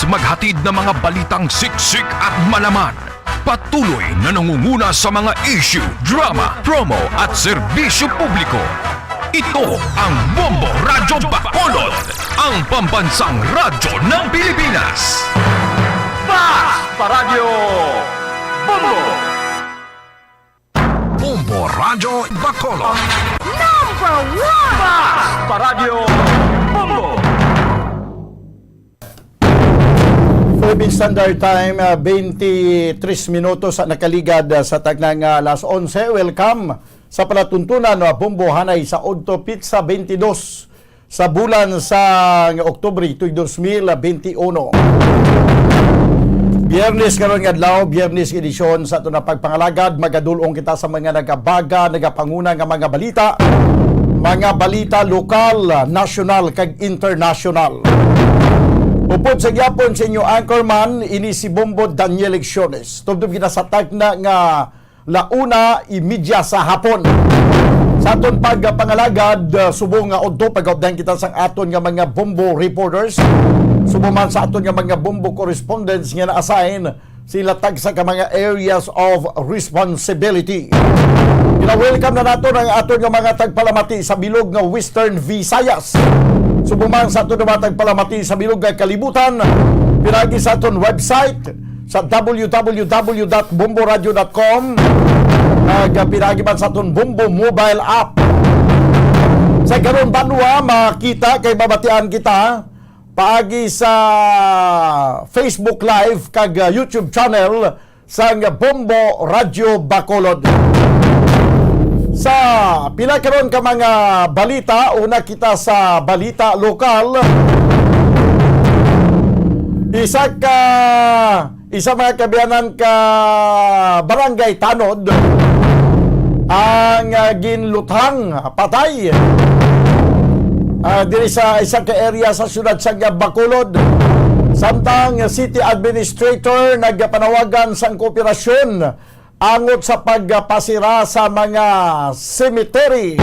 maghatid ng mga balitang siksik at malaman. Patuloy na nangunguna sa mga issue, drama, promo at serbisyo publiko. Ito ang Bombo Radyo Bacolod, ang pambansang radyo ng Pilipinas. Radyo Bombo! Bombo Radyo Bacolod. Number 1! Radyo Bombo! Philippine Standard Time, 23 minutos sa nakaligad sa tagnang alas 11. Welcome sa palatuntunan ng Bombo Hanay sa Odto Pizza 22 sa bulan sa Oktubre 2021. Biyernes karon nga adlaw, Biyernes edisyon sa ato na pagpangalagad, magadulong kita sa mga nagabaga, nagapanguna nga mga balita lokal, national kag international. Upod sa gyapon sa inyo anchorman, ini si Bombo Daniel Lecciones. Tubdob ginasatag na nga launa imidya sa hapon. Sa aton pagpangalagad, subong nga odto pag-updahan kita sang aton nga mga Bombo reporters. Subuman sa aton nga mga Bombo correspondents nga na-assign sila tag sa mga areas of responsibility. Welcome na nato ang aton nga mga tagpalamati sa bilog nga Western Visayas. Subuman sa aton nga tagpalamati sa bilog nga kalibutan. Pinagi sa aton website sa www.bomboradio.com. Pinagi man sa aton Bombo mobile app. Sa karon banwa makita kay babatian kita paagi sa Facebook Live kag YouTube channel sa Bombo Radio Bacolod. Sa pila karon ka mga balita, una kita sa balita lokal. Isa mga kabiyanan ka Barangay Tanod ang ginluthang patay diri sa isa ka area sa syudad sa Bacolod. Samtang City Administrator nagpanawagan sa kooperasyon angot sa pagpasira sa mga cemetery.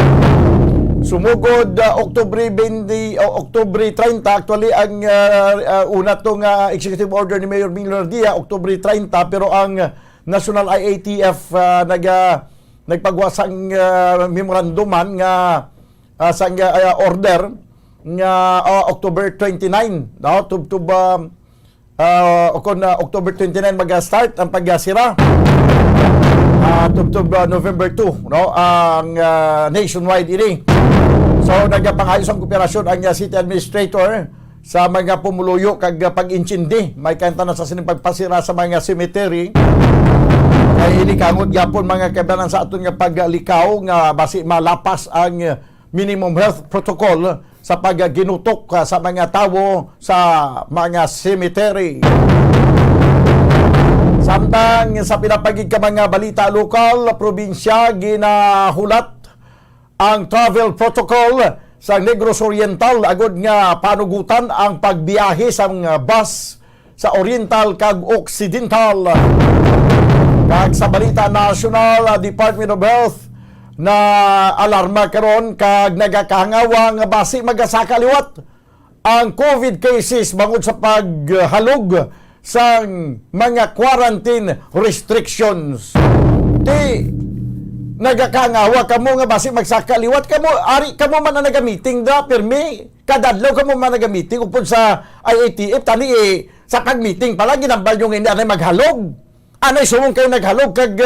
Sumugod Oktubre 20 o Oktubre 30 actually ang una tong executive order ni Mayor Ming Lonardia Oktubre 30, pero ang National IATF nagpagwasang memoranduman nga sa order nga October 29 no October 29 mag-start ang pagsira. November 2 no ang nationwide ini. So nagapangayos ang kooperasyon ang City Administrator sa mga pumuluyo kag pag-inchindi may kanta na sa sining pagpasira sa mga cemetery. Kay ini kangot gyapon mga kabanan sa aton nga paglikaw nga basi malapas ang minimum health protocol sa pagginutok sa mga tawo sa mga cemetery. Samtang sa pinapagig ka mga balita lokal, probinsya ginahulat ang travel protocol sa Negros Oriental agod nga panugutan ang pagbiyahe sa bus sa Oriental kag Occidental. Kag sa balita national, Department of Health na alarma karon kag nagakangawa nga basi magasaka liwat ang COVID cases bangod sa paghalog sa mga quarantine restrictions. Di nagakangawa kamo nga basi magsakaliwat kamo, ari kamo man na naga-meeting da permi kadadlaw kamo man naga-meeting upod sa IATF tani sa kag-meeting pala ginambal yung hindi anay maghalog. Anay sumong kayo naghalog kag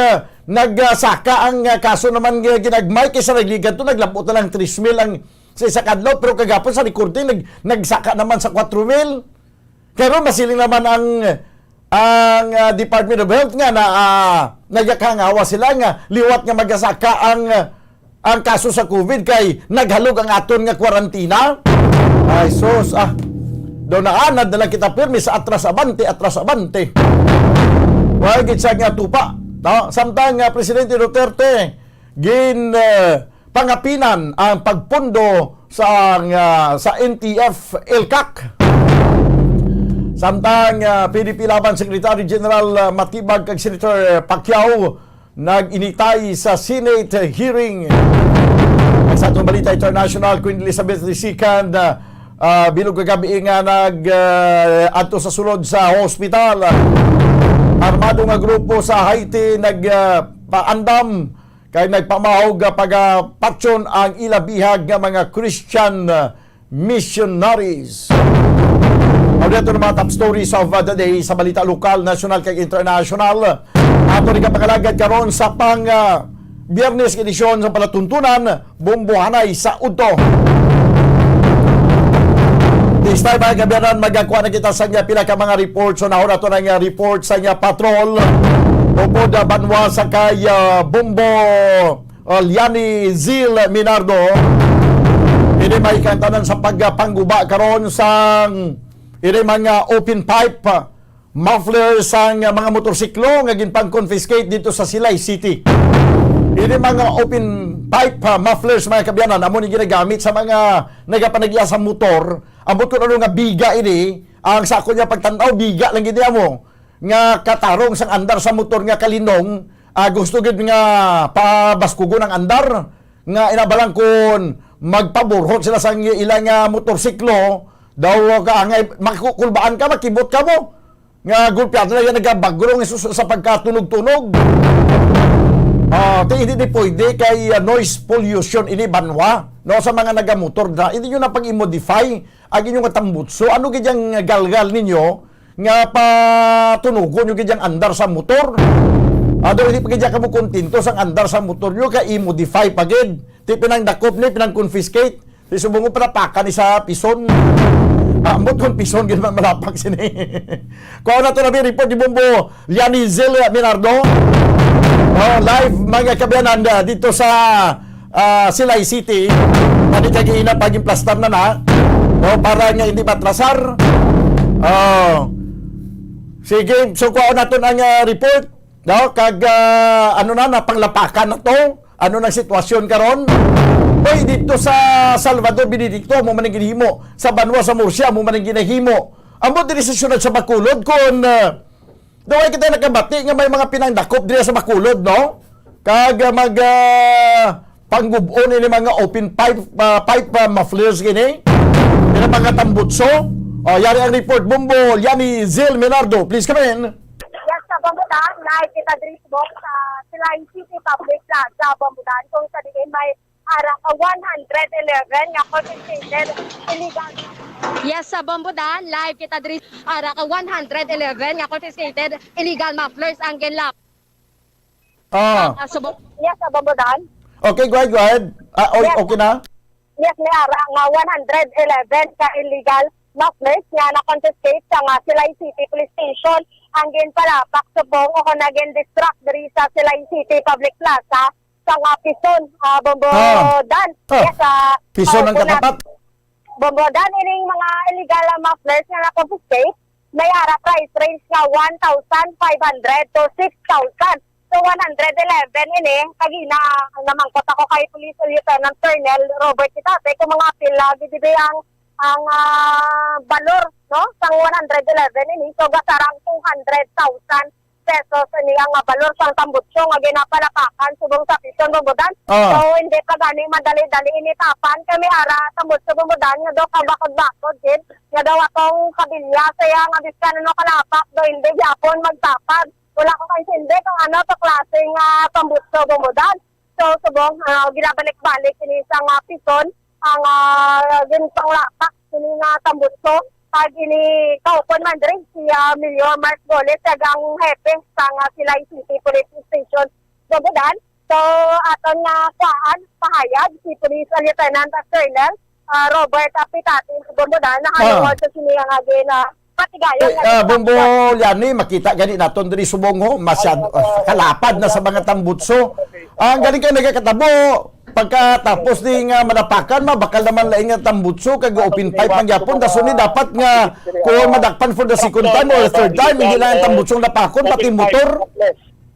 nagsaka ang kaso naman ginagmay kaysa nagligan to naglabot na lang 3,000 ang sa isa kadlaw, pero kagapon sa recording nagsaka naman sa 4,000. Pero masiling naman ang Department of Health nga na nagakangawa sila nga liwat nga magasaka ang kaso sa COVID kay naghalog ang aton nga kwarantina. Ay sus, do na anad na lang kita pirmi sa atras abante. Wagit sa nga tupa. No? Samtang Presidente Duterte pangapinan ang pagpundo sa NTF LCAC. Samtang PDP Laban Secretary General Matibag kag Senator Pacquiao nag-initay sa Senate hearing. Sa atong balita international, Queen Elizabeth II bilog kagabi nga adto sa sulod sa hospital. Armado nga grupo sa Haiti paandam kay nagpamahog pagpatyon ang ilabihag nga mga Christian missionaries. Dito ng mga top stories of the day sa balita lokal, national kag international. Ato rin kapakalagad karon sa Biyernes edisyon sa palatuntunan, Bombohanay sa Udto. This time ay gabianan magkakuha na kita sa pila ka mga reports. So nahura to ng report sa patrol. Upod banwa sa kay Bombo Liani Zil Minardo. Ini may kantanan sa pagpangguba karon sang ini mga open pipe muffler sang mga motorsiklo nga ginpang confiscate dito sa Silay City. Ini mga open pipe mufflers mga kabyanan amo ni ginagamit sa mga nagapanagya sa motor. Ambot ko nga biga ini ang sako niya pagtanaw biga lang gid mo nga katarong sang andar sa motor nga kalinong gusto gid nga pabaskugon ang andar nga inabalang kun magpaburhot sila sa ilang motorsiklo daw ka angay makukulbaan ka makibot ka mo nga gulpyado na yan nagabagrong sa pagkatunog-tunog. Hindi pwede kay noise pollution ini banwa no sa mga nagamotor na hindi nyo na pag-i-modify ang inyong tambutso. Ano gidyang galgal ninyo nga patunugon nyo gidyang andar sa motor? Hindi pa gidya ka mo kontento sang andar sa motor nyo ka i-modify pagid. Ti pinang dakop ni pinang confiscate. Ti subong mo panapakan ni sa pison. Ambot kung pison gid man malapak sini. Kuha na to na report di Bombo Liani Zil Minardo. Live mga kabyanan dito sa Silay City. Pwede kagina paging plaster na para nga hindi matrasar. Sige, so kuha natin ang report. Kag ano na panglapakan na to. Ano nang sitwasyon karon? Hoy, dito sa Salvador Benedicto mo man ginahimo, sa Banwa sa Murcia mo man ginahimo. Amo diri sa syudad sa Bacolod kon daway kita nakabati nga may mga pinangdakop diri sa Bacolod, no? Kag panggubon ni mga open pipe mufflers gini. Ini mga tambutso. Yari ang report Bombo Liani Zil Minardo. Please come in. Yes, sa Bambudan, live kita diri sa Silay City Public Plaza, Bambudan. Kung sa diin may ara 111 nga confiscated illegal. Yes, sa Bambudan, live kita diri ara 111 nga confiscated illegal mufflers ang ginlap. Yes, sa Bambudan. Okay, go ahead. Yes. Okay na? Yes, may ara nga 111 ka illegal mufflers nga na-confiscate sa nga Silay City Police Station. Ang ginpalapak subong o naging distract diri sa Silay City Public Plaza sa nga Pison, Bombodan. Yes, Pison ang katapat. Bombodan, ining mga illegal mufflers nga na-confiscate, may ara price range nga 1,500 to 6,000. So 111 ini, kagina namangkot ako kay Police Lieutenant Colonel Robert Kitate kung mga pila gidi ang balor no sang 111 ini so gasarang 200,000 pesos ini ang balor sang tambutso nga ginapalakakan subong sa Pison Bambudan. So hindi pa gani madali-dali ini tapan kami ara tambutso Bambudan nga daw kabakod-bakod din nga daw atong kabilya saya nga biskan no kalapak do hindi yapon magtapad. Wala ko kaintindi kung ano to klaseng tambutso Bambudan. So subong ginabalik-balik ini sang Pison ang gintong lapak ini nga tambutso pag ini kaupon man rin si Mayor Mark Goles tagang hepe sa Silay City Police Station Bambudan. So aton nga kuan pahayag si Police Lieutenant Colonel Robert Apitati sa Bambudan na halungod sa siniyang patigayon. Bombo Liani, makita gani naton diri subong ho masyado kalapad na sa mga tambutso. Ang galing kay nagakatabo pagkatapos ni nga manapakan bakal naman laing nga tambutso kag open pipe man gyapon daso ni dapat nga kung madakpan for the second time or third time hindi lang tambutsong napakon pati motor.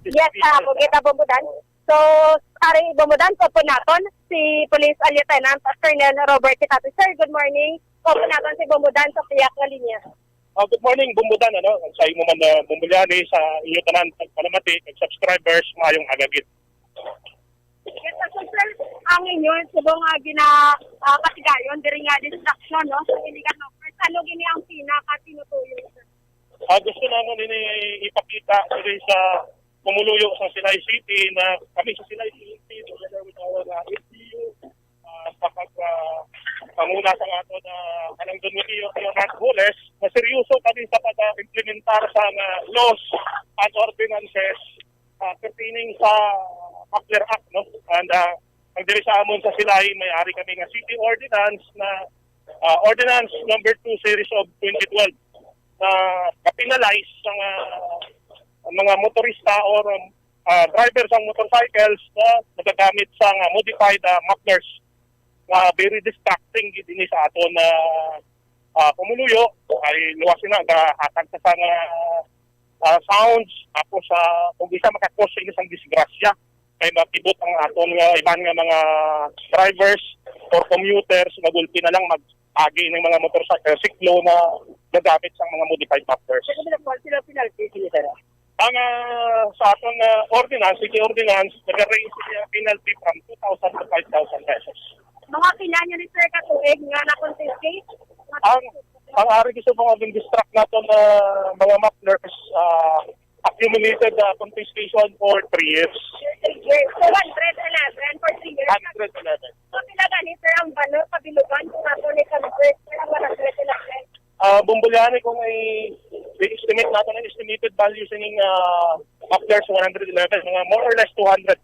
Yes, kita Bambudan. So ari Bambudan po naton si Police Lieutenant Colonel Robert Kitate. Sir, good morning. Po naton si Bambudan sa piyak nga linya. Good morning, Bumbudan, sa imo man Bumbulyani, sa inyo tanan, palamati, subscribers, maayong agagit. Yes, sir, ang inyo, subong nga katigayon, diri nga distraction, no? Sa illegal maplers, ano gini ang pinaka-tinutuyo, sir? Gusto namin din ipakita diri sa pumuluyo sa Silay City na kami sa Silay City, together with our LGU, sa panguna sa ato na kanang Donilio Leonard Hules, na seryoso kami sa pag-implementar sa laws at ordinances pertaining sa Mapler Act, no? And ang diri sa amon sa Silay, may ari kami nga city ordinance na ordinance number 2 series of 2012 na kapinalize sa mga motorista or drivers ng motorcycles na nagagamit sa modified mufflers na very distracting din sa aton na pumuluyo ay luwas na gahatag sa sounds tapos kung isa makakos sa isang disgrasya kay matibot ang aton nga iban nga mga drivers or commuters nagulpi na lang mag-agi ng mga motorcycle siklo na nagamit sa mga modified mufflers. Sila penalty, sir. Ang sa aton ordinance, city ordinance, nag-raise siya penalty from 2,000 to 5,000 pesos. Mga pinanya ni sir katuig nga na-confiscate? Ang ari gusto mga distract nato na mga mufflers accumulated confiscation for 3 years. 3 years. So, 111 for 3 years. 111. So, pila gani sir ang balo, kabilugan, kung ako ni convert, ang 111. Bumbulyani kung ay estimate natin ang estimated value sa ng mufflers 111, mga more or less 200,000.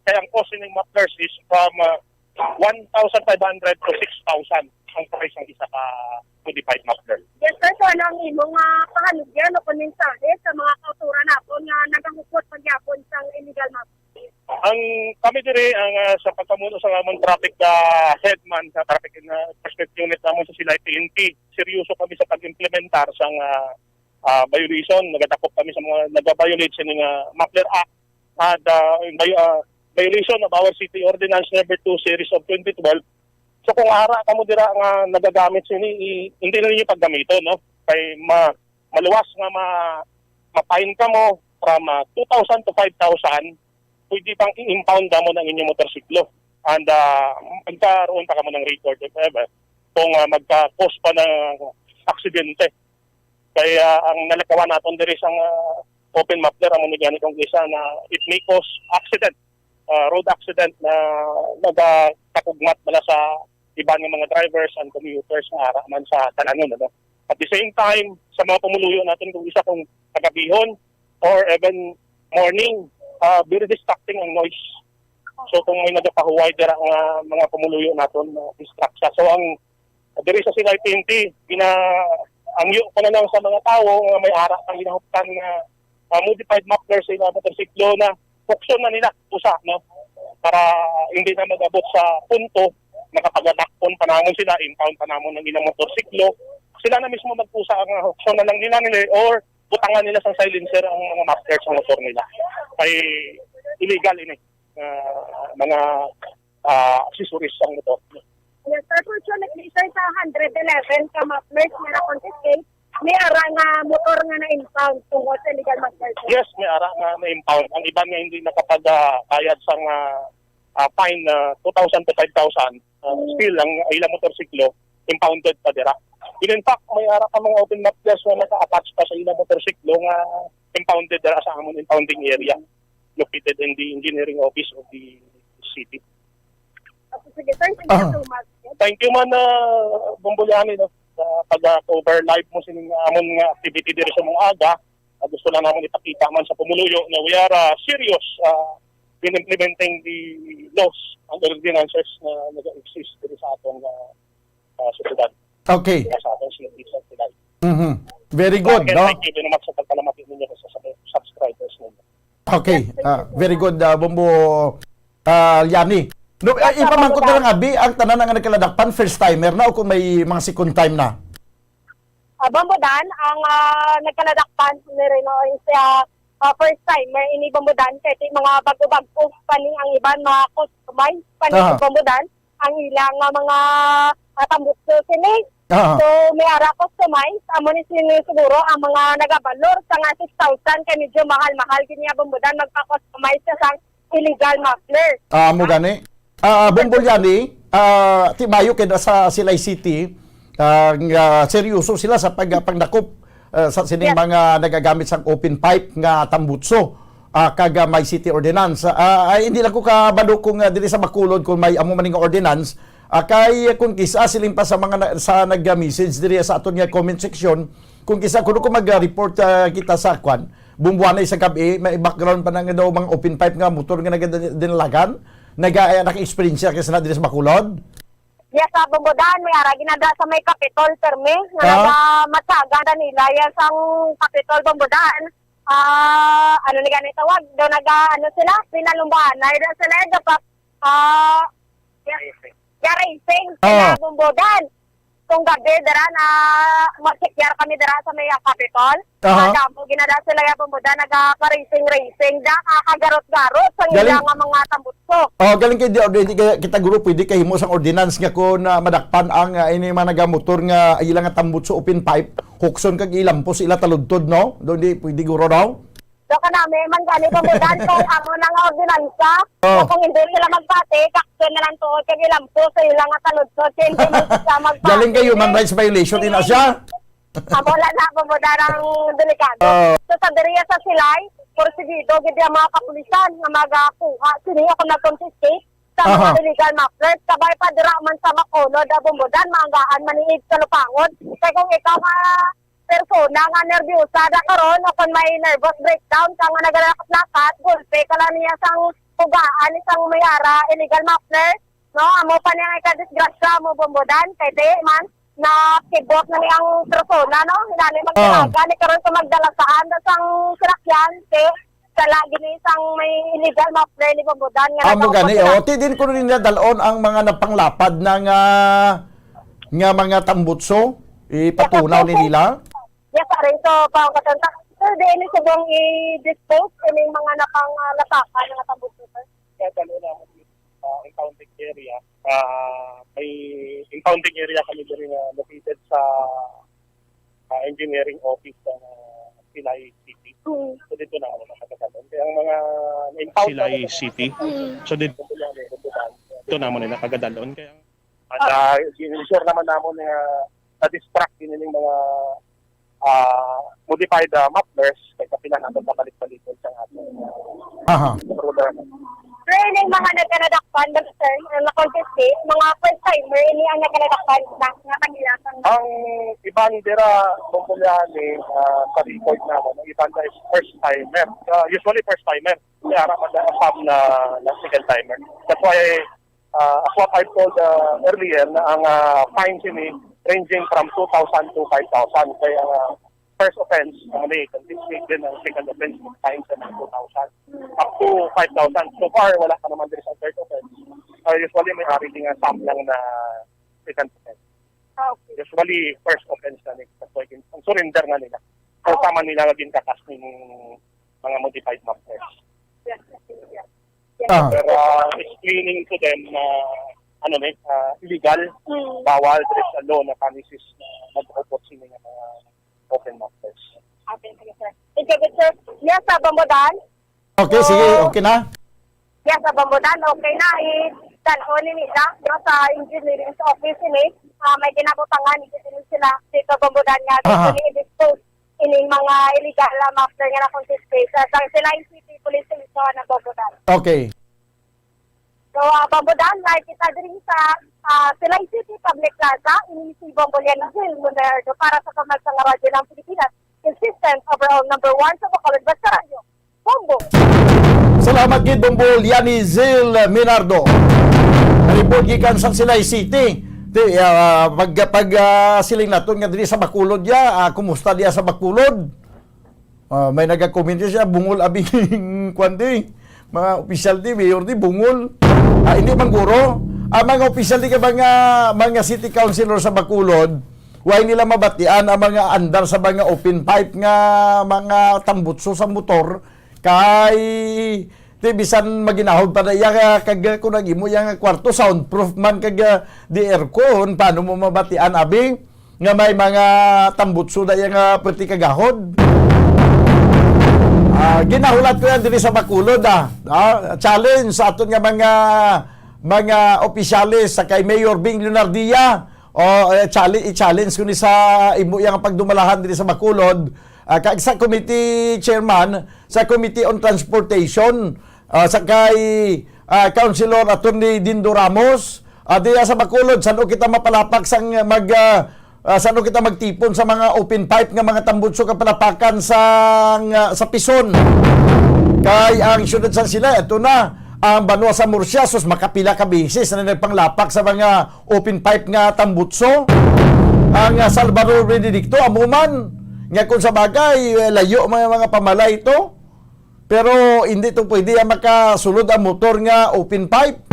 Kaya ang cost ng mufflers is from 1,500 to 6,000 ang price ng isa ka modified muffler. Yes sir, so ano ang imong pahanugyan o mensahe sa mga kautura nato nga nagahukot pagyapon sa illegal muffler? Ang kami dire ang sa pagpamuno sa among traffic headman sa traffic perspective unit namon sa Silay PNP, seryoso kami sa pag-implementar sa violation. Nagatakop kami sa mga nag-violate sa Mapler Act at violation of our city ordinance number 2 series of 2012. So kung ara kamo dira nga nagagamit sini hindi na ninyo paggamito, no? Kay maluwas nga ma-fine ka mo from 2,000 to 5,000, pwede pang i-impound mo ng inyong motorsiklo. And magkaroon pa ka mo ng record if ever kung magka-cause pa ng aksidente. Kaya ang nalakawan natin diri sa open muffler ang maniganikong isa na it may cause accident, road accident na nagkakugmat mala sa iba ng mga drivers and commuters na araman sa talanon. Ano? At the same time, sa mga pumuluyo natin kung isa kung kagabihon or even morning, very distracting ang noise. So kung may nagapahuway dira ang mga pumuluyo natin, distract siya. So ang diri sa Silay PNP, ang ko na lang sa mga tao nga may ara ang ginahuptan nga modified muffler sa ilang motorsiklo na fukson na nila usa, no? Para hindi na mag-abot sa punto nakapag-atakpon pa namon sila, impound pa namon ng ilang motorsiklo. Sila na mismo magpusa ang fukson na lang nila or butangan nila sa silencer ang mga muffler sa motor nila. Ay illegal ini mga accessories sa motor. Yes sir, fortunately sir, sa 111 ka mufflers nga na-confiscate, may ara nga motor nga na-impound tungkol sa illegal muffler. Yes, may ara nga na-impound. Ang iba nga hindi nakapag-bayad sa fine 2,000 to 5,000. Still, ang ilang motorsiklo, impounded pa dira. In fact, may ara ka mga open mufflers na naka-attach pa sa ilang motorsiklo nga impounded dira sa among impounding area located in the engineering office of the city. Sige sir, thank you so much. Thank you man Bumbulyani, no, sa pag-cover live mo sining amon nga activity diri sa mong aga. Gusto lang naman ipakita man sa pumuluyo na we are serious in implementing the laws and ordinances na nag-exist diri sa atong syudad. Okay. Sa atong syudad. Very good, Again, no? thank you very much sa pagkalamati ninyo sa subscribers ninyo. Okay. Very good, Bombo Yani. No, ipamangkot na lang abi ang tanan nga nagkaladakpan first timer na o kung may mga second time na. Bambudan, ang nagkaladakpan ni Reno is first time may ini Bambudan kay mga bago-bago pa ni ang iban mga customized pa ni Bambudan ang ilang mga tambok sini. So may ara customized amo ni sini siguro ang mga nagabalor sa nga 6,000 kay medyo mahal-mahal kini Bambudan magpa-customize sa sang illegal mufflers. Mo gani. Bombolyani, ti Mayo kay sa Silay City, seryoso sila sa pagdakop sa sining Yes. mga nagagamit sang open pipe nga tambutso kaga may city ordinance. Ay hindi lang ko kabalo kung dili sa Bacolod kung may amo maning ordinance kay kung kisa siling pa sa mga sa nag-message diri sa aton nga comment section kung kisa kuno ko mag-report kita sa kwan bumbuanay sa gabi may background pa nang daw mga open pipe nga motor nga nagdinalagan naka-experience kasi na diri sa Bacolod. Yes, sa Bumbudan, may ara ginada sa may Capitol Terme, nga matsaga na nila, yes, ang Capitol Bumbudan. Ano ni ganito tawag, daw ano sila, pinalumbahan, na sila, dapat, racing, sila Bumbudan. Kung gabi, dara na, magsikyar kami dara sa may Capitol. Damo, ginada sila yung Bumbudan, nagka-racing, da, kakagarot-garot, sa Galing. nga mga tambutso. Galing kay di kita guro pwede kay himo sang ordinance nga kun madakpan ang ini mga nagamotor nga ilang nga tambutso open pipe, hukson kag ilampos ila taludtod no. Do di pwede guro daw. So kanami man gani Bumbudan kung amo na nga ordinansa, Oh. o kung hindi sila magpate, kakso na lang to kag ilampo sa ilang nga taludtod, kaya hindi man sila magpate. Galing kay human rights violation ina siya. Wala na Bumbudan ang delikado. So sa diriya sa Silay, porsigido gid ang mga kapulisan nga magakuha sini ako nag-confiscate sa mga illegal mufflers sabay pa dira man sa Bacolod Bumbudan manggaan maniid sa lupangon kay kung ikaw nga persona nga nervyosa da karon o kung may nervous breakdown ka nga nagalakot-lakat gulpe ka lang niya sang pugaan isang mayara illegal muffler no amo pa niya ka disgrasya mo Bumbudan kay di man na kibot na niyang persona, no? Hinali magdalaga, ni karon sa magdala saan, sang sinakyan, sa lagi ni isang may illegal muffler ni Bumbudan. Amo gani ti din ko rin dalon ang mga napanglapad na nga mga tambutso ipatunaw ni nila. Yes, aray, so, pang katanta. So, di ini subong i-dispose yung mga napanglatakan ng tambutso, sir. Kaya dalo na mo impounding area. May impounding area kami diri na located sa engineering office ng Silay City. So dito na ako nakakadalon. Kaya ang mga na-impound Silay City. So dito na mo nila kagadalon. Kaya sure naman namon na na-distract din yung mga modified mufflers kaya pinanaton na balik-balikan sa ating program. Training mga nagkanadakpan, sir, na-confiscate, mga first-timer, ini ang nagkanadakpan na kanilatan. Ang iban dira Bombolyani sa record naman, ang iban na is first timer. Usually first timer. Kaya harap na second timer. That's why as what I told earlier na ang fines ini ranging from 2,000 to 5,000. Kaya first offense, may confiscate din ang second offense fines na 2,000 up to 5,000. So far, wala ka naman din sa third offense. Usually may hari din ang lang na second offense. Okay. Usually, first offense na nila. So, ang surrender na nila. So, tama nila naging kakas ng mga modified mufflers. Yes. Pero, explaining to them na illegal, bawal, there is a law na premises na mag-opot sila ng mga open mufflers. Okay, sir. Thank you, good, sir. Yes, sa Bumbudan. Okay, sige, okay na. Yes, sa Bumbudan, okay na. I-dalhon ni nila no, sa engineering office ni. May ginabutangan din sila dito Bumbudan nga dito i-dispose ining mga illegal muffler nga na-confiscate sa Silay City Police Station na Bumbudan. Okay. So, Bumbudan, kita din sa Silay City Public Plaza, si Bombolyani Gil Munero para sa Pamagsang Radyo ng Pilipinas, consistent overall number 1 sa Bacolod Basta Radio. Bombo! Salamat gid Bombolyani Zil Minardo. Report gikan sa Silay City. Pag siling naton nga diri sa Bacolod ya, kumusta diya sa Bacolod? May nagka-comment siya, bungol abing kwandi. Mga opisyal di, mayor di, bungol. Hindi man guro. Mga opisyal di ka mga city councilor sa Bacolod, why nila mabatian ang mga andar sa mga open pipe nga mga tambutso sa motor kay bisan maginahod pa na iya kag kung nagimo yang kwarto soundproof man kag di aircon paano mo mabatian abi nga may mga tambutso da yang pwede kagahod Ginahulat ko yan diri sa Bacolod challenge sa aton nga mga opisyalis sa kay Mayor Bing Leonardia i-challenge ko ni sa imo yang pagdumalahan diri sa Bacolod kag sa committee chairman sa Committee on Transportation sa kay Councilor Attorney Dindo Ramos diya sa Bacolod saan kita mapalapak sang saan kita magtipon sa mga open pipe nga mga tambutso kapalapakan sa Pison. Kay ang syudad San sila, ito na, ang Banwa sa Murcia, sus makapila ka bisis na nagpanglapak sa mga open pipe nga tambutso. Ang Salvador Benedicto, amuman, nga kung sa bagay, layo mga pamalay ito. Pero hindi ito pwede makasulod ang motor nga open pipe.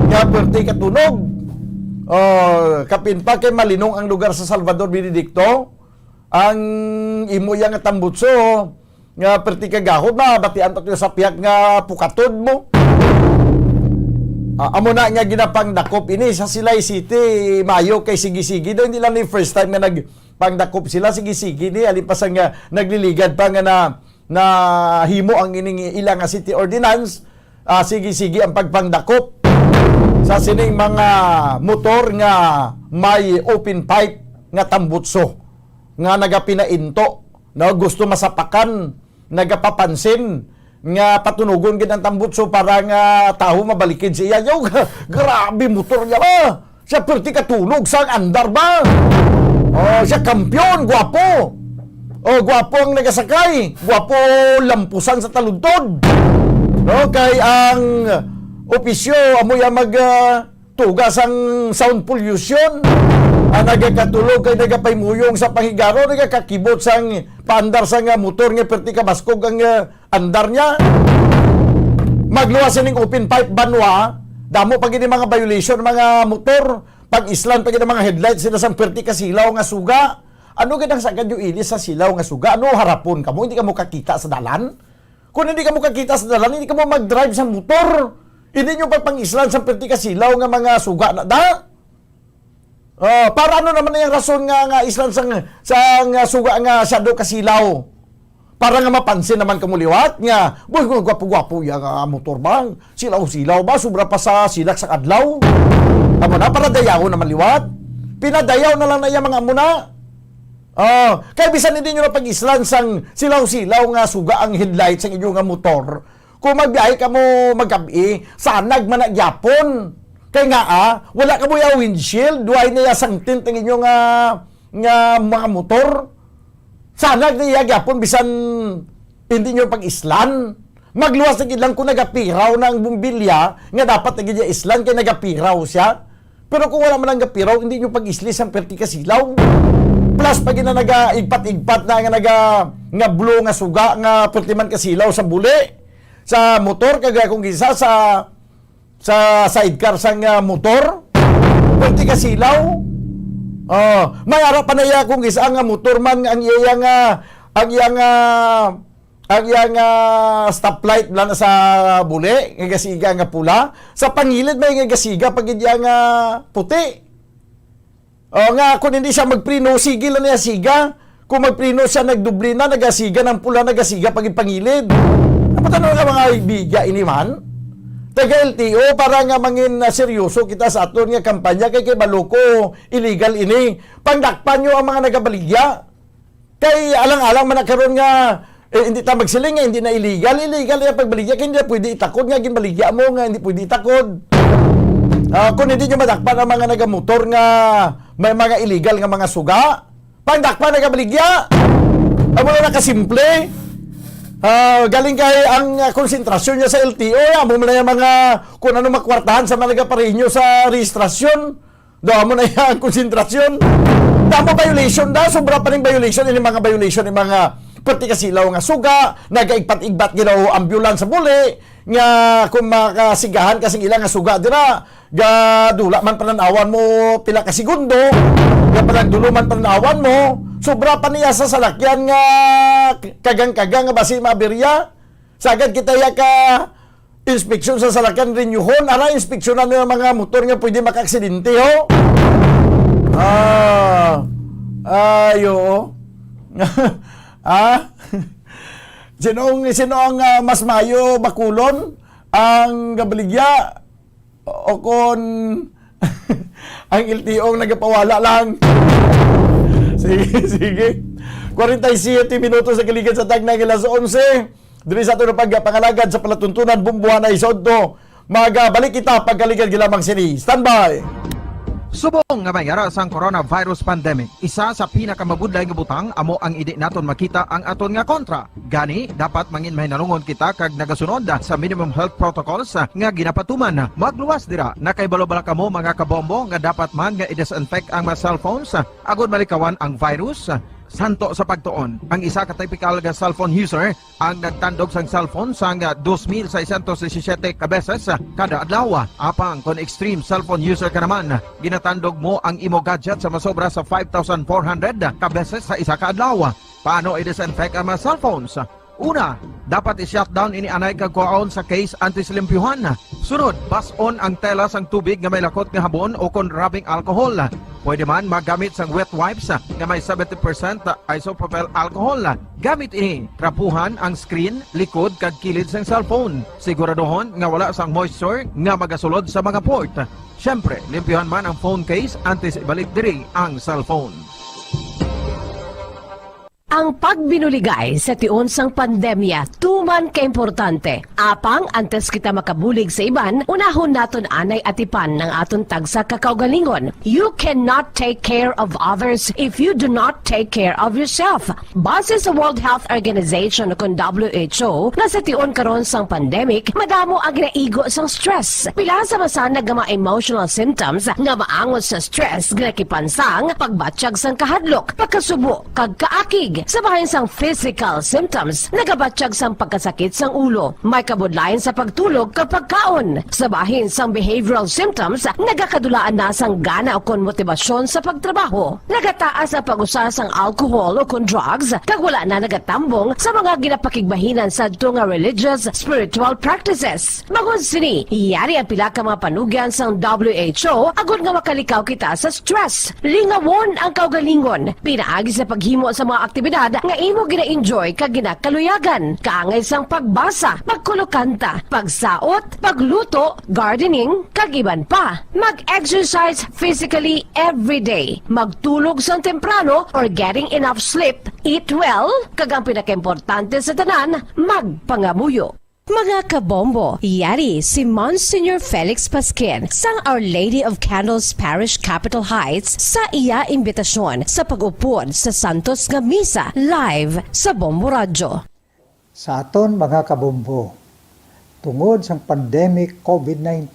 Nga pwerte katunog. Kapin pa kay malinong ang lugar sa Salvador Benedicto ang imo yang tambutso nga perti kagahod na batian to sa piyak nga pukatod mo amo na nga ginapang dakop ini sa Silay City mayo kay sige-sige do hindi lang ni first time nga nagpangdakop sila sige-sige ni alipas nga nagliligad pa nga na himo ang ining ilang nga city ordinance sige-sige ang pagpangdakop sa sining mga motor nga may open pipe nga tambutso nga nagapinainto na gusto masapakan nagapapansin nga patunugon gid ang tambutso para nga taho mabalikid siya grabe motor niya ba siya perti katunog sang andar ba siya kampiyon gwapo gwapo ang nagasakay gwapo lampusan sa taludtod kay ang opisyo amoy tugas ang sound pollution nagakatulog kay nagapaymuyong sa panghigaro nagakakibot sang paandar sang motor nga perti kabaskog ang andar niya magluwas ning open pipe Banwa damo pag ini mga violation mga motor pag islan pag ini mga headlights sila sang perti kasilaw nga suga ano gid ang sagad yung ilis sa silaw nga suga ano harapon kamo hindi ka mo kakita sa dalan kung hindi ka mo kakita sa dalan hindi ka mo mag-drive sa motor. Hindi nyo pagpang-islan sa perti kasilaw nga mga suga na da. Para ano naman na yung rason nga islan sang suga nga shadow kasilaw. Para nga mapansin naman kamuliwat nga, boy, gwapo-gwapo yung motor ba? Silaw-silaw ba? Sobra pa sa silak sa kadlaw. Amo na, para dayaw naman liwat. Pinadayaw na lang na yung mga amuna. Kaya bisan hindi nyo na pag-islan sang silaw-silaw nga suga ang headlight sa inyong motor. Kung magbiyahe ka mo magabi, sanag man nagyapon. Kaya nga wala ka mo yung windshield, duhay na yung sangtint ang inyong nga mga motor. Sanag na yung yapon, bisan hindi nyo pag-islan. Magluwas na lang kung nagapiraw ng bumbilya, nga dapat naging islan, kaya nagapiraw siya. Pero kung wala man nagapiraw, hindi nyo pag-islis ang perti kasilaw. Plus, pag na nag-igpat-igpat na nga blue nga suga, nga perti man kasilaw sa buli. Sa motor kagaya kung gisa sa sidecar sang motor perti kasilaw may ara pa na iya kung gisa nga motor man ang iyang stoplight lang sa buli nga gasiga nga pula sa pangilid may nga gasiga pag iyang puti nga kung hindi siya magprino sige lang niya siga kung magprino siya nagdubli na nagasiga ng pula nagasiga pag ipangilid. Patanong nga mga ibiga ini man taga LTO para nga mangin seryoso kita sa aton nga kampanya kay baloko illegal ini pangdakpan nyo ang mga nagabaligya kay alang-alang man karon nga hindi ta magsiling nga hindi na illegal yung pagbaligya kay hindi pwede itakod nga ginbaligya mo nga hindi pwede itakod kung hindi nyo madakpan ang mga nagamotor nga may mga illegal nga mga suga pangdakpan nagabaligya amo na nakasimple. Galing kay ang konsentrasyon niya sa LTO amo na yung mga kung ano makwartahan sa mga nagaparinyo sa registrasyon mo na yung konsentrasyon tama violation sobra pa rin violation yung mga violation yung mga perti kasilaw nga suga nagaigpat-igbat ginaw ambulance sa buli nga kung makasigahan kasing ilang nga suga dira dula man pananawan mo pila ka segundo dulo man pananawan mo sobra pa niya sa salakyan nga kagang-kagang nga basi maberya sagad kita ya ka inspeksyon sa salakyan renyuhon ara inspeksyonan ng mga motor nga pwede maka-aksidente ho ayo Sino ang mas mayo bakulon? Ang gabaligya o kon ang LTO nagapawala lang? Sige. 47 minutos sa kaligan sa tagnang alas 11. Diri sa ato na pagpangalagad sa palatuntunan bumbuhan na isodto. Magabalik kita pagkaligan gilamang sini. Standby! Subong nga mayara sang coronavirus pandemic, isa sa pinakamabudlay nga butang amo ang idi naton makita ang aton nga kontra. Gani dapat mangin mahinalungon kita kag nagasunod sa minimum health protocols nga ginapatuman. Magluwas dira na kay balo-bala kamo mga kabombo nga dapat man nga i-disinfect ang mga cellphones agud malikawan ang virus. Santo sa pagtuon, ang isa ka typical nga cellphone user ang nagtandog sang cellphone sang 2,617 ka beses kada adlaw. Apang kon extreme cellphone user ka naman, ginatandog mo ang imo gadget sa masobra sa 5,400 ka beses sa isa ka adlaw. Paano i-disinfect ang mga cellphones? Una, dapat i-shutdown ini anay kagkuhaon sa case anti-slimpyuhan. Sunod, bason ang tela sang tubig nga may lakot nga habon o kon rubbing alcohol. Pwede man magamit sang wet wipes nga may 70% isopropyl alcohol. Gamit ini, trapuhan ang screen, likod kag kilid sang cellphone. Siguraduhon nga wala sang moisture nga magasulod sa mga port. Syempre, limpyuhan man ang phone case antes ibalik diri ang cellphone. Ang pagbinuligay sa tiun sang pandemya, tuman ka importante. Apang, antes kita makabulig sa iban, unahon naton anay atipan ng aton tagsa kakaugalingon. You cannot take care of others if you do not take care of yourself. Base sa World Health Organization o WHO, na sa tiun karon sang pandemic, madamo ang naigo sang stress. Pila sa masanag nga mga emotional symptoms nga maangot sa stress, gnakipansang, pagbatsyag sang kahadlok, pagkasubo, kag kaakig. Sa bahin sang physical symptoms, nagabatsyag sang pagkasakit sang ulo, may kabudlayan sa pagtulog kapag kaon. Sa bahin sang behavioral symptoms, nagakadulaan na sang gana o kon motibasyon sa pagtrabaho. Nagataas ang pag-usa sang alcohol o kon drugs, kag wala na nagatambong sa mga ginapakigbahinan sa nga religious, spiritual practices. Magun sini, iyari ang pila ka mga panugyan sang WHO agud nga makalikaw kita sa stress. Lingawon ang kaugalingon, pinaagi sa paghimo sa mga aktibidad nga imo gina-enjoy kag ginakaluyagan, kaangay sang pagbasa, pagkulokanta, pagsaot, pagluto, gardening, kag iban pa. Mag-exercise physically every day, magtulog sang temprano or getting enough sleep, eat well, kag ang pinakaimportante sa tanan, magpangamuyo. Mga kabombo, yari si Monsignor Felix Pasquin sang Our Lady of Candles Parish Capitol Heights sa iya imbitasyon sa pag-upod sa Santos nga Misa live sa Bombo Radyo. Sa aton mga kabombo, tungod sang pandemic COVID-19,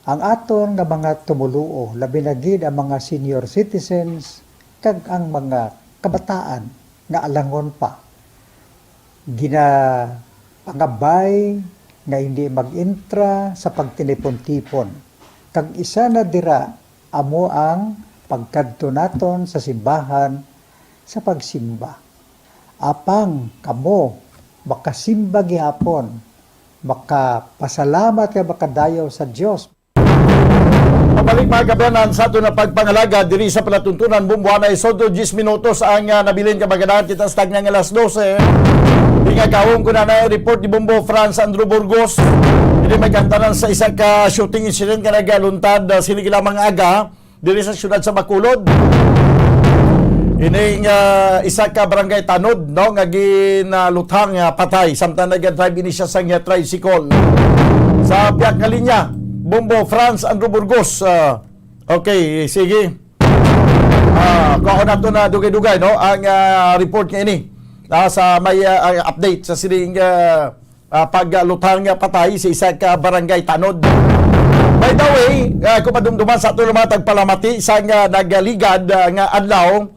ang aton nga mga tumuluo, labi na gid ang mga senior citizens kag ang mga kabataan nga alangon pa, pangabay nga hindi mag-intra sa pagtinipon-tipon. Kag isa na dira amo ang pagkadto naton sa simbahan sa pagsimba. Apang kamo makasimba gihapon, makapasalamat ka makadayaw sa Dios. Pabalik mga kabayanan sa ato na pagpangalaga diri sa palatuntunan bumbuhan na isodo 10 minutos ang nabilin kabagadan kita sa tagnang alas 12. Nga kawong ko na report ni Bombo Franz Andrew Burgos. Hindi may kantanan sa isa ka shooting incident ka nagaluntad siligi lamang aga diri sa syudad sa Bacolod. Ini isa ka barangay Tanod no nga ginaluthang patay samtang nag-drive ini siya sa tricycle. Sa piyak nga linya Bombo Franz Andrew Burgos. Okay, sige. Kuha na ito na dugay-dugay no ang report nga ini. Sa may update sa sining paglutang patay sa isa ka barangay Tanod. By the way, kung madumduman sa ito mga tagpalamati sa nagaligad nga adlaw,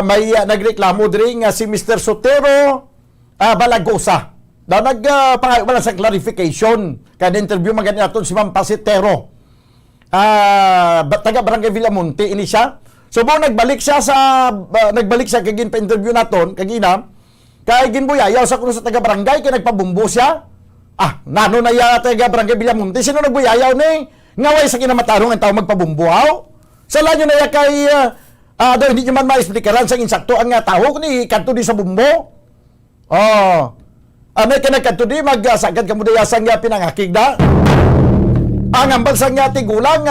may nagreklamo diri nga si Mr. Sotero Balagosa. Nagpangayo man sa clarification kada interview magani naton si Ma'am Pasitero. Taga barangay Villamonte ini siya. So nagbalik siya kagin pa interview naton kagina kay ginbuyayaw sa kuno sa taga barangay kay nagpabumbo siya. Nano na ya taga barangay Villamonte sino nagbuyayaw ni ngaway sa kinamatarong ang tao magpabumbuaw. Sa lanyo na ya kay hindi nyo man ma-explikaran sa insakto ang tao ni kanto di sa bumbo. Oh. Anay ka nagkanto di magsagad ka mo dayasang nga pinangakig da. Ang ambal sa nga tigulang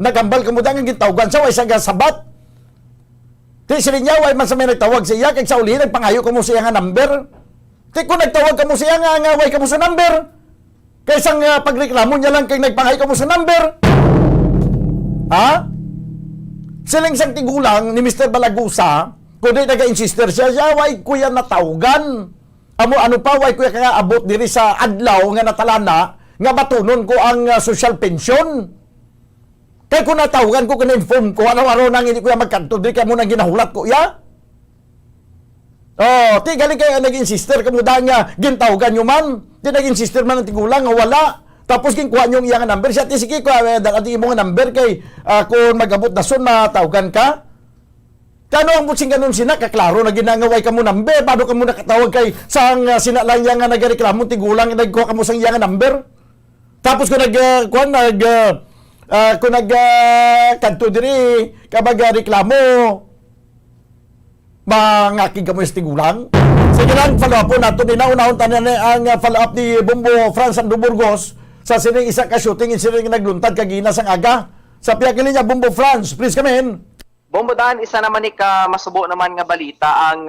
nagambal ka mo da nga gitawgan sa way sa nga sabat. Ti sila way man sa may nagtawag siya kay sa uli nagpangayo ko mo siya nga number. Ti kung nagtawag ka mo siya nga way ka mo sa number. Kaysa nga pagreklamo niya lang kay nagpangayo ka mo sa number. Ha? Siling sang tigulang ni Mr. Balagusa, kundi naga-insister siya, way kuya natawgan. Amo ano pa, way kuya nga abot diri sa adlaw nga natalana, nga batunon ko ang social pension. Kaya kung natawgan ko, kina-inform ko, araw-araw nang hindi kuya magkanto, diri kaya mo nang ginahulat ko, ya? Oh, ti galing kaya nag-insister, kamuda nga, gintawgan nyo man. Ti nag-insister man ng tigulang, nga wala. Tapos kinuha niyo iyang number siya. Sige ko, dati mo nga number kay kung magabot na son, matawgan ka. Kano ang butsing ganun sina, kaklaro na ginangaway ka mo number. Paano ka mo nakatawag kay sang sinalang niya nga nagreklamo tigulang, nagkuha ka mo sang iyang number. Tapos kung kanto diri, kabag reklamo, mangakig ka mo yung tigulang. Sige lang, follow up po nato. Unahon tanan ang follow up ni Bombo Franz Ando Burgos sa sining isa ka shooting incident nga nagluntad kagina sang aga. Sa piyakili niya, Bombo Franz, please come in. Bombo Dan, isa naman ni ka masubo naman nga balita ang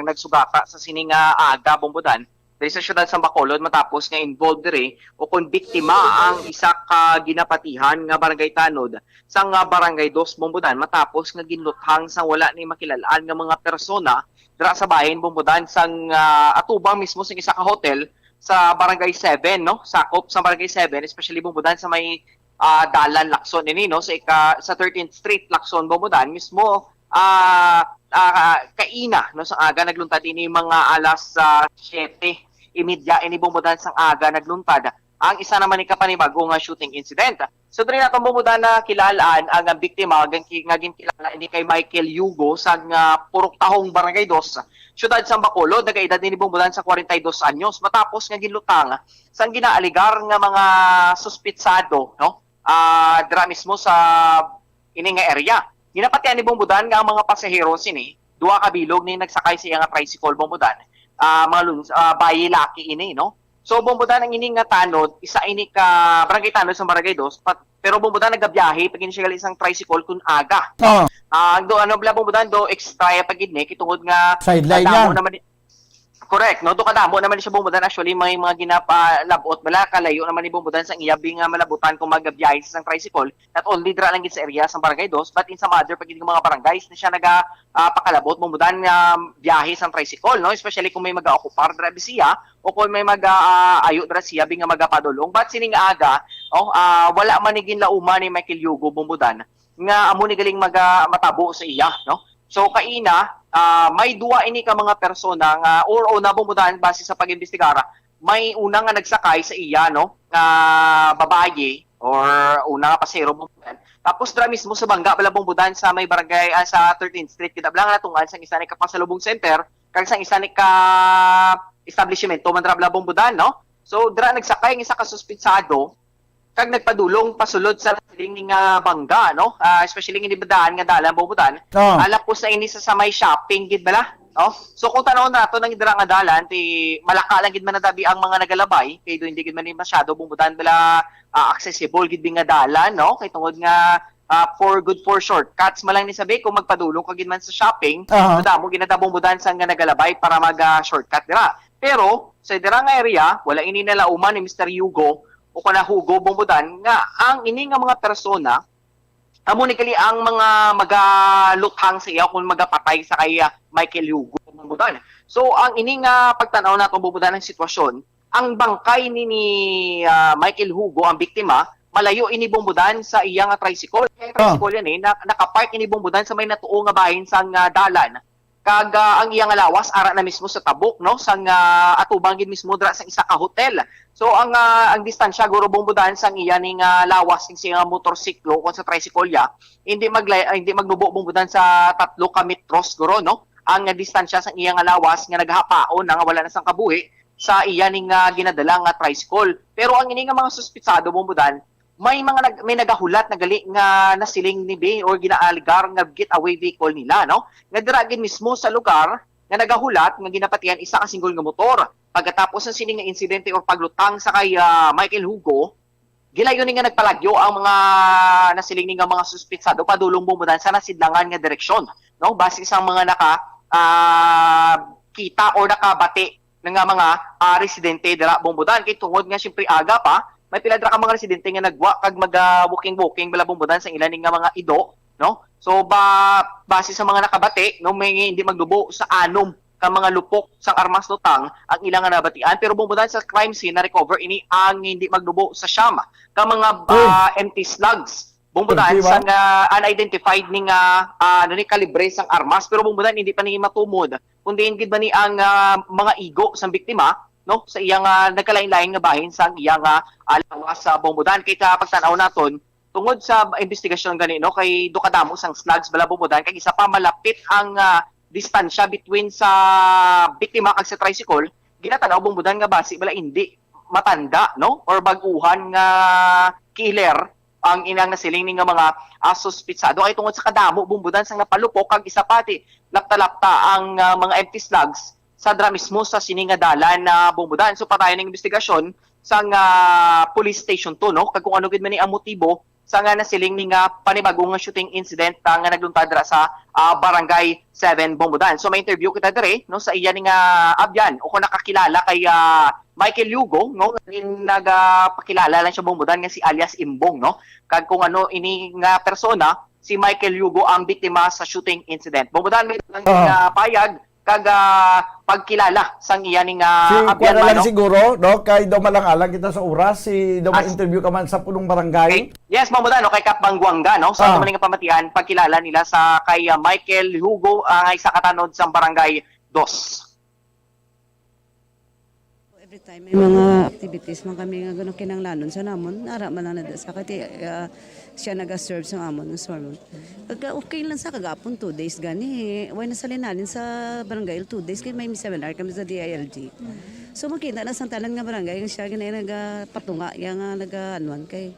nagsugata sa sining aga, Bombo Dan. Dahil sa syudad sa Bacolod, matapos nga involved diri o kung biktima ang isa ka ginapatihan nga barangay Tanod sa nga barangay 2, Bombo Dan, matapos nga ginluthang sa wala ni makilalaan nga mga persona dira sa bahin, Bombo Dan, sang atubang mismo sa isa ka hotel sa Barangay 7, no? Sakop sa Barangay 7, especially Bumbudan sa may Dalan, Lacson, no? Sa 13th Street, Lacson, Bumbudan, mismo kaina, no? Sa aga nagluntad ini mga alas 7:30 ini Bumbudan sang aga nagluntad. Ang isa naman ni kapanibagong shooting incident. So diri natong Bumbudan na kilalaan ang biktima nga kilala ini kay Michael Hugo sa Purok Tahong Barangay 2. Syudad sa Bacolod, nagaedad ni Bumbudan sa 42 anyos matapos nga ginlutang sang ginaaligar nga mga suspitsado, no? Dira mismo sa ini nga area. Ginapatian ni Bumbudan nga ang mga pasahero sini, duha ka bilog ni nagsakay siya nga tricycle Bumbudan. Bayi laki ini, no? So Bumbudan ang ini nga Tanod, isa ini ka Barangay Tanod sa Barangay 2, pero Bumbudan nagabiyahe pag siya isang tricycle kun aga. Do Bumbudan do extra pagid ni kitungod nga sideline naman. Correct, no? Do kadamo naman siya Bumbudan, actually may mga ginapalabot bala kalayo naman ni Bumbudan sa iyabi nga malabutan kung magabiyahe sa tricycle. Not only dira lang gid sa area sa Barangay 2, but in some other pagid mga barangays na siya pakalabot Bumbudan nga biyahe sa tricycle, no? Especially kung may mag-occupar dira siya o kung may mag-ayo dira siya nga magapadulong. But sining aga, wala man ni ginlauma ni Michael Hugo Bumbudan nga amo ni galing matabo sa iya, no? So kaina may duwa ini ka mga persona nga or una Bumbudan base sa pag-imbestigara, may una nga nagsakay sa iya, no? Babaye or una nga pasero Bumbudan. Tapos dra mismo sa bangga bala Bumbudan sa may barangay sa 13th Street kinablang natungan sang isa ni ka pasalubong center kag sang isa ni ka establishment man dra bala Bumbudan, no? So dra nagsakay ng isa ka suspitsado kag nagpadulong pasulod sa siling nga bangga, no? Especially nga daan nga dalan Bumbudan. Alap po sa ini sa may shopping gid bala, no? So kung tanaw nato nang dira nga dalan ti malaka lang gid man nadabi ang mga nagalabay kay do hindi gid man masyado Bumbudan bala accessible gid nga dalan, no? Kay tungod nga for shortcuts malang ni sabi kung magpadulong ka gid man sa shopping, damo ginada Bumbudan sa nga nagalabay para mag shortcut dira. Pero sa dira nga area wala ini nalauman ni Mr. Hugo o kana Hugo Bumbudan nga ang ini nga mga persona amo ni kali ang mga magaluthang sa iya kung magapatay sa kay Michael Hugo Bumbudan. So ang ini nga pagtanaw nato Bumbudan ng sitwasyon, ang bangkay ni Michael Hugo ang biktima malayo ini Bumbudan sa iya nga tricycle. Kaya tricycle yan nakapark ini Bumbudan sa may natuo nga bahin sang dalan. Kag ang iyang lawas ara na mismo sa tabok, no? Sang atubang gid mismo dra sa isa ka hotel. So ang distansya guro Bumbudan sang iya ning lawas ning siya motorsiklo kon sa tricycle ya, hindi magnubo Bumbudan sa 3 ka metros guro, no? Ang distansya sang iya nga lawas nga naghapaon nga wala na sang kabuhi sa iya ning ginadala nga tricycle. Pero ang ini nga mga suspitsado Bumbudan, may nagahulat na gali nga nasiling ni Bay or ginaaligar nga getaway vehicle nila, no? Nga dira gid mismo sa lugar nga nagahulat nga ginapatian isa ka single nga motor. Pagkatapos ng sining nga insidente or paglutang sa kay Michael Hugo, gilayon ni nga nagpalagyo ang mga nasiling ni nga mga suspitsado padulong bumudan sa nasidlangan nga direksyon, no? Base sa mga kita or nakabati ng nga mga residente dira bumudan kay tungod nga syempre aga pa may pila dira ka mga residente nga nagwa kag mag-walking bala bumudan sa ilan nga mga ido, no? So base sa mga nakabati, no, may hindi magdubo sa anom ka mga lupok sang armas lutang ang ilang nga nabatian, pero bumudan sa crime scene na recover ini ang hindi magdubo sa siyam ka mga empty slugs bumudan sa nga unidentified ni nga ni kalibre sang armas, pero bumudan hindi pa ni matumod kundi gid ba ni ang mga igo sang biktima, no, sa iyang nagkalain-lain nga bahin sa iyang lawas sa bumudan. Kita pagtanaw naton tungod sa investigasyon gani, no, kay dukadamo sang slugs bala bumudan kay isa pa malapit ang distansya between sa biktima kag sa tricycle, ginatanaw bumudan nga basi bala hindi matanda, no, or baguhan nga killer ang inang nasiling ni nga mga suspitsado ay tungod sa kadamo bumbudan sang napalupok kag isa pati lapta-lapta ang mga empty slugs sa dra mismo sa siningadalan na bumbudan. So patayon ng investigasyon sang police station to, no, kag kung ano gid man ni ang motibo sa nga nasiling ni nga panibagong nga shooting incident nga nagluntad dira sa Barangay 7 Bumbudan. So may interview kita dire, no, sa iya ni nga abyan o kung nakakilala kay Michael Hugo, no, nagpakilala lang siya Bumbudan nga si alias Imbong, no, kag kung ano ini nga persona si Michael Hugo ang biktima sa shooting incident. Bumbudan may payag kag pagkilala sang iya ning si abyan na lang no? siguro, no, kay daw malang-alang kita sa oras, si daw ma-interview ka man sa punong barangay. Yes, Bumbudan, no, kay Kap Bangguanga, no, sa so, nga pamatian pagkilala nila sa kay Michael Hugo isa katanod sa Barangay 2. Every time may mga activities man kami nga ganun kinanglanon sa namon, nara man lang na sa kati siya nag-serve sa amon ng sermon. Pagka okay lang sa kagapon 2 days gani, way na salinalin sa barangay 2 days kay may seminar kami sa DILG. So makita na sang tanan nga barangay nga siya ginay nagapatunga yang nagaanwan kay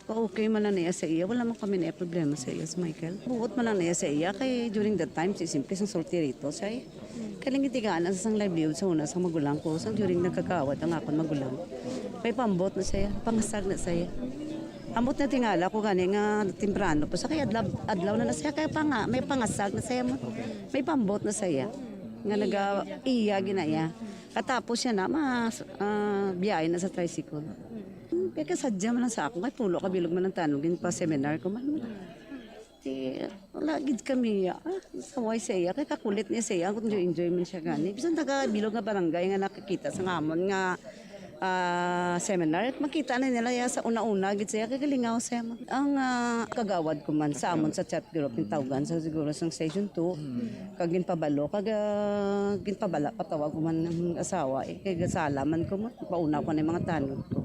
okay man lang niya sa iya, wala man kami na problema sa iya sa Michael. Buot man lang niya sa iya kay during that time si simple sang sortirito siya. Kaling itigaan sa sang livelihood sa una sa magulang ko, sang during nagkakawat ang akon magulang. May pambot na siya, pangasag na siya. Amot na tingala ko gani nga temprano pa sa kay adlaw na siya kay may pangasag na siya mo. May pambot na siya. Nga naga-iya ginaya. Katapos siya na biyahe na sa tricycle. Kaya kasadya man lang sa ako, kay pulo kabilog man ang tanongin pa seminar ko man. Lagid kami saway siya, kay kakulit niya siya, kung enjoy man siya gani. Bisan taga bilog nga barangay nga nakikita sa ngamon nga seminar, makita na nila sa una-una, gid siya, kay galingaw siya. Ang kagawad ko man sa amon sa chat group ng tawgan, sa siguro sa session 2, kag ginpabalo, kag ginpabala, patawag ko man ng asawa, kay gasalaman ko man, pauna ko na yung mga tanong ko,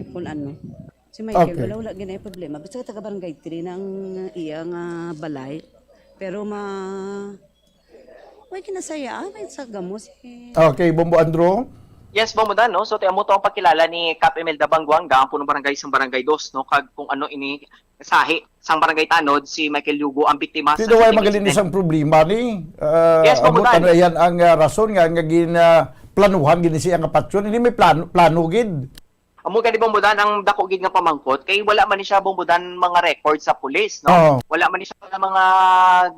kung ano. Si Michael, wala ginay problema. Basta taga barangay 3 ng iyang balay. Pero may kinasaya. May sagamos. Okay, Bombo Andro. Yes, Bumbudan, no. So tiamo to ang pagkilala ni Kap Imelda Bangguanga, ang punong barangay sa Barangay 2, no, kag kung ano ini sahi sang Barangay Tanod si Michael Hugo ang biktima sa Sino ay magalinis ang problema ni? Yes, Bumbudan. Ano yan ang rason nga planuhan gini siya nga patsyon. Hindi may plano gid. Amo kani Bumbudan ang dako gid nga pamangkot kay wala man ni siya Bumbudan mga record sa pulis, no. Wala man ni siya mga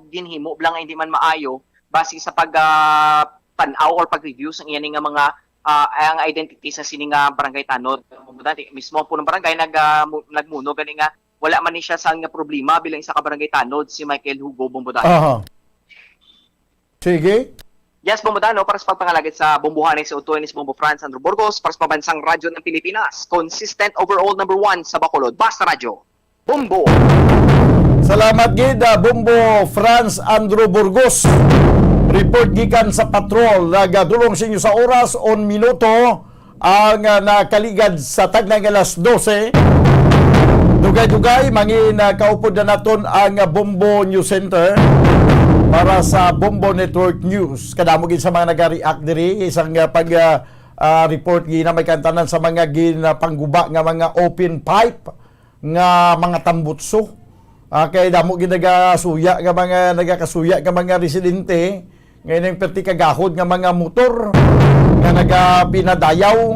ginhimo blang hindi man maayo base sa pag tanaw or pag-review sa iyan nga mga ang identity sa sini nga Barangay Tanod. Bumbudan mismo po ng barangay nagmuno gani nga wala man ni siya sa nga problema bilang isa ka Barangay Tanod si Michael Hugo Bumbudan. Sige. Yes, Bumbudan, no, para sa pagpangalagit sa bumbuhanin sa utuin ni Bombo Franz Andrew Burgos, para sa pabansang radyo ng Pilipinas, consistent overall number 1 sa Bacolod, Basta Radyo, Bombo! Salamat gid, Bombo Franz Andrew Burgos. Report gikan sa patrol, nagadulong sa inyo sa oras on minuto ang nakaligad sa tagnang alas 12. Dugay-dugay, mangin kaupod na naton ang Bombo News Center para sa Bombo Network News. Kadamo gid sa mga nag-react diri isang report gina may kantanan sa mga ginapangguba nga mga open pipe nga mga tambutso Kay damo ginagasuya nga mga nagakasuya nga mga residente ngayon yung perti kagahod nga mga motor nga nagapinadayaw.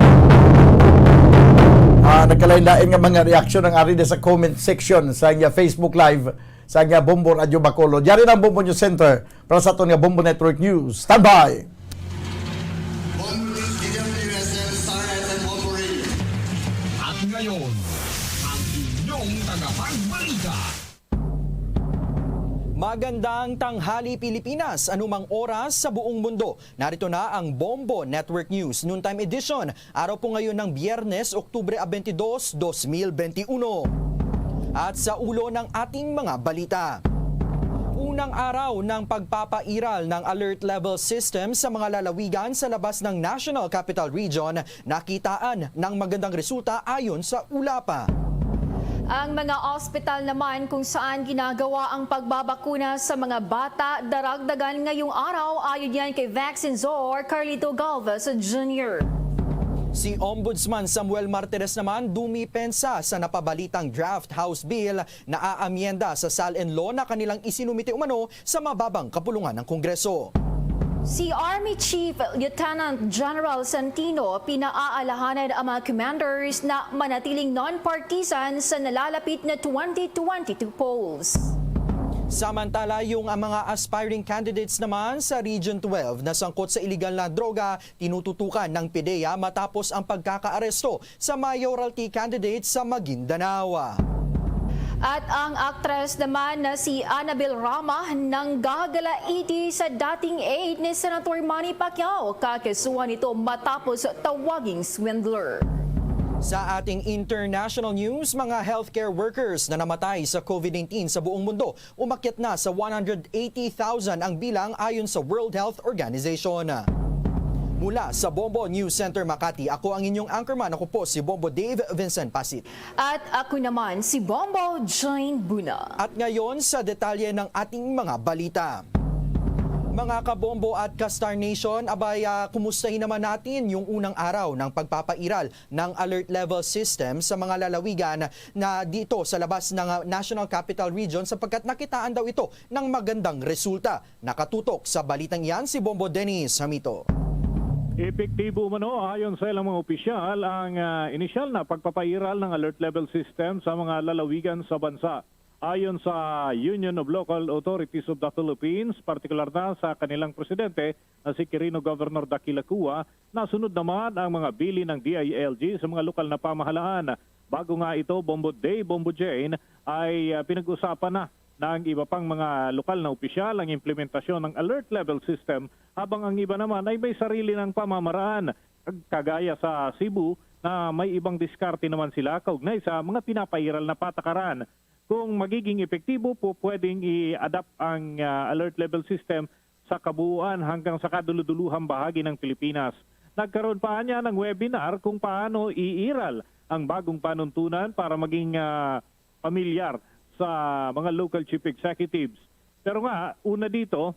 Nagkalain-lain nga mga reaksyon ang ari sa comment section sa nga Facebook Live sa nga Bombo Radio Bacolod. Diyan ang Bombo News Center para sa aton nga Bombo Network News. Stand by! At ngayon, ang inyong tagapagbalita. Magandang tanghali Pilipinas, anumang oras sa buong mundo. Narito na ang Bombo Network News Noontime Edition. Araw po ngayon ng Biyernes, Oktubre 22, 2021. At sa ulo ng ating mga balita. Unang araw ng pagpapairal ng alert level system sa mga lalawigan sa labas ng National Capital Region, nakitaan ng magandang resulta ayon sa ULAPA. Ang mga ospital naman kung saan ginagawa ang pagbabakuna sa mga bata, daragdagan ngayong araw ayon yan kay Vaccine Czar Carlito Galvez Jr. Si Ombudsman Samuel Martires naman dumipensa sa napabalitang draft House Bill na aamyenda sa SAL and Law na kanilang isinumite umano sa mababang kapulungan ng Kongreso. Si Army Chief Lieutenant General Santino pinaaalahanan ang mga commanders na manatiling non-partisan sa nalalapit na 2022 polls. Samantala, yung mga aspiring candidates naman sa Region 12 na sangkot sa iligal na droga, tinututukan ng PIDEA matapos ang pagkakaaresto sa mayoralty candidates sa Maguindanao. At ang aktres naman na si Annabel Rama nang gagalaiti sa dating aide ni Senator Manny Pacquiao. Kakasuhan ito matapos tawaging swindler. Sa ating international news, mga healthcare workers na namatay sa COVID-19 sa buong mundo, umakyat na sa 180,000 ang bilang ayon sa World Health Organization. Mula sa Bombo News Center Makati, ako ang inyong anchorman. Ako po si Bombo Dave Vincent Pasit. At ako naman si Bombo Jane Buna. At ngayon sa detalye ng ating mga balita. Mga kabombo at ka-Star Nation, kumustahin naman natin yung unang araw ng pagpapairal ng alert level system sa mga lalawigan na dito sa labas ng National Capital Region sapagkat nakitaan daw ito ng magandang resulta. Nakatutok sa balitang iyan si Bombo Dennis Hamito. Epektibo umano ayon sa ilang mga opisyal ang inisyal na pagpapairal ng alert level system sa mga lalawigan sa bansa. Ayon sa Union of Local Authorities of the Philippines, partikular na sa kanilang presidente na si Quirino Governor Daquila Cua, nasunod naman ang mga bili ng DILG sa mga lokal na pamahalaan. Bago nga ito, Bombo Day, Bombo Jane, ay pinag-usapan na ng iba pang mga lokal na opisyal ang implementasyon ng alert level system habang ang iba naman ay may sarili ng pamamaraan. Kagaya sa Cebu na may ibang diskarte naman sila kaugnay sa mga pinapairal na patakaran. Kung magiging epektibo po, pwedeng i-adapt ang alert level system sa kabuuan hanggang sa kaduluduluhang bahagi ng Pilipinas. Nagkaroon pa niya ng webinar kung paano iiral ang bagong panuntunan para maging pamilyar sa mga local chief executives. Pero nga, una dito,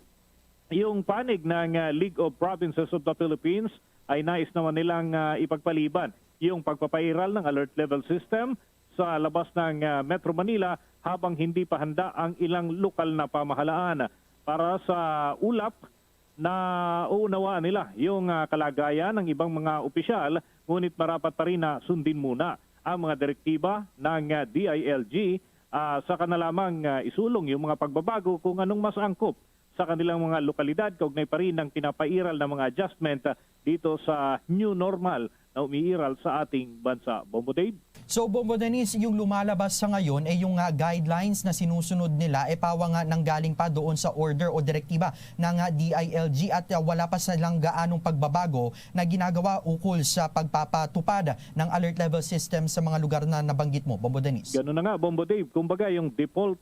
yung panig ng League of Provinces of the Philippines ay nais naman nilang ipagpaliban yung pagpapairal ng alert level system sa labas ng Metro Manila habang hindi pa handa ang ilang lokal na pamahalaan. Para sa ulap na uunawaan nila yung kalagayan ng ibang mga opisyal, ngunit marapat pa rin na sundin muna ang mga direktiba ng DILG saka na lamang isulong yung mga pagbabago kung anong mas angkop sa kanilang mga lokalidad, kaugnay pa rin ng pinapairal na mga adjustment dito sa new normal na umiiral sa ating bansa. Bombo Dave? So Bombo Dennis, yung lumalabas sa ngayon ay yung guidelines na sinusunod nila pawa nga nanggaling pa doon sa order o direktiba ng DILG at wala pa silang gaanong pagbabago na ginagawa ukol sa pagpapatupad ng alert level system sa mga lugar na nabanggit mo, Bombo Dennis. Ganun na nga, Bombo Dave. Kumbaga yung default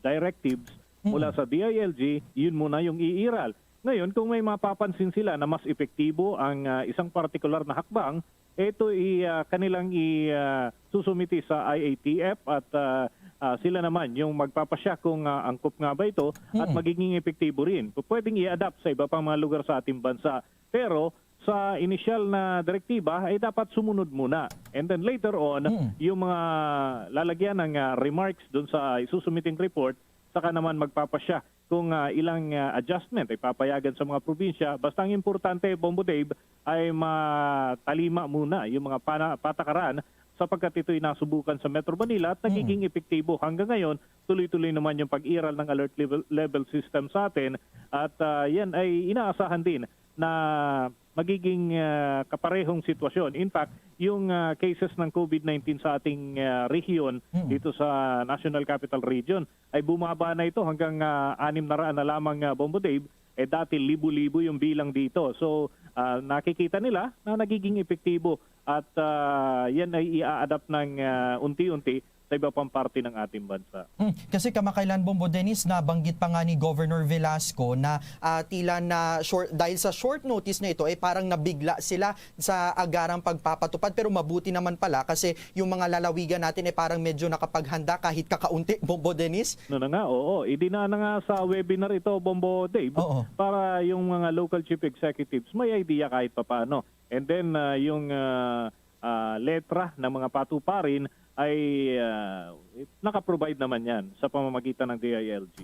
directives mula sa DILG, yun muna yung iiral. Ngayon, kung may mapapansin sila na mas epektibo ang isang partikular na hakbang, ito kanilang susumiti sa IATF at sila naman yung magpapasya kung angkop nga ba ito at magiging epektibo rin. Pwedeng i-adapt sa iba pang mga lugar sa ating bansa. Pero sa initial na direktiba ay dapat sumunod muna. And then later on, yung mga lalagyan ng remarks doon sa isusumiting report, saka naman magpapasya kung ilang adjustment ay papayagan sa mga probinsya. Basta ang importante, Bombo Dave, ay matalima muna yung mga patakaran sapagkat ito'y nasubukan sa Metro Manila at nagiging epektibo. Hanggang ngayon, tuloy-tuloy naman yung pag-iral ng alert level system sa atin at yan ay inaasahan din na magiging kaparehong sitwasyon. In fact, yung cases ng COVID-19 sa ating rehiyon dito sa National Capital Region ay bumaba na ito hanggang 600 na lamang, Bombo Dave. Dati libo-libo yung bilang dito. So nakikita nila na nagiging epektibo at yan ay i-adapt ng unti-unti sa iba pang parte ng ating bansa. Kasi kamakailan, Bombo Dennis, nabanggit pa nga ni Governor Velasco na tila na dahil sa short notice na ito, parang nabigla sila sa agarang pagpapatupad. Pero mabuti naman pala kasi yung mga lalawigan natin parang medyo nakapaghanda kahit kakaunti, Bombo Dennis. No na nga, oo. Idina na nga sa webinar ito, Bombo Dave, para yung mga local chief executives may idea kahit papaano. And then yung letra ng mga patuparin ay nakaprovide naman yan sa pamamagitan ng DILG.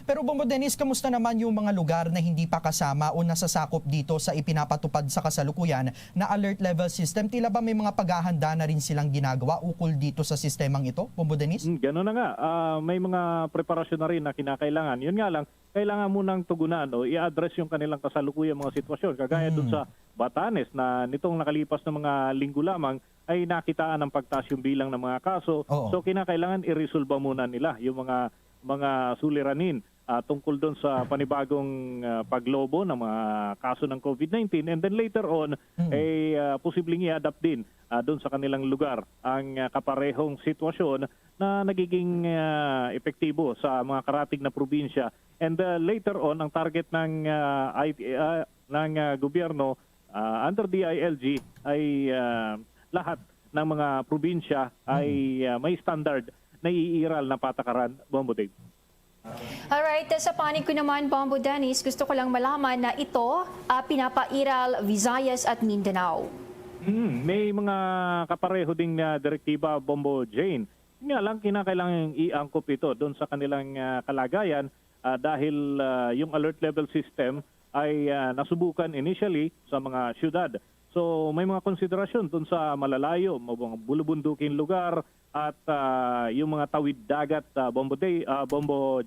Pero Bombo Dennis, kamusta naman yung mga lugar na hindi pa kasama o nasasakop dito sa ipinapatupad sa kasalukuyan na alert level system? Tila ba may mga paghahanda na rin silang ginagawa ukol dito sa sistemang ito, Bombo Dennis? Gano'n na nga. May mga preparasyon na rin na kinakailangan. Yun nga lang, kailangan munang tugunan o i-address yung kanilang kasalukuyang mga sitwasyon. Kagaya dun sa Batanes na nitong nakalipas na mga linggo lamang ay nakitaan ng pagtaas yung bilang ng mga kaso. So kinakailangan i-resolve muna nila yung mga suliranin tungkol doon sa panibagong paglobo ng mga kaso ng COVID-19. And then later on, ay posibleng i-adapt din doon sa kanilang lugar ang kaparehong sitwasyon na nagiging epektibo sa mga karating na probinsya. And later on, ang target ng gobyerno under DILG ay lahat ng mga probinsya ay may standard na iiral na patakaran, Bombo Dave. Alright, sa panig ko naman, Bombo Dennis, gusto ko lang malaman na ito pinapairal Visayas at Mindanao. May mga kapareho ding direktiba, Bombo Jane. Nga lang, kinakailangan iangkop ito doon sa kanilang kalagayan dahil yung alert level system ay nasubukan initially sa mga syudad. So may mga konsiderasyon doon sa malalayo, mga bulubunduking lugar at yung mga tawid dagat, Bombo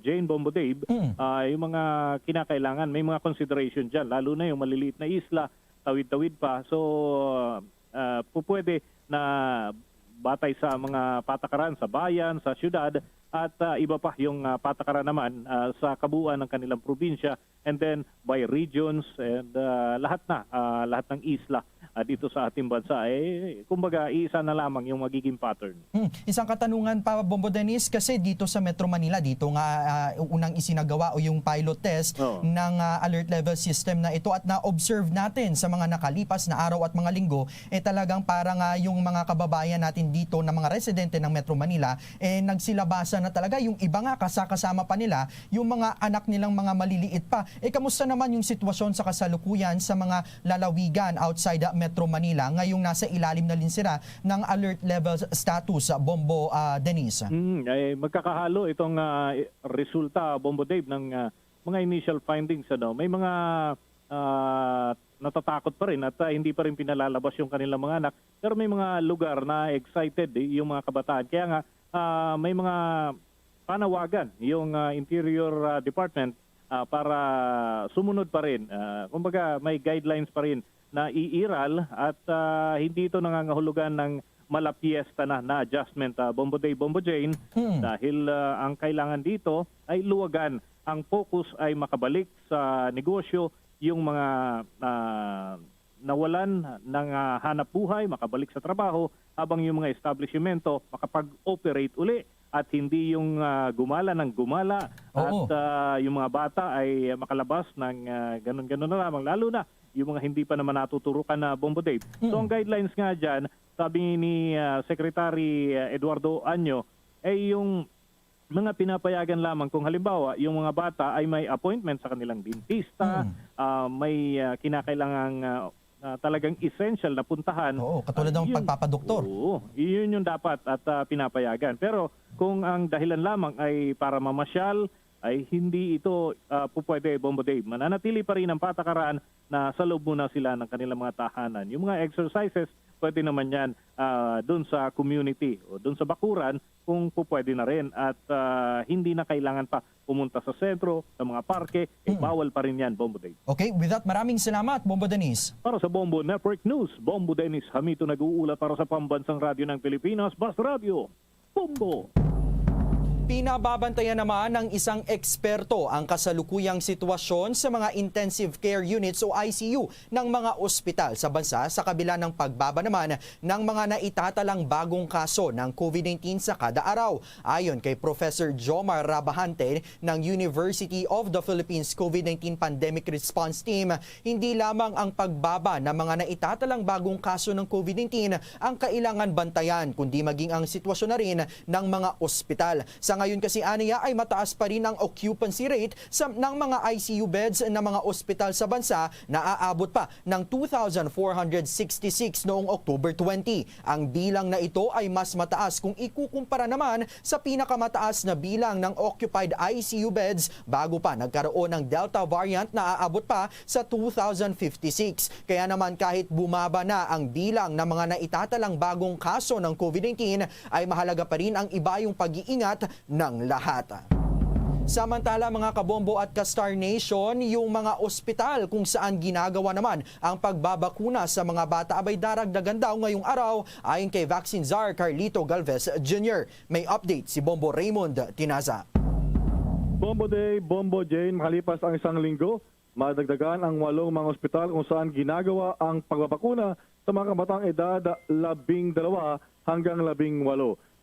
Jane, Bombo Dave, yung mga kinakailangan, may mga consideration dyan, lalo na yung maliliit na isla, tawid-tawid pa. So pupwede na batay sa mga patakaran sa bayan, sa syudad, at iba pa yung patakaran naman sa kabuuan ng kanilang probinsya, and then by regions and lahat ng isla dito sa ating bansa, kumbaga isa na lamang yung magiging pattern. Isang katanungan pa, Bombo Dennis, kasi dito sa Metro Manila, dito nga unang isinagawa o yung pilot test ng alert level system na ito at na-observe natin sa mga nakalipas na araw at mga linggo, talagang parang yung mga kababayan natin dito na mga residente ng Metro Manila, nagsilabasan na talaga. Yung iba nga kasama pa nila, yung mga anak nilang mga maliliit pa. Kamusta naman yung sitwasyon sa kasalukuyan sa mga lalawigan outside Metro Manila ngayong nasa ilalim na rin sila ng alert level status, Bombo Dennis? Magkakahalo itong resulta, Bombo Dave, ng mga initial findings. May mga natatakot pa rin at hindi pa rin pinalalabas yung kanilang mga anak. Pero may mga lugar na excited yung mga kabataan. Kaya nga may mga panawagan yung Interior Department para sumunod pa rin. Kumbaga may guidelines pa rin na iiral at hindi ito nangangahulugan ng malapiesta na adjustment, Bombo Day, Bombo Jane, dahil ang kailangan dito ay luwagan. Ang focus ay makabalik sa negosyo, yung mga nawalan ng hanap buhay, makabalik sa trabaho, habang yung mga establishmento makapag-operate uli at hindi yung gumala ng gumala at yung mga bata ay makalabas ng ganun-ganun na lamang, lalo na yung mga hindi pa naman natuturukan na, Bombo Dave. So ang guidelines nga dyan, sabi ni Secretary Eduardo Anyo, ay yung mga pinapayagan lamang kung halimbawa yung mga bata ay may appointment sa kanilang dentista, may kinakailangang talagang essential na puntahan. Oo, katulad ng yun- pagpapadoktor. Oo, iyon yung dapat at pinapayagan. Pero kung ang dahilan lamang ay para mamasyal, ay hindi ito pupwede, Bombo Dave. Mananatili pa rin ang patakaran na sa loob muna sila ng kanilang mga tahanan. Yung mga exercises, pwede naman yan doon sa community o doon sa bakuran kung pupwede na rin. At hindi na kailangan pa pumunta sa sentro, sa mga parke, bawal pa rin yan, Bombo Dave. Okay, with that, maraming salamat, Bombo Dennis. Para sa Bombo Network News, Bombo Dennis Hamito nag-uulat para sa Pambansang Radyo ng Pilipinas, Bas Radio, Bombo! Pinababantayan naman ng isang eksperto ang kasalukuyang sitwasyon sa mga intensive care units o ICU ng mga ospital sa bansa sa kabila ng pagbaba naman ng mga naitatalang bagong kaso ng COVID-19 sa kada araw. Ayon kay Professor Jomar Rabahante ng University of the Philippines COVID-19 Pandemic Response Team, hindi lamang ang pagbaba ng mga naitatalang bagong kaso ng COVID-19 ang kailangan bantayan, kundi maging ang sitwasyon na rin ng mga ospital. Sa ngayon kasi aniya ay mataas pa rin ang occupancy rate ng mga ICU beds ng mga ospital sa bansa na aabot pa ng 2,466 noong October 20. Ang bilang na ito ay mas mataas kung ikukumpara naman sa pinakamataas na bilang ng occupied ICU beds bago pa nagkaroon ng Delta variant na aabot pa sa 2,056. Kaya naman kahit bumaba na ang bilang ng mga naitatalang bagong kaso ng COVID-19 ay mahalaga pa rin ang iba yung pag-iingat ng lahat. Samantala mga kabombo at ka-Star Nation, yung mga ospital kung saan ginagawa naman ang pagbabakuna sa mga bata abay daragdagan daw ngayong araw ayon kay Vaccine Czar Carlito Galvez Jr. May update si Bombo Raymond Tinaza. Bombo Day, Bombo Jane, makalipas ang isang linggo, madagdagan ang 8 mga ospital kung saan ginagawa ang pagbabakuna sa mga kabatang edad 12 hanggang 18.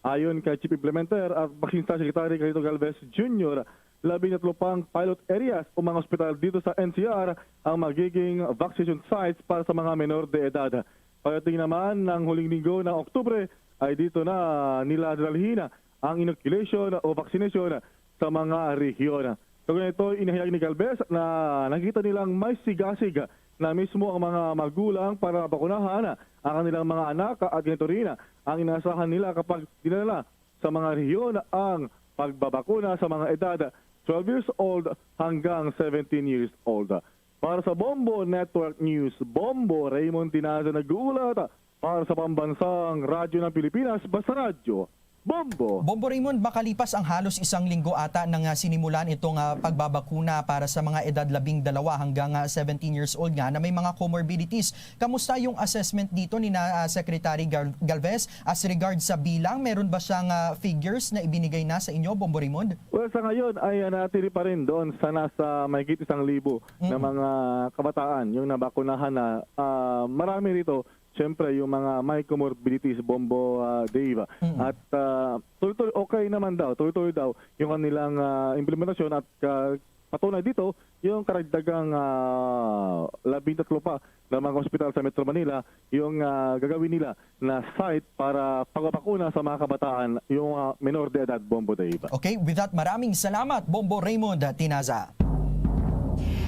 Ayon kay Chief Implementer at Vaccine Secretary Carlito Galvez Jr., 13 pang pilot areas o mga ospital dito sa NCR ang magiging vaccination sites para sa mga menor de edad. Pagdating naman ng huling linggo ng Oktubre ay dito na nila dalhin ang inoculation o vaccination sa mga rehiyon. Kaya ito inihayag ni Galvez na nakita nilang may sigasig na mismo ang mga magulang para bakunahan ang kanilang mga anak at ganito rin ang inasahan nila kapag dinala sa mga rehiyon ang pagbabakuna sa mga edad 12 years old hanggang 17 years old. Para sa Bombo Network News, Bombo Raymond Tinaza nag-uulat para sa Pambansang Radyo ng Pilipinas, Basta Radio, Bombo! Bombo Raymond, makalipas ang halos isang linggo ata nang sinimulan itong pagbabakuna para sa mga edad 12 hanggang 17 years old nga na may mga comorbidities. Kamusta yung assessment dito ni Secretary Galvez as regards sa bilang? Meron ba siyang figures na ibinigay na sa inyo, Bombo Raymond? Well, sa ngayon ay natiri pa rin doon sa nasa mahigit 1,000 na mga kabataan yung nabakunahan na marami rito. Siyempre, yung mga may comorbidities, Bombo Dave. At tuloy-tuloy okay naman daw, tuloy-tuloy daw yung kanilang implementasyon at patunay dito yung karagdagang 13 pa na mga ospital sa Metro Manila yung gagawin nila na site para pagbabakuna sa mga kabataan yung menor de edad, Bombo Dave. Okay, with that, maraming salamat, Bombo Raymond Tinaza.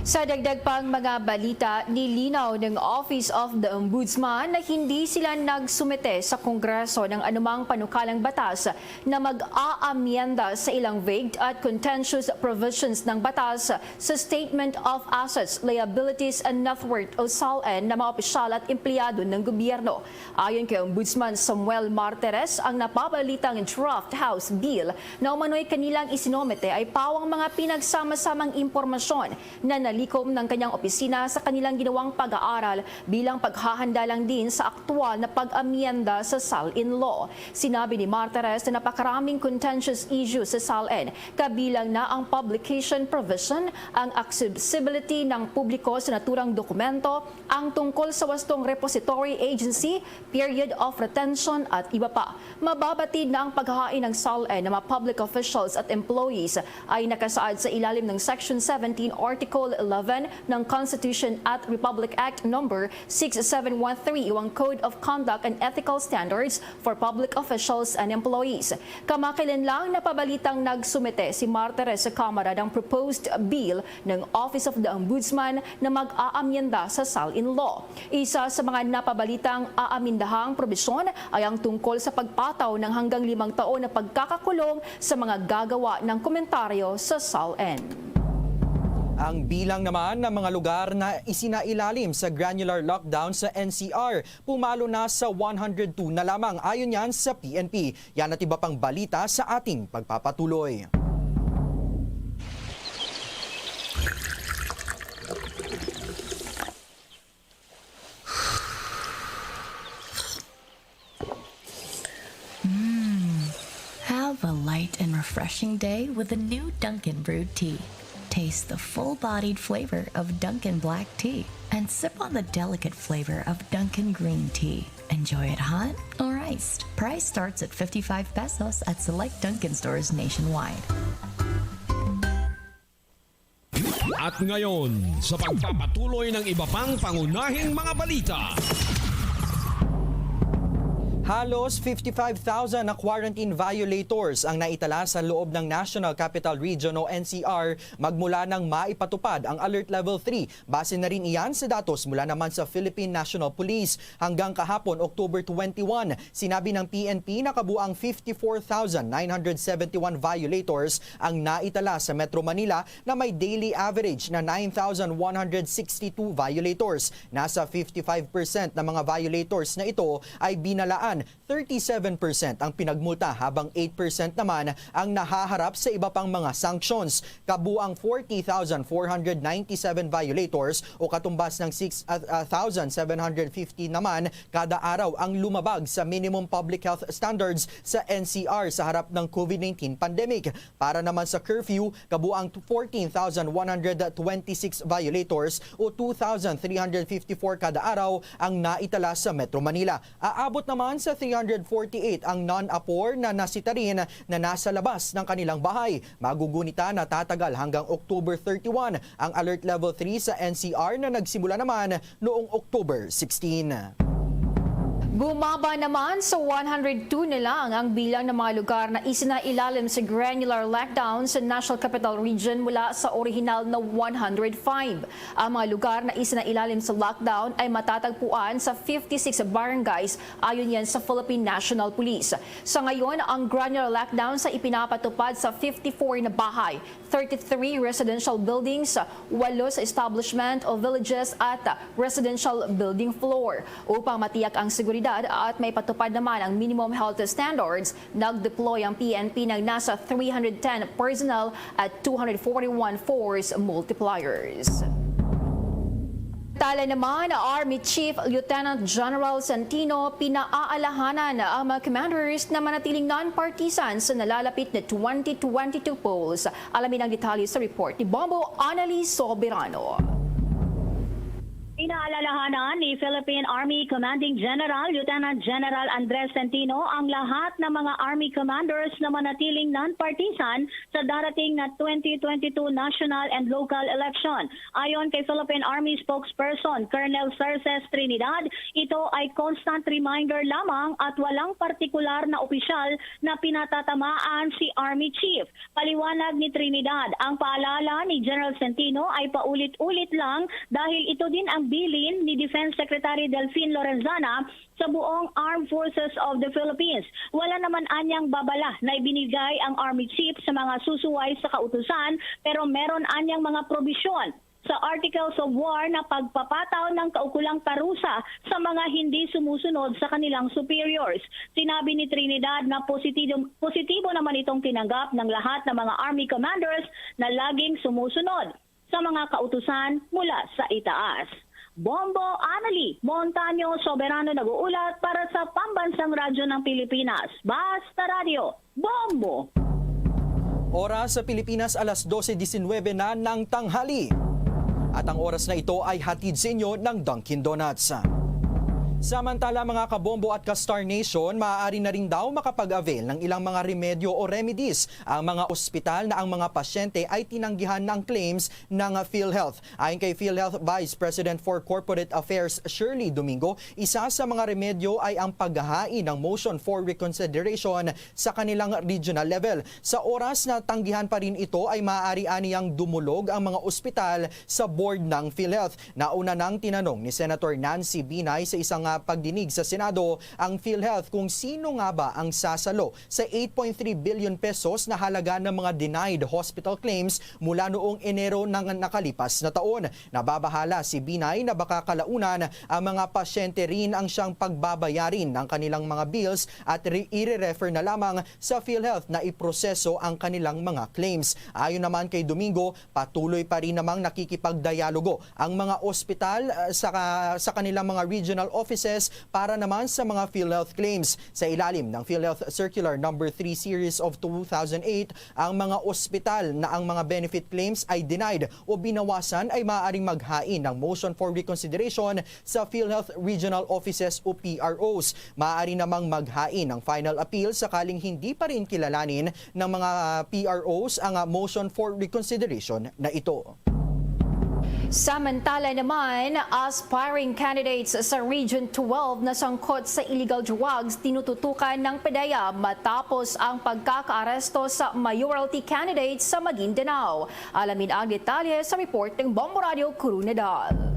Sa dagdag pang mga balita, nilinaw ng Office of the Ombudsman na hindi sila nagsumite sa Kongreso ng anumang panukalang batas na mag-aamyenda sa ilang vague at contentious provisions ng batas sa Statement of Assets, Liabilities and Net Worth o SALN ng mga opisyal at empleyado ng gobyerno. Ayon kay Ombudsman Samuel Martires, ang napabalitang draft House Bill na umano'y kanilang isinomite ay pawang mga pinagsama-samang impormasyon na nalikom ng kanyang opisina sa kanilang ginawang pag-aaral bilang paghahanda lang din sa aktwal na pag-amyenda sa SALN law. Sinabi ni Martires na napakaraming contentious issues sa SALN, kabilang na ang publication provision, ang accessibility ng publiko sa naturang dokumento, ang tungkol sa wastong repository agency, period of retention at iba pa. Mababatid na ang paghahain ng SALN ng mga public officials at employees ay nakasaad sa ilalim ng Section 17 Article 11 ng Constitution at Republic Act No. 6713, iwang Code of Conduct and Ethical Standards for Public Officials and Employees. Kamakailan lang napabalitang nagsumite si Martires sa Kamara ng proposed bill ng Office of the Ombudsman na mag-aamyenda sa SAL-in Law. Isa sa mga napabalitang aamindahang probisyon ay ang tungkol sa pagpataw ng hanggang 5 taon na pagkakakulong sa mga gagawa ng komentaryo sa SAL-N. Ang bilang naman ng mga lugar na isinailalim sa granular lockdown sa NCR, pumalo na sa 102 na lamang ayon yan sa PNP. Yan at iba pang balita sa ating pagpapatuloy. Have a light and refreshing day with the new Dunkin' Brewed Tea. Taste the full-bodied flavor of Dunkin' Black Tea and sip on the delicate flavor of Dunkin' Green Tea. Enjoy it hot or iced. Price starts at 55 pesos at select Dunkin' stores nationwide. At ngayon, sa pagpapatuloy ng iba pang pangunahing mga balita. Halos 55,000 na quarantine violators ang naitala sa loob ng National Capital Region o NCR magmula nang maipatupad ang Alert Level 3. Base na rin iyan sa datos mula naman sa Philippine National Police. Hanggang kahapon, October 21, sinabi ng PNP na kabuang 54,971 violators ang naitala sa Metro Manila na may daily average na 9,162 violators. Nasa 55% ng mga violators na ito ay binalaan, 37% ang pinagmulta habang 8% naman ang nahaharap sa iba pang mga sanctions. Kabuang 40,497 violators o katumbas ng 6,750 naman kada araw ang lumabag sa minimum public health standards sa NCR sa harap ng COVID-19 pandemic. Para naman sa curfew, kabuang 14,126 violators o 2,354 kada araw ang naitala sa Metro Manila. Aabot naman sa 348 ang non-APOR na nasita rin na nasa labas ng kanilang bahay. Magugunita na tatagal hanggang October 31 ang Alert Level 3 sa NCR na nagsimula naman noong October 16. Bumaba naman sa 102 na lang ang bilang ng mga lugar na isinailalim sa granular lockdown sa National Capital Region mula sa orihinal na 105. Ang mga lugar na isinailalim sa lockdown ay matatagpuan sa 56 barangays ayon yan sa Philippine National Police. Sa ngayon, ang granular lockdown sa ipinapatupad sa 54 na bahay, 33 residential buildings, 8 sa establishment o villages at residential building floor. Upang matiyak ang seguridad at may patupad naman ang minimum health standards, nag-deploy ang PNP ng nasa 310 personnel at 241 force multipliers. Tala naman, Army Chief Lieutenant General Santino pinaaalahanan ang mga commanders na manatiling non-partisan sa nalalapit na 2022 polls. Alamin ang detalye sa report ni Bombo Annalise Soberano. Inaalalahanan ni Philippine Army Commanding General Lieutenant General Andres Santino ang lahat ng mga Army commanders na manatiling non-partisan sa darating na 2022 national and local election. Ayon kay Philippine Army spokesperson Colonel Cerces Trinidad, ito ay constant reminder lamang at walang partikular na opisyal na pinatatamaan si Army Chief. Paliwanag ni Trinidad, ang paalala ni General Santino ay paulit-ulit lang dahil ito din ang bilin ni Defense Secretary Delfin Lorenzana sa buong Armed Forces of the Philippines. Wala naman anyang babala na ibinigay ang Army Chief sa mga susuway sa kautusan, pero meron anyang mga probisyon sa Articles of War na pagpapataw ng kaukulang parusa sa mga hindi sumusunod sa kanilang superiors. Sinabi ni Trinidad na positibo naman itong tinanggap ng lahat ng mga Army commanders na laging sumusunod sa mga kautusan mula sa itaas. Bombo Annalise Montaño Soberano nag-uulat para sa Pambansang Radyo ng Pilipinas. Basta Radio, Bombo! Oras sa Pilipinas, alas 12:19 na ng tanghali. At ang oras na ito ay hatid sa inyo ng Dunkin' Donuts. Samantala mga kabombo at ka-Star Nation, maaari na rin daw makapag-avail ng ilang mga remedyo o remedies ang mga ospital na ang mga pasyente ay tinanggihan ng claims ng PhilHealth. Ayon kay PhilHealth Vice President for Corporate Affairs Shirley Domingo, isa sa mga remedyo ay ang paghahain ng motion for reconsideration sa kanilang regional level. Sa oras na tanggihan pa rin ito ay maaari aniyang dumulog ang mga ospital sa board ng PhilHealth. Nauna nang tinanong ni Senator Nancy Binay sa isang pagdinig sa Senado ang PhilHealth kung sino nga ba ang sasalo sa 8.3 billion pesos na halaga ng mga denied hospital claims mula noong Enero ng nakalipas na taon. Nababahala si Binay na baka kalaunan ang mga pasyente rin ang siyang pagbabayarin ng kanilang mga bills at i-refer na lamang sa PhilHealth na iproseso ang kanilang mga claims. Ayon naman kay Domingo, patuloy pa rin namang nakikipagdialogo ang mga ospital sa kanilang mga regional offices para naman sa mga PhilHealth claims. Sa ilalim ng PhilHealth Circular No. 3 Series of 2008, ang mga ospital na ang mga benefit claims ay denied o binawasan ay maaaring maghain ng motion for reconsideration sa PhilHealth Regional Offices o PROs. Maaari namang maghain ng final appeal sakaling hindi pa rin kilalanin ng mga PROs ang motion for reconsideration na ito. Samantala naman, aspiring candidates sa Region 12 na sangkot sa illegal drugs tinututukan ng PDEA matapos ang pagkakaaresto sa mayoralty candidates sa Maguindanao. Alamin ang detalye sa report ng Bombo Radio Curunadal.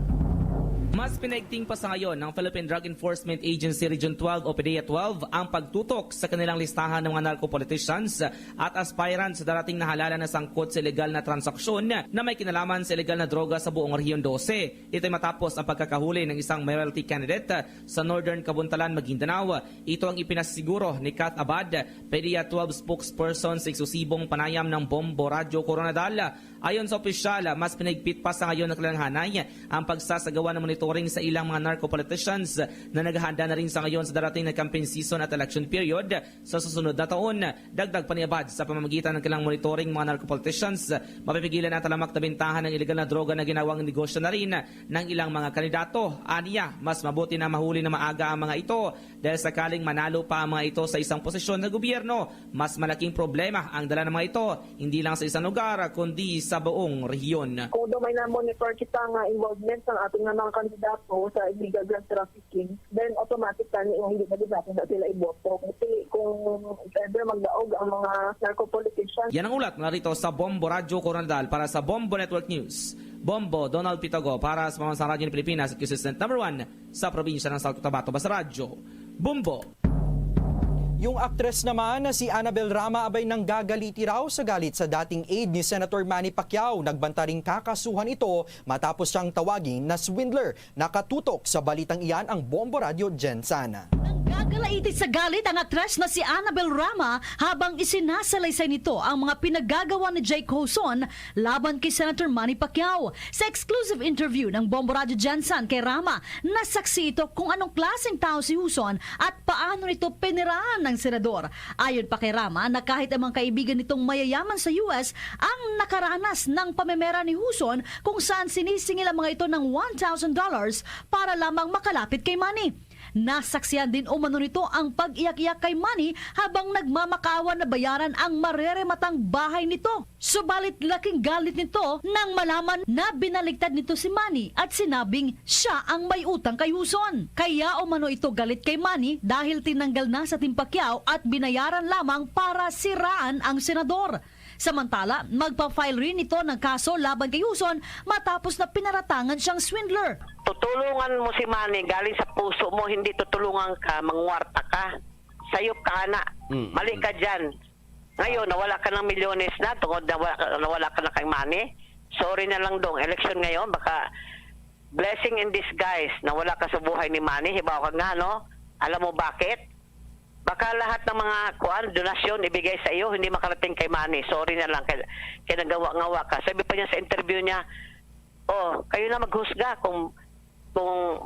Mas pinaigting pa sa ngayon ng Philippine Drug Enforcement Agency Region 12 o PDEA 12 ang pagtutok sa kanilang listahan ng mga narco-politicians at aspirants sa darating na halalan na sangkot sa illegal na transaksyon na may kinalaman sa illegal na droga sa buong Rehiyon 12. Ito ay matapos ang pagkakahuli ng isang mayoralty candidate sa Northern Kabuntalan, Maguindanao. Ito ang ipinasiguro ni Kat Abad, PDEA 12 spokesperson sa eksklusibong panayam ng Bombo Radio Coronadal. Ayon sa opisyal, mas pinigpit pa sa ngayon ng kailanganay ang pagsasagawa ng monitoring sa ilang mga narco-politicians na naghahanda na rin sa ngayon sa darating na campaign season at election period sa susunod na taon. Dagdag pa ni Abad, sa pamamagitan ng kailang monitoring mga narco-politicians, mapipigilan ang talamak na bintahan ng illegal na droga na ginawang negosyo na rin ng ilang mga kandidato. Aniya, mas mabuti na mahuli na maaga ang mga ito dahil sakaling manalo pa ang mga ito sa isang posisyon ng gobyerno, mas malaking problema ang dala ng mga ito, hindi lang sa isang lugar kundi sa buong rehiyon. Kung may na-monitor kita nga involvement ng ating mga kandidato sa illegal drug trafficking, then automatic tani yung hindi na sila iboto. Kasi kung ever magdaog ang mga narco-politicians. Yan ang ulat mula rito sa Bombo Radio Coronadal para sa Bombo Network News. Bombo Donald Pitago para sa Pamansang Radyo ng Pilipinas, consistent number 1 sa probinsya ng South Cotabato, Basa Radyo. Bombo! Yung aktres naman na si Annabel Rama abay nanggagaliti raw sa galit sa dating aide ni Senator Manny Pacquiao. Nagbanta ring kakasuhan ito matapos siyang tawagin na swindler. Nakatutok sa balitang iyan ang Bombo Radio Jensen. Gagalaiti sa galit ang aktres na si Annabel Rama habang isinasalaysay nito ang mga pinaggagawa ni Jake Hoson laban kay Senator Manny Pacquiao. Sa exclusive interview ng Bombo Radio Jensen kay Rama, nasaksi ito kung anong klaseng tao si Hoson at paano nito piniraan ng senador. Ayon pa kay Rama na kahit ang mga kaibigan nitong mayayaman sa US ang nakaranas ng pamemera ni Hoson kung saan sinisingil ang mga ito ng $1,000 para lamang makalapit kay Manny. Nasaksihan din umano nito ang pag-iyak-iyak kay Manny habang nagmamakaawa na bayaran ang marerematang bahay nito. Subalit laking galit nito nang malaman na binaligtad nito si Manny at sinabing siya ang may utang kay Huson. Kaya umano ito galit kay Manny dahil tinanggal na sa Team Pacquiao at binayaran lamang para siraan ang senador. Samantala, magpa-file rin ito ng kaso laban kay Huson matapos na pinaratangan siyang swindler. Tutulungan mo si Manny galing sa puso mo, hindi tutulungan ka, mangwarta ka. Sayop ka na. Mali ka dyan. Ngayon, nawala ka ng milyones na, tungkol nawala ka na kay Manny. Sorry na lang dong, election ngayon, baka blessing in disguise, nawala ka sa buhay ni Manny. Hibaw ka nga, no? Alam mo bakit? Baka lahat ng mga donasyon ibigay sa iyo, hindi makarating kay Manny. Sorry na lang, kaya nagawa-ngawa ka. Sabi pa niya sa interview niya, kayo na maghusga kung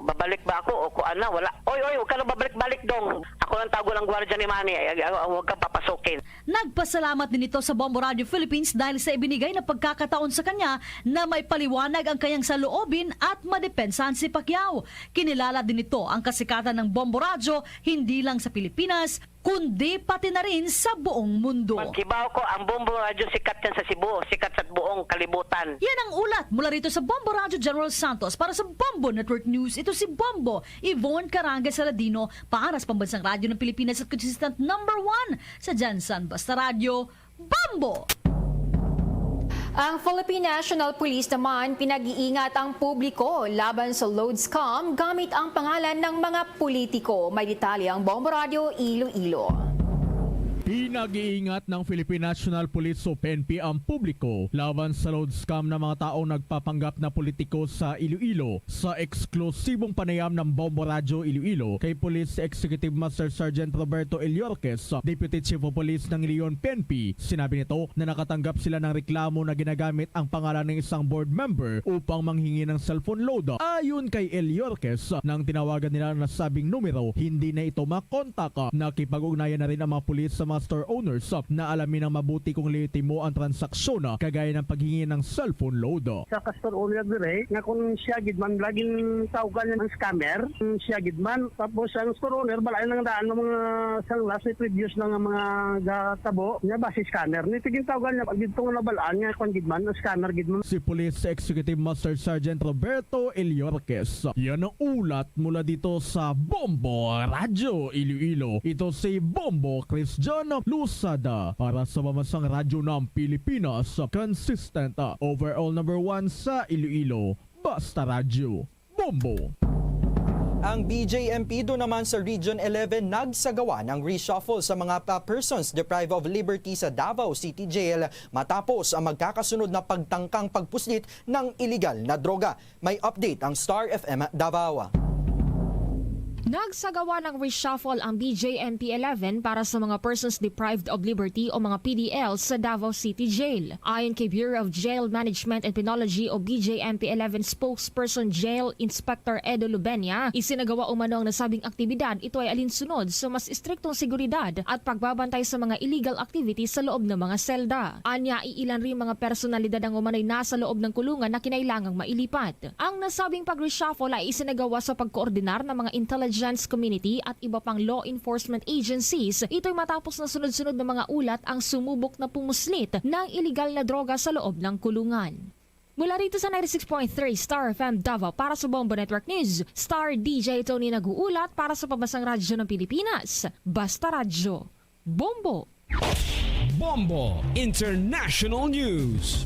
babalik ba ako o kung ano, wala. Oy, huwag ka na babalik-balik dong. Ako lang tago ng gwardiya ni Manny, huwag kang papasukin. Nagpasalamat din ito sa Bombo Radio Philippines dahil sa ibinigay na pagkakataon sa kanya na may paliwanag ang kanyang saloobin at madepensahan si Pacquiao. Kinilala din ito ang kasikatan ng Bombo Radio hindi lang sa Pilipinas, kundi pati na rin sa buong mundo. Pagkibaw ko, ang Bombo Radio sikat yan sa Cebu, sikat sa buong kalibutan. Yan ang ulat mula rito sa Bombo Radio General Santos para sa Bombo Network News. Ito si Bombo Yvonne Caranga Saladino para sa Pambansang Radyo ng Pilipinas at consistent number 1 sa Jansan Basta Radio, Bombo! Ang Philippine National Police naman pinag-iingat ang publiko laban sa load scam gamit ang pangalan ng mga politiko. May detalye ang Bombo Radio Iloilo. Pinag-iingat ng Philippine National Police o PNP ang publiko laban sa load scam ng mga taong nagpapanggap na politiko sa Iloilo. Sa eksklusibong panayam ng Bombo Radio Iloilo kay Police Executive Master Sergeant Roberto Eliorques, Deputy Chief of Police ng Leon PNP, sinabi nito na nakatanggap sila ng reklamo na ginagamit ang pangalan ng isang board member upang manghingi ng cellphone load. Ayon kay Eliorques, nang tinawagan nila na sabing numero, hindi na ito makontak. Nakipag-ugnayan na rin ang mga pulis sa mga store owners na alamin ng mabuti kung legitimo ang transaksyon kagaya ng paghingi ng cellphone load. Sa store owner dire nga kung siya gidman laging tawagan niya ng scammer, siya gidman tapos ang store owner balay nang daan ng mga sanglas ni previous ng mga gatabo niya base scammer ni tigin tawagan niya pag dito nga nabalaan niya kung gidman ang scammer gidman. Si Police Executive Master Sergeant Roberto Eliorques. Yan ang ulat mula dito sa Bombo Radio Iloilo. Ito si Bombo Christian Lusada para sa Pambansang Radyo ng Pilipinas, consistent overall number 1 sa Iloilo, Basta Radio, Bombo. Ang BJMP do naman sa Region 11 nagsagawa ng reshuffle sa mga persons deprived of liberty sa Davao City Jail matapos ang magkakasunod na pagtangkang pagpuslit ng iligal na droga. May update ang Star FM Davao. Nagsagawa ng reshuffle ang BJMP 11 para sa mga persons deprived of liberty o mga PDL sa Davao City Jail. Ayon kay Bureau of Jail Management and Penology o BJMP 11 spokesperson Jail Inspector Edo Lubenia, isinagawa umano ang nasabing aktibidad. Ito ay alinsunod sa mas istriktong seguridad at pagbabantay sa mga illegal activities sa loob ng mga selda. Anya, iilan rin mga personalidad ang umanay nasa loob ng kulungan na kinailangang mailipat. Ang nasabing pag-reshuffle ay isinagawa sa pagkoordinar ng mga intelligence community at iba pang law enforcement agencies. Ito'y matapos na sunod-sunod na mga ulat ang sumubok na pumuslit ng iligal na droga sa loob ng kulungan. Mula rito sa 96.3 Star FM Davao para sa Bombo Network News, Star DJ Tony nag-uulat para sa Pambansang Radyo ng Pilipinas, Basta Radio, Bombo. Bombo International News.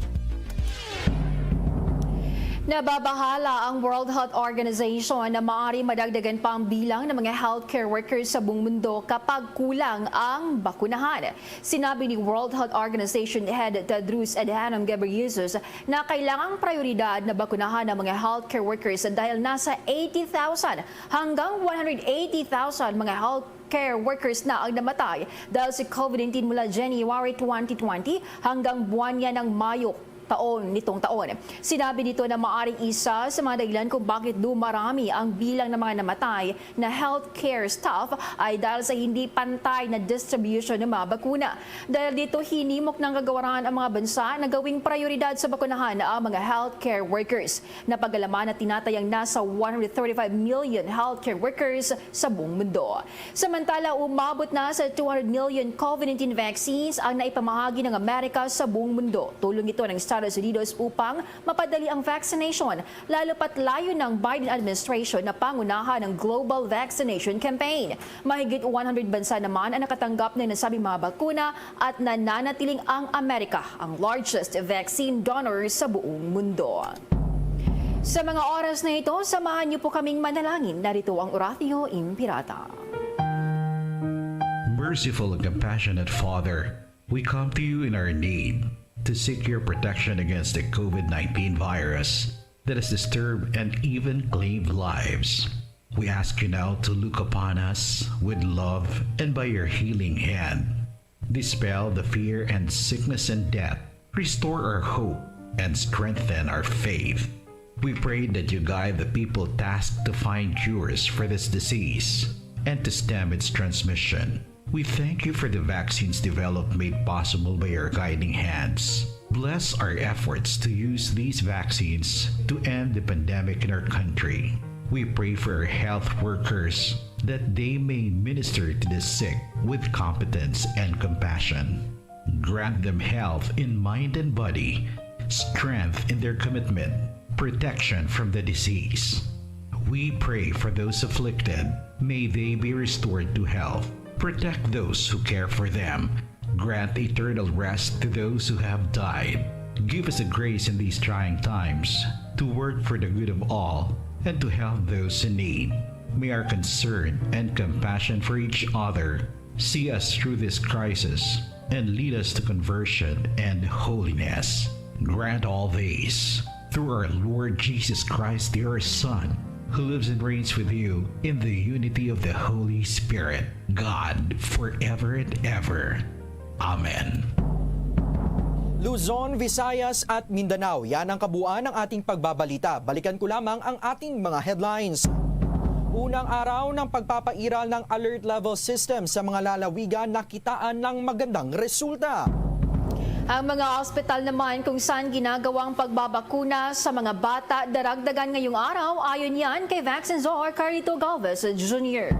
Nababahala ang World Health Organization na maaari madagdagan pa ang bilang ng mga healthcare workers sa buong mundo kapag kulang ang bakunahan. Sinabi ni World Health Organization Head Tedros Adhanom Ghebreyesus na kailangang prioridad na bakunahan ang mga healthcare workers dahil nasa 80,000 hanggang 180,000 mga healthcare workers na ang namatay dahil sa COVID-19 mula January 2020 hanggang buwan niya ng Mayo nitong taon. Sinabi dito na maaring isa sa mga dahilan kung bakit dumarami ang bilang ng mga namatay na healthcare staff ay dahil sa hindi pantay na distribution ng mga bakuna. Dahil dito hinimok ng kagawaran ang mga bansa na gawing prioridad sa bakunahan ang mga healthcare workers. Napagalaman na tinatayang nasa 135 million healthcare workers sa buong mundo. Samantala, umabot na sa 200 million COVID-19 vaccines ang naipamahagi ng Amerika sa buong mundo. Tulong ito ng Estados Unidos upang mapadali ang vaccination, lalo pat layo ng Biden administration na pangunahan ng global vaccination campaign. Mahigit 100 bansa naman ang nakatanggap ng nasabing mga bakuna at nananatiling ang Amerika ang largest vaccine donor sa buong mundo. Sa mga oras na ito, samahan niyo po kaming manalangin. Narito ang Oratio Impirata. Merciful and compassionate Father, we come to you in our need to seek your protection against the COVID-19 virus that has disturbed and even claimed lives. We ask you now to look upon us with love and by your healing hand, dispel the fear and sickness and death, restore our hope and strengthen our faith. We pray that you guide the people tasked to find cures for this disease and to stem its transmission. We thank you for the vaccines developed made possible by your guiding hands. Bless our efforts to use these vaccines to end the pandemic in our country. We pray for our health workers that they may minister to the sick with competence and compassion. Grant them health in mind and body, strength in their commitment, protection from the disease. We pray for those afflicted. May they be restored to health. Protect those who care for them. Grant eternal rest to those who have died. Give us a grace in these trying times to work for the good of all and to help those in need. May our concern and compassion for each other see us through this crisis and lead us to conversion and holiness. Grant all these through our Lord Jesus Christ, your Son, who lives and reigns with you in the unity of the Holy Spirit, God, forever and ever. Amen. Luzon, Visayas at Mindanao, yan ang kabuuan ng ating pagbabalita. Balikan ko lamang ang ating mga headlines. Unang araw ng pagpapairal ng alert level system sa mga lalawigan, nakitaan ng magandang resulta. Ang mga ospital naman kung saan ginagawang pagbabakuna sa mga bata daragdagan ngayong araw, ayon yan kay Vaccine-Czar Carlito Galvez Jr.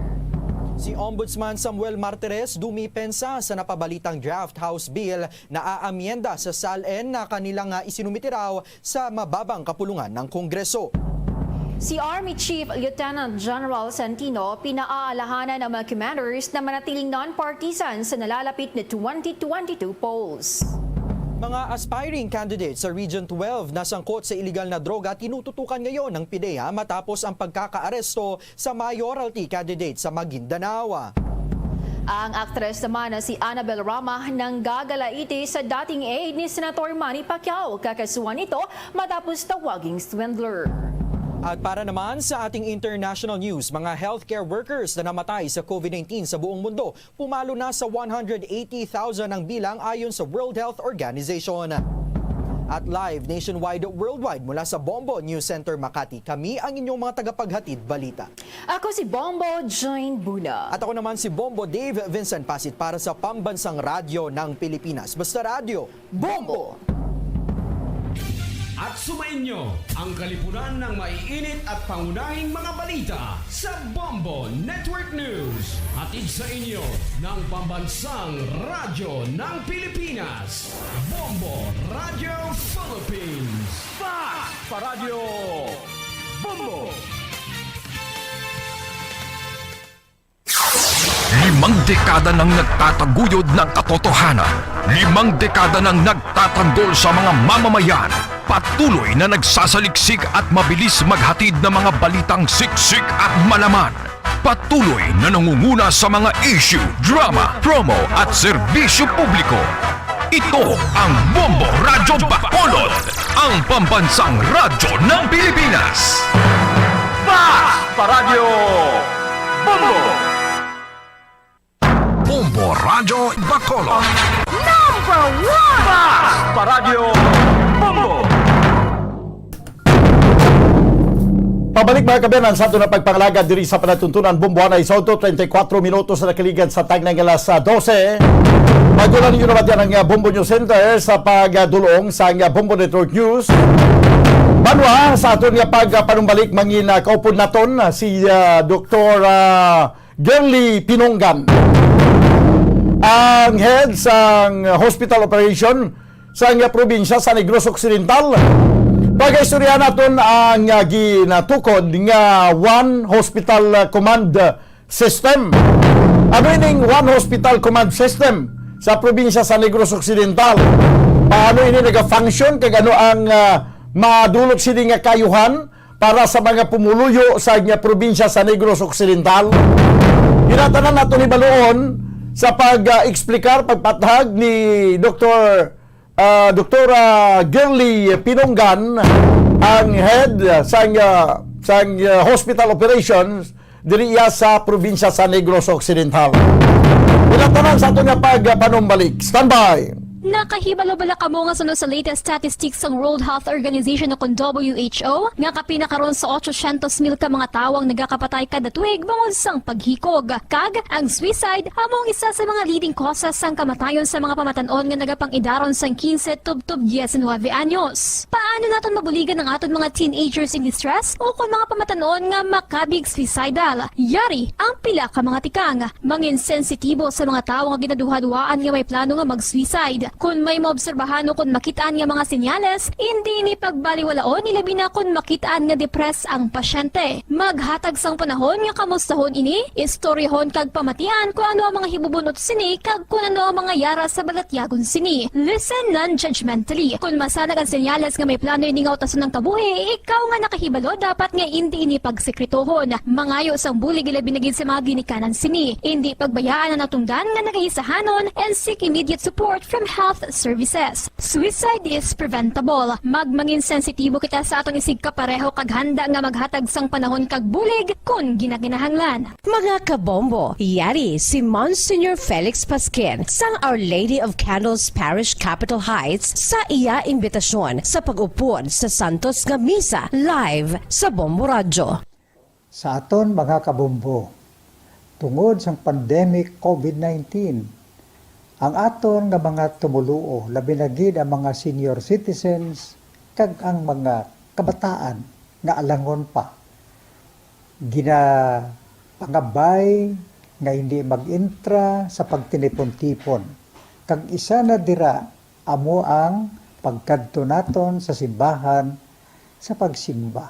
Si Ombudsman Samuel Martires dumipensa sa napabalitang draft House Bill na aamyenda sa SALN na kanilang isinumiti raw sa mababang kapulungan ng Kongreso. Si Army Chief Lieutenant General Santino pinaaalahanan ng mga commanders na manatiling non-partisan sa nalalapit na 2022 polls. Mga aspiring candidates sa Region 12 na sangkot sa iligal na droga tinututukan ngayon ng PIDEA matapos ang pagkakaaresto sa mayoralty candidate sa Maguindanao. Ang aktres naman na si Annabel Rama nang gagalaiti sa dating aide ni Senator Manny Pacquiao. Kakasuhan ito matapos tawaging swindler. At para naman sa ating international news, mga healthcare workers na namatay sa COVID-19 sa buong mundo, pumalo na sa 180,000 ang bilang ayon sa World Health Organization. At live nationwide worldwide mula sa Bombo News Center Makati, kami ang inyong mga tagapaghatid balita. Ako si Bombo Jane Bula. At ako naman si Bombo Dave Vincent Pasit para sa Pambansang Radyo ng Pilipinas. Basta radyo, Bombo! At sumainyo ang kalipunan ng maiinit at pangunahing mga balita sa Bombo Network News. Hatid sa inyo ng Pambansang Radyo ng Pilipinas, Bombo Radio Philippines. Pa Radio Bombo! 5 dekada nang nagtataguyod ng katotohanan. 5 dekada nang nagtatanggol sa mga mamamayan. Patuloy na nagsasaliksik at mabilis maghatid ng mga balitang siksik at malaman. Patuloy na nangunguna sa mga issue, drama, promo at serbisyo publiko. Ito ang Bombo Radyo Bacolod, ang pambansang radyo ng Pilipinas. Pa-Radio Bombo! Bombo Radyo Bacolod. Number 1! Pa-Radio Bombo! Pabalik mga kabayan sa ato na pagpangalaga diri sa panatuntunan Bumbuanay Sauto, 34 minutos na nakiligan sa tag ng alas 12. Magulan ninyo naman yan ang Bombo News Center sa pagdulong sa Bombo Network News. Banwa sa ato nga pagpanumbalik mangin kaupon naton si Dr. Gerly Pinonggan, ang head sa hospital operation sa probinsya sa Negros Occidental. Pag-istorya natin ang ginatukod nga One Hospital Command System. Ano ining One Hospital Command System sa probinsya sa Negros Occidental? Paano ini nag-function? Kagano ang madulot sini nga kayuhan para sa mga pumuluyo sa probinsya sa Negros Occidental? Ginatanan natin ni Baloon sa pag-explikar, pagpatahag ni Dr. Gerly Pinonggan, ang head sa hospital operations diri sa probinsya sa Negros Occidental. Pinatanan sa ato nga pagpanumbalik. Standby! Nakahibalo-bala kamo nga sunod sa latest statistics ng World Health Organization o WHO nga kapinakaron sa 800,000 ka mga tawang nagakapatay kada tuig bangod sang paghikog. Kag ang suicide among isa sa mga leading causes sang kamatayon sa mga pamatanon nga nagapang-idaron sang 15 tub 19 anyos. Paano naton mabuligan ang aton mga teenagers in distress o kung mga pamatanon nga makabig suicidal? Yari ang pila ka mga tikang mangin sensitibo sa mga tawo nga ginaduhaduaan nga may plano nga mag-suicide. Kung may maobserbahan o kung makitaan nga mga senyales, hindi ni pagbaliwalaon nilabi na kung makitaan nga depress ang pasyente. Maghatag sang panahon nga kamustahon ini, istoryahon kag pamatian kung ano ang mga hibubunot sini kag kung ano ang mga yara sa balatyagon sini. Listen non-judgmentally. Kung masanag ang senyales nga may plano ini nga utason ng kabuhi, ikaw nga nakahibalo dapat nga hindi ini pagsekretohon. Mangayo sang bulig ilabi na gid sa mga ginikanan sini. Hindi pagbayaan ang natungdan nga nagahisahanon and seek immediate support from health services. Suicide is preventable. Magmangin sensitibo kita sa atong isig kapareho kag handa nga maghatag sang panahon kag bulig kung ginaginahanglan. Mga kabombo, yari si Monsignor Felix Pasquin sang Our Lady of Candles Parish Capitol Heights sa iya imbitasyon sa pag-upod sa Santos nga Misa live sa Bombo Radio. Sa aton mga kabombo, tungod sang pandemic COVID-19, ang aton nga mga tumuluo, labi na gid ang mga senior citizens kag ang mga kabataan nga alangon pa. Pangabay nga hindi mag-intra sa pagtinipon-tipon. Kag isa na dira amo ang pagkadto naton sa simbahan sa pagsimba.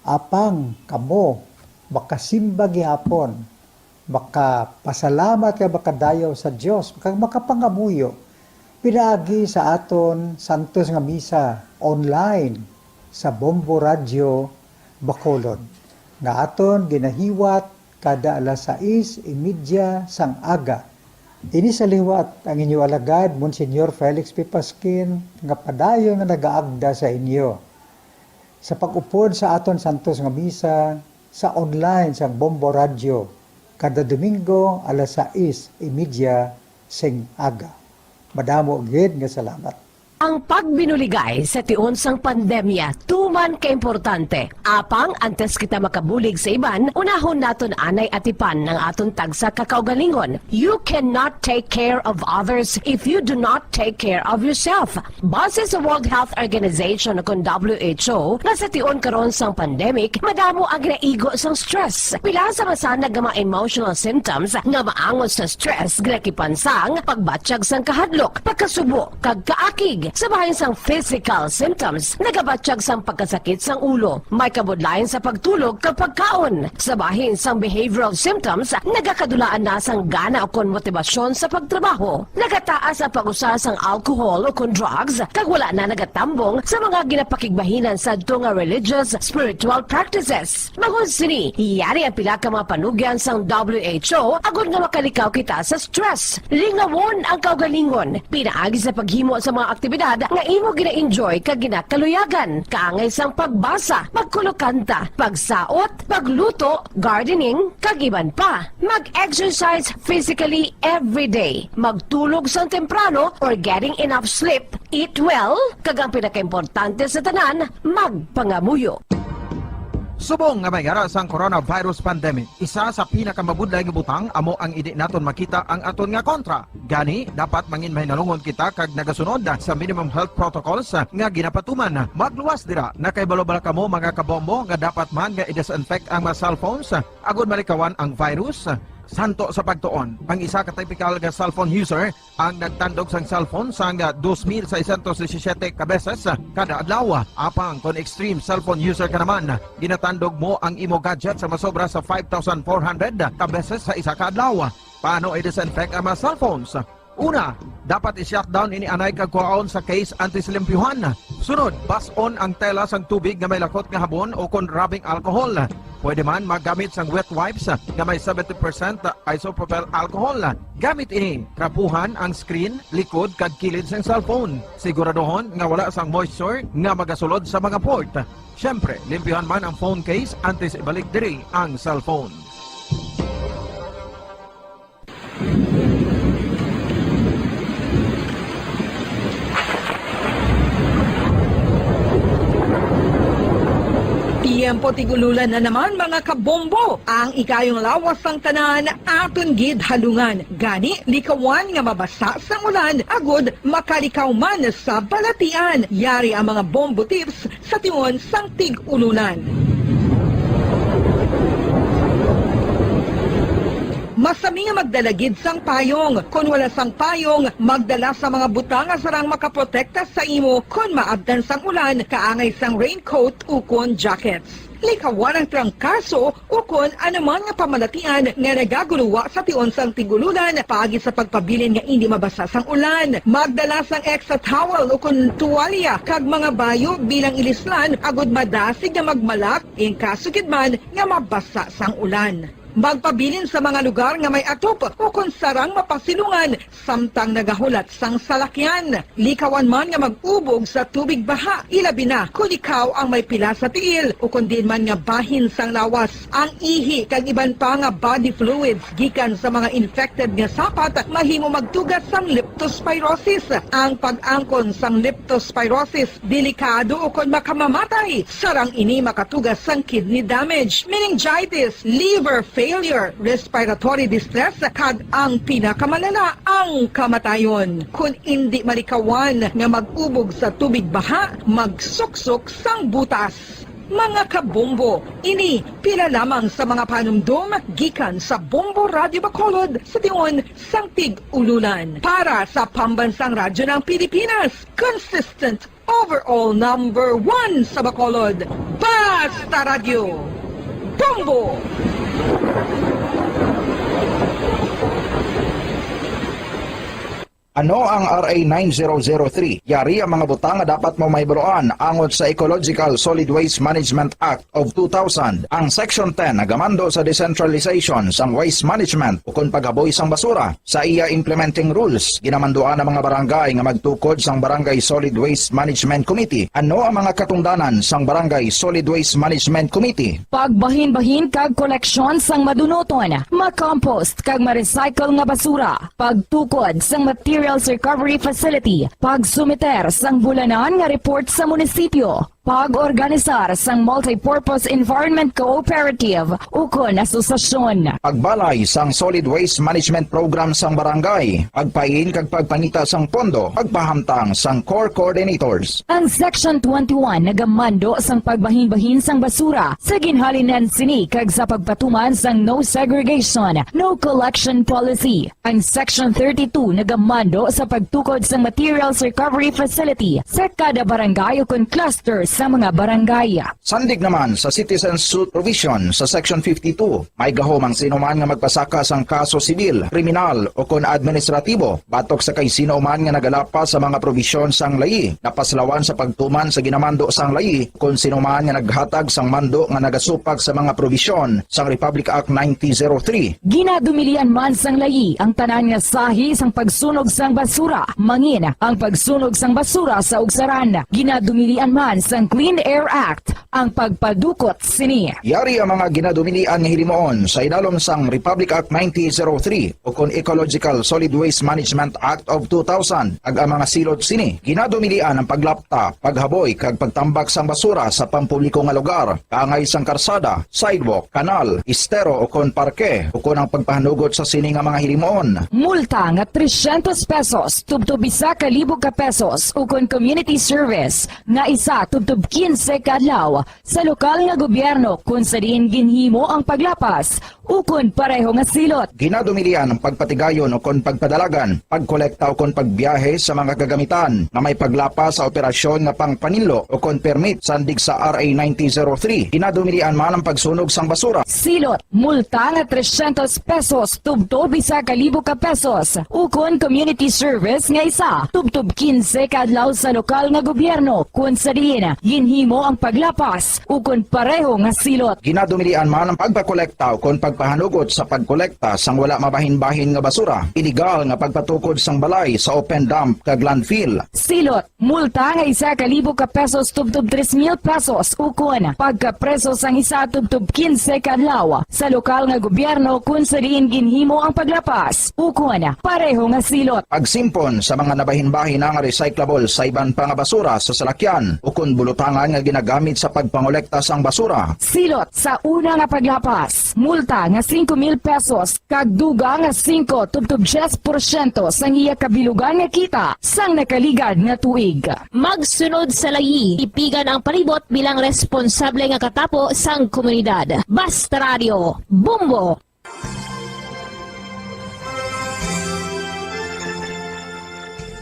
Apang kamo makasimba gihapon, makapasalamat ka makadayaw sa Dios, makapangamuyo pinaagi sa aton Santos nga Misa online sa Bombo Radio Bacolod nga aton ginahiwat kada alas 6:30 sang aga. Ini sa liwat ang inyo alagad Monsignor Felix P. Pasquin nga padayon nga nagaagda sa inyo sa pag-upod sa aton Santos nga Misa sa online sang Bombo Radio kada Domingo alas 6:30 sing aga. Madamo gid nga salamat. Ang pagbinuligay sa tiun sang pandemya, tuman ka-importante. Apang antes kita makabulig sa iban, unahon naton anay atipan ng aton tagsa kakaugalingon. You cannot take care of others if you do not take care of yourself. Base sa World Health Organization kung WHO, na sa tiun karon sang pandemic, madamo ang ginaigo sang stress. Pila sa masanag nga mga emotional symptoms nga maangon sa stress, ginakipansang pagbatsyag sang kahadlok, pagkasubo, kag kaakig. Sa bahin sang physical symptoms, nagabatsyag sang pagkasakit sang ulo, may kabudlayan sa pagtulog kapag kaon. Sa bahin sang behavioral symptoms, nagakadulaan na sang gana o kon motibasyon sa pagtrabaho. Nagataas ang pag-usa sang alcohol o kon drugs, kag wala na nagatambong sa mga ginapakigbahinan sa nga religious, spiritual practices. Magun sini, iyari ang pila ka mga panugyan sang WHO agud nga makalikaw kita sa stress. Lingawon ang kaugalingon, pinaagi sa paghimo sa mga aktibidad nga imo gina-enjoy kag ginakaluyagan, kaangay sang pagbasa, pagkulokanta, pagsaot, pagluto, gardening, kag iban pa. Mag-exercise physically every day, magtulog sang temprano or getting enough sleep, eat well, kag ang pinakaimportante sa tanan, magpangamuyo. Subong nga may aras ang coronavirus pandemic, isa sa pinakamabudlay nga butang amo ang idi naton makita ang aton nga kontra. Gani, dapat mangin mahinalungon kita kag nagasunod sa minimum health protocols nga ginapatuman. Magluwas dira na kay balobala kamo mga kabombo nga dapat man nga i-disinfect ang mga cellphones agud malikawan ang virus. Santo sa pagtuon, ang isa ka typical nga cellphone user ang nagtandog sang cellphone sang 2,617 ka beses kada adlaw. Apang kon extreme cellphone user ka naman, ginatandog mo ang imo gadget sa masobra sa 5,400 ka beses sa isa ka adlaw. Paano i-disinfect ang mga cellphones? Una, dapat i-shutdown ini anay kag kuhaon sa case anti-silimpyuhan. Sunod, bas-on ang tela sang tubig nga may lakot nga habon o kon rubbing alcohol. Pwede man magamit sang wet wipes nga may 70% isopropyl alcohol. Gamit ini, krapuhan ang screen, likod kag kilid sang cellphone. Siguraduhon nga wala sang moisture nga magasulod sa mga port. Syempre, limpyuhan man ang phone case antes ibalik diri ang cellphone. tiempo tigululan na naman mga kabombo. Ang ikayong lawas ng tanan aton gid halungan. Gani likawan nga mabasa sa ulan agud makalikaw man sa balatian. Yari ang mga bombo tips sa tiyon sang tig-ulunan. Masami nga magdalagid sang payong. Kung wala sang payong, magdala sa mga butang nga sarang makaprotekta sa imo kung maabdan sang ulan, kaangay sang raincoat o kon jackets. Likawan ang trangkaso o kon anuman nga pamalatian nga nagaguluwa sa tion sang tigululan paagi sa pagpabilin nga hindi mabasa sang ulan. Magdala sang extra towel o kon tuwalya kag mga bayo bilang ilislan agud madasig nga magmalak in kaso gid man nga mabasa sang ulan. Magpabilin sa mga lugar nga may atop o kung sarang mapasilungan samtang nagahulat sang salakyan. Likawan man nga mag-ubog sa tubig baha, ilabi na kung ikaw ang may pila sa tiil o kung din man nga bahin sang lawas. Ang ihi kag iban pa nga body fluids gikan sa mga infected nga sapat mahimo magtugas sang leptospirosis. Ang pag-angkon sang leptospirosis delikado o kung makamamatay. Sarang ini makatugas sang kidney damage, meningitis, liver failure, respiratory distress, kag ang pinakamalala, ang kamatayon. Kung hindi malikawan nga mag-ubog sa tubig baha, magsuksok sang butas. Mga kabombo, ini pila lamang sa mga panumdum gikan sa Bombo Radio Bacolod sa tion sang tig-ululan. Para sa Pambansang Radyo ng Pilipinas, consistent overall number 1 sa Bacolod, Basta Radio, Bombo! Ano ang RA 9003? Yari ang mga butang nga dapat mo maybuloan angon sa Ecological Solid Waste Management Act of 2000. Ang Section 10 nagamando sa decentralization sang waste management o kung paghaboy sang basura. Sa iya implementing rules, ginamanduan ang mga barangay nga magtukod sang Barangay Solid Waste Management Committee. Ano ang mga katungdanan sang Barangay Solid Waste Management Committee? Pagbahin-bahin kag koleksyon sang madunoton, makompost kag ma-recycle nga basura, pagtukod sang materials recovery facility, pagsumiter sang bulanan nga report sa munisipyo, pag-organisar sang multi-purpose environment cooperative ukon asosasyon. Pagbalay sang solid waste management program sang barangay, pagpain kag pagpangita sang pondo, pagpahamtang sang core coordinators. Ang Section 21 nagamando sang pagbahin-bahin sang basura sa ginhalinan sini kag sa pagpatuman sang no segregation, no collection policy. Ang Section 32 nagamando sa pagtukod sang materials recovery facility sa kada barangay ukon clusters sa mga barangay. Sandig naman sa citizen suit provision sa Section 52, may gahom ang sinuman nga magpasaka sang kaso sibil, kriminal o kon administratibo, batok sa kay sinuman nga nagalapas sa mga provision sang layi, napaslawan sa pagtuman sa ginamando sang layi, kon sinuman nga naghatag sang mando nga nagasupag sa mga provision sang Republic Act 9003. Ginadumilian man sang layi ang tanan nga sahi sang pagsunog sang basura, mangin ang pagsunog sang basura sa ugsaran. Ginadumilian man sang Clean Air Act ang pagpadukot sini. Yari ang mga ginadumilian nga hilimoon sa idalom sang Republic Act 9003 o kon Ecological Solid Waste Management Act of 2000 ag ang mga silot sini. Ginadumilian ang paglapta, paghaboy kag pagtambak sang basura sa pampubliko nga lugar, kaangay sang karsada, sidewalk, kanal, estero o kon parke o kon ang pagpahanugot sa sini nga mga hilimoon. Multa nga 300 pesos tubtob isa ka libo ka pesos o kon community service nga isa tubtob 15 kadlaw sa lokal nga gobyerno kung sa diin ginhimo ang paglapas ukon pareho nga silot. Ginadumilian ang pagpatigayon o kon pagpadalagan, pagkolekta o kon pagbiyahe sa mga gagamitan na may paglapas sa operasyon nga pangpanilo o kon permit sandig sa RA 9003. Ginadumilian man ang pagsunog sang basura. Silot, multa nga 300 pesos tubtob isa ka libo ka pesos ukon community service nga isa tubtob 15 kadlaw sa lokal nga gobyerno kung sa diin ginhimo ang paglapas ukon pareho nga silot. Ginadumilian man ang pagpakolekta o kon pagpahanugot sa pagkolekta sang wala mabahin-bahin nga basura, illegal nga pagpatukod sang balay sa open dump kag landfill. Silot, multa nga 1,000 ka pesos tubtub 3,000 pesos ukon. Pagkapreso sang isa tubtub 15 kadlaw sa lokal nga gobyerno kung sa diin ginhimo ang paglapas. Ukon, pareho nga silot. Pagsimpon sa mga nabahin-bahin nga recyclable sa iban pa nga basura sa salakyan ukon bulutangan nga ginagamit sa pagpangolekta sang basura. Silot sa una nga paglapas, multa nga 5,000 pesos kag duga nga 5 tubtub 10% sang iya kabilugan nga kita sang nakaligad nga tuig. Magsunod sa layi, ipigan ang palibot bilang responsable nga katapo sang komunidad. Basta Radio, Bombo!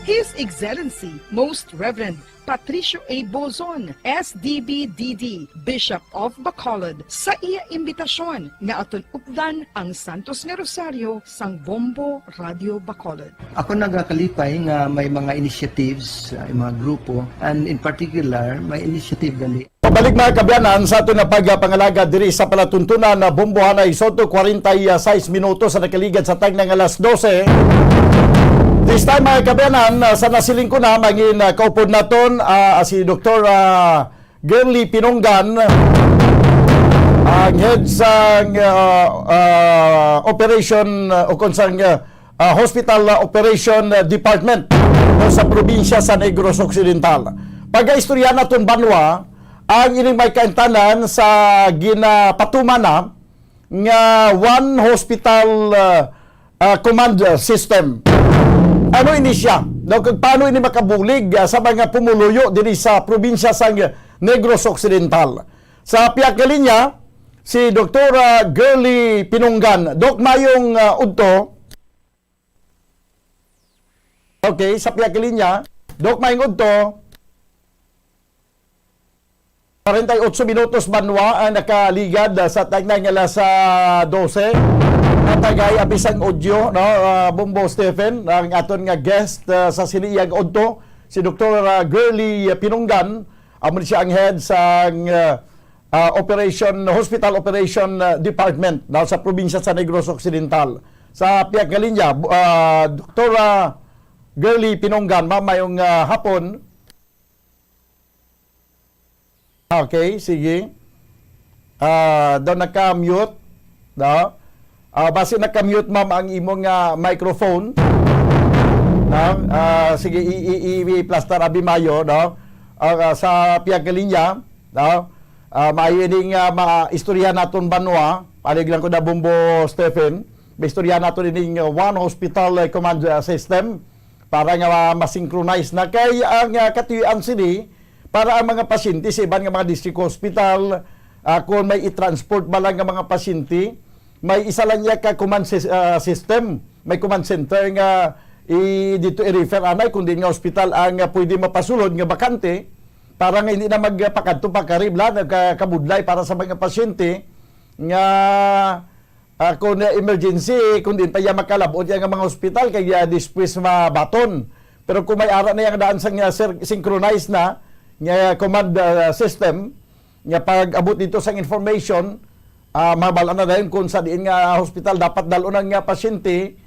His Excellency, Most Reverend Patricio A. Bozon, SDB-DD, Bishop of Bacolod, sa iya imbitasyon nga aton updan ang Santos nga Rosario sang Bombo Radio Bacolod. Ako nagakalipay nga may mga initiatives, mga grupo, and in particular, may initiative gali. Pabalik mga kabyanan sa ato na pagpangalaga diri sa palatuntunan na Bombohanay Soto, 46 minutos sa nakaligad sa tag ng alas 12. This time mga kabyanan, sa nasiling ko na mangin kaupod naton si Dr. Girly Pinonggan, ang head sa operation o konsang hospital operation department sa probinsya sa Negros Occidental. Pag-istorya naton banwa ang ining may kaintanan sa ginapatuman nga one hospital command system. Ano ini siya? Paano ini makabulig sa mga pumuluyo diri sa probinsya sa Negros Occidental? Sa piyakalinya, si Dr. Girly Pinonggan. Dok, mayong udto. Okay, sa piyakalinya, Dok, mayong udto. 48 minutos banwa ang nakaligad sa tagnang alas 12. Tagay abisang audio, no, Bombo Stephen, ang aton nga guest sa siniyang audio, si Dr. Girly Pinonggan, amo siya ang head sa hospital operation department no, sa probinsya sa Negros Occidental. Sa piyakalinya, Dr. Girly Pinonggan, mamayong hapon. Okay, sige. Daw naka-mute, no? Base naka-mute ma'am ang imong microphone. Sige, i-plaster abi mayo, no? Sa piyakalinya, no? Maayo ning maistorya naton banwa, palig lang ko na Bombo Stephen. Maistorya naton ining one hospital command system para nga ma-synchronize na kay ang katuyan sini para ang mga pasyente sa iban nga mga district hospital kung may i-transport ba lang nga mga pasyente, may isa lang niya ka command system, may command center nga dito i-refer anay kundi nga hospital ang pwede mapasulod nga bakante para nga hindi na magpakadto pagkaribla kabudlay para sa mga pasyente nga kung emergency kundi pa ya makalabot yang mga hospital kay dispwes mabaton. Pero kung may ara na yang daan sang synchronize na nga command system nga pag abot dito sang information mabala na dahil kung sa diin nga hospital dapat dalon nga pasyente,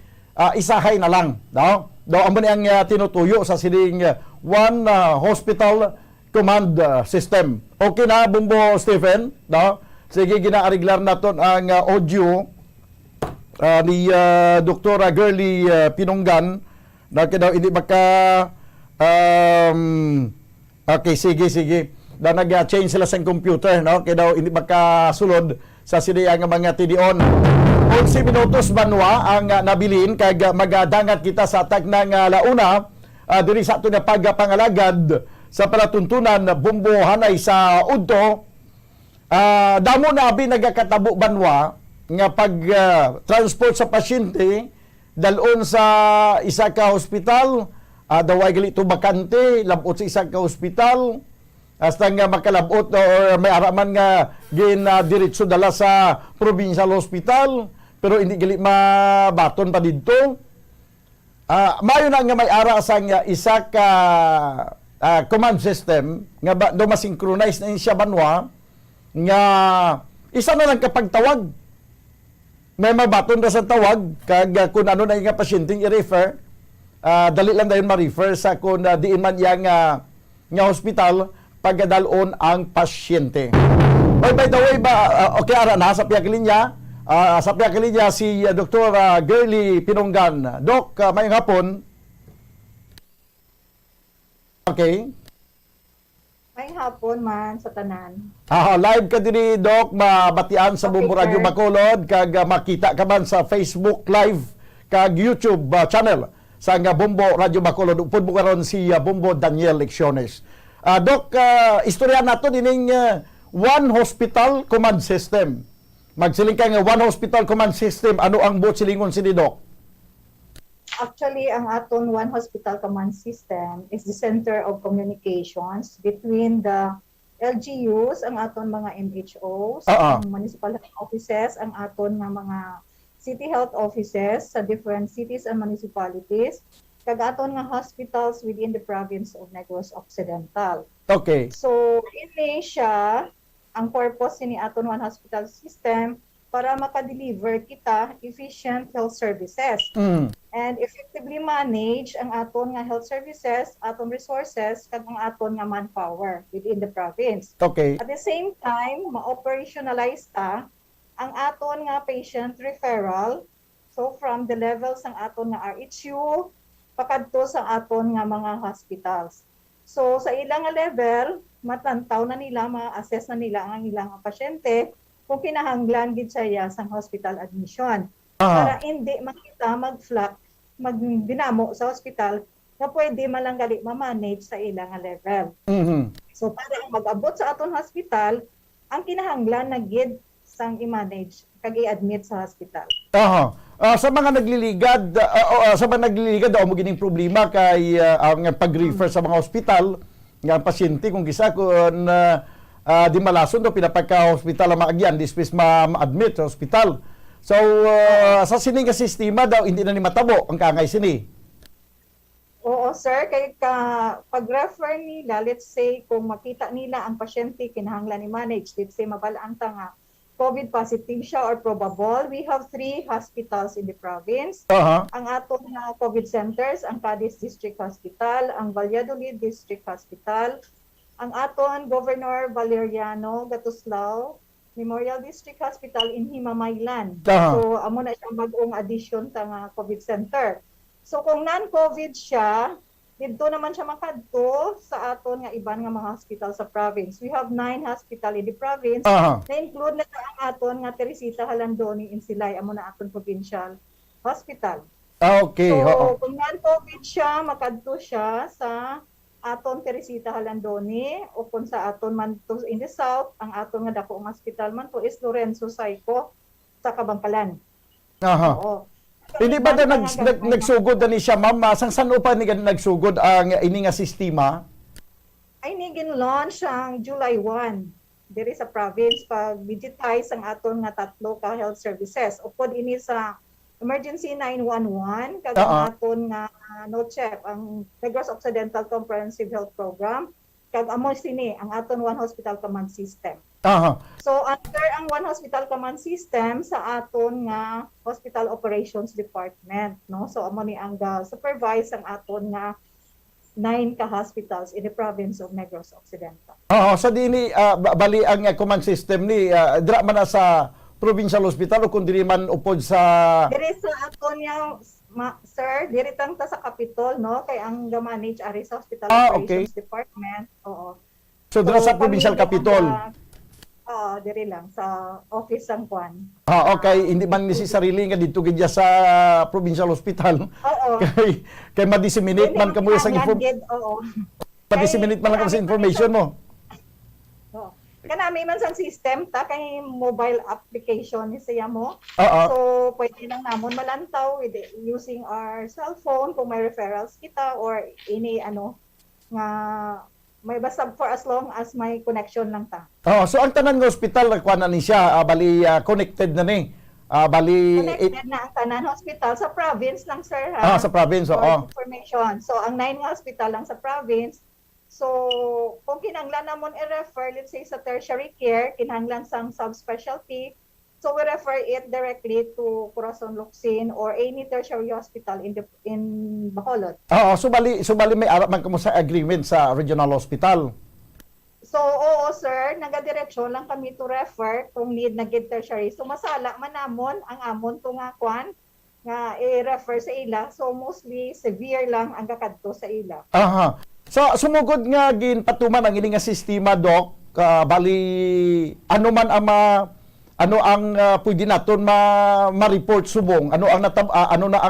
isahay na lang. No? Daw amo ni ang tinutuyo sa siling one hospital command system. Okay na, Bombo Stephen? No? Sige, ginaariglar naton ang audio ni Dr. Girly Pinonggan na daw hindi baka okay, sige. Daw nag-change sila sa computer, no? Kaya daw hindi makasulod sa siya nga mga tidion. 11 minutos banwa ang nabilin kag magadangat kita sa tag ng launa diri sa ato na pagpangalagad sa palatuntunan Bombohanay sa udto. Damo na abi nagakatabo banwa nga pag transport sa pasyente dalon sa isa ka hospital, daway gali to bakante labot sa isa ka hospital. Hasta nga makalabot o may araman nga diretso dala sa provincial hospital pero hindi gali mabaton pa dito. Mayo na nga may ara sa nga isa ka command system nga do masynchronize na siya banwa nga isa na lang kapag tawag may mabaton ra sa tawag kag kung ano na nga pasyenteng i-refer, dali lang dayon ma-refer sa kung diin man yang nga hospital pagdalon ang pasyente. Oy, by the way okay ara na sa piyakilinya. Sa piyakilinya si Dr. Girly Pinonggan. Doc, mayong hapon. Okay. May hapon man sa tanan. Live ka diri, Doc, mabatian sa Bombo Radio Bacolod, kag makita ka man sa Facebook Live, kag YouTube channel sa nga Bombo Radio Bacolod. Upod mo karon si Bombo Daniel Lecciones. Doc, istorya nato dining One Hospital Command System. Magsiling ka nga One Hospital Command System, ano ang buot silingon si Doc? Actually, ang aton One Hospital Command System is the center of communications between the LGUs, ang aton mga MHOs, ang municipal health offices, ang aton nga mga city health offices sa different cities and municipalities, kag aton nga hospitals within the province of Negros Occidental. Okay. So, ini siya ang purpose ni aton One Hospital System para makadeliver kita efficient health services and effectively manage ang aton nga health services, aton resources, kag ang aton nga manpower within the province. Okay. At the same time, ma-operationalize ta ang aton nga patient referral, so from the levels ng aton nga RHU pakadto sa aton nga mga hospitals. So sa ilang nga level, matantaw na nila, ma-assess na nila ang ilang pasyente kung kinahanglan gid siya sa hospital admission. Para hindi makita mag-flock, magdinamo sa hospital na pwede malanggali ma-manage sa ilang level. So para mag-abot sa aton hospital, ang kinahanglan na gid sang i-manage kag i-admit sa hospital. Sa mga nagliligad, daw mo gining problema kay ang pag-refer sa mga hospital nga pasyente kung gisa kung di malason do pinapagka-hospital ang maagyan, dispes ma-admit sa hospital. So, sa sining nga sistema daw, hindi na ni matabo ang kangay sini. Oo, sir. Kaya pag-refer nila, let's say, kung makita nila ang pasyente kinahanglan i-manage, let's say, mabalaan ta nga, COVID positive siya or probable, we have 3 hospitals in the province. Ang atong COVID centers, ang Cadiz District Hospital, ang Valladolid District Hospital, ang aton Governor Valeriano Gatuslao Memorial District Hospital in Himamaylan. So amo na siyang bagong addition sa nga COVID center. So kung non-COVID siya, dito naman siya makadto sa aton nga iban nga mga hospital sa province. We have 9 hospital in the province. Na-include na ang aton nga Teresita Halandoni in Silay, amo na aton provincial hospital. Okay. So kung non-COVID siya, makadto siya sa aton Teresita Halandoni, o kung sa aton man to in the south, ang aton nga dako nga hospital man to is Lorenzo Saico sa Kabangkalan. Oo. Hindi ba nagsugod ni siya, ma'am? Sang pa ni nagsugod ang ini nga sistema? Ay nigin launch ang July 1. Diri sa province pag digitize ang aton nga 3 ka health services. Upod ini sa Emergency 911 kag ang aton nga NOCHEP, ang Negros Occidental Comprehensive Health Program, kag amo sini ang aton One Hospital Command System. So under ang One Hospital Command System sa aton nga Hospital Operations Department, no? So amo ni ang supervise ang aton nga 9 ka hospitals in the province of Negros Occidental. So dini bali ang command system ni dira man na sa provincial hospital o kung diri man upod sa diri sa aton yang sir, diri tang ta sa Capitol, no, kay ang manage ari sa Hospital Operations Department. Oo. So dira sa provincial Capitol. Diri lang sa office sang kwan. Okay, hindi man ni si sarili nga dito gid sa provincial hospital. Kay ma-disseminate man kamo sa information. Pa-disseminate man lang sa information mo. Kanami man sang system ta kay mobile application ni siya mo. So pwede lang namon malantaw with using our cell phone kung may referrals kita or any nga may basta for as long as may connection lang ta. So ang tanan nga hospital kuan na ni siya bali connected na ni. Connected na ang tanan hospital sa province lang sir ha. Sa province information. So ang 9 hospital lang sa province. So, kung kinahanglan namon i-refer, let's say sa tertiary care, kinahanglan sang subspecialty, So we refer it directly to Corazon Locsin or any tertiary hospital in Bacolod. Oo, subali may arap man kamo sa agreement sa regional hospital. So, oo, sir, nagadireksyon lang kami to refer kung need na gid tertiary. So, masala man namon ang amon to nga kwan nga i-refer sa ila. So, mostly severe lang ang kakadto sa ila. Aha. So, sumugod nga ginpatuman ang ini nga sistema, Doc. Bali, ano man ang pwede naton ma-report subong? Ano na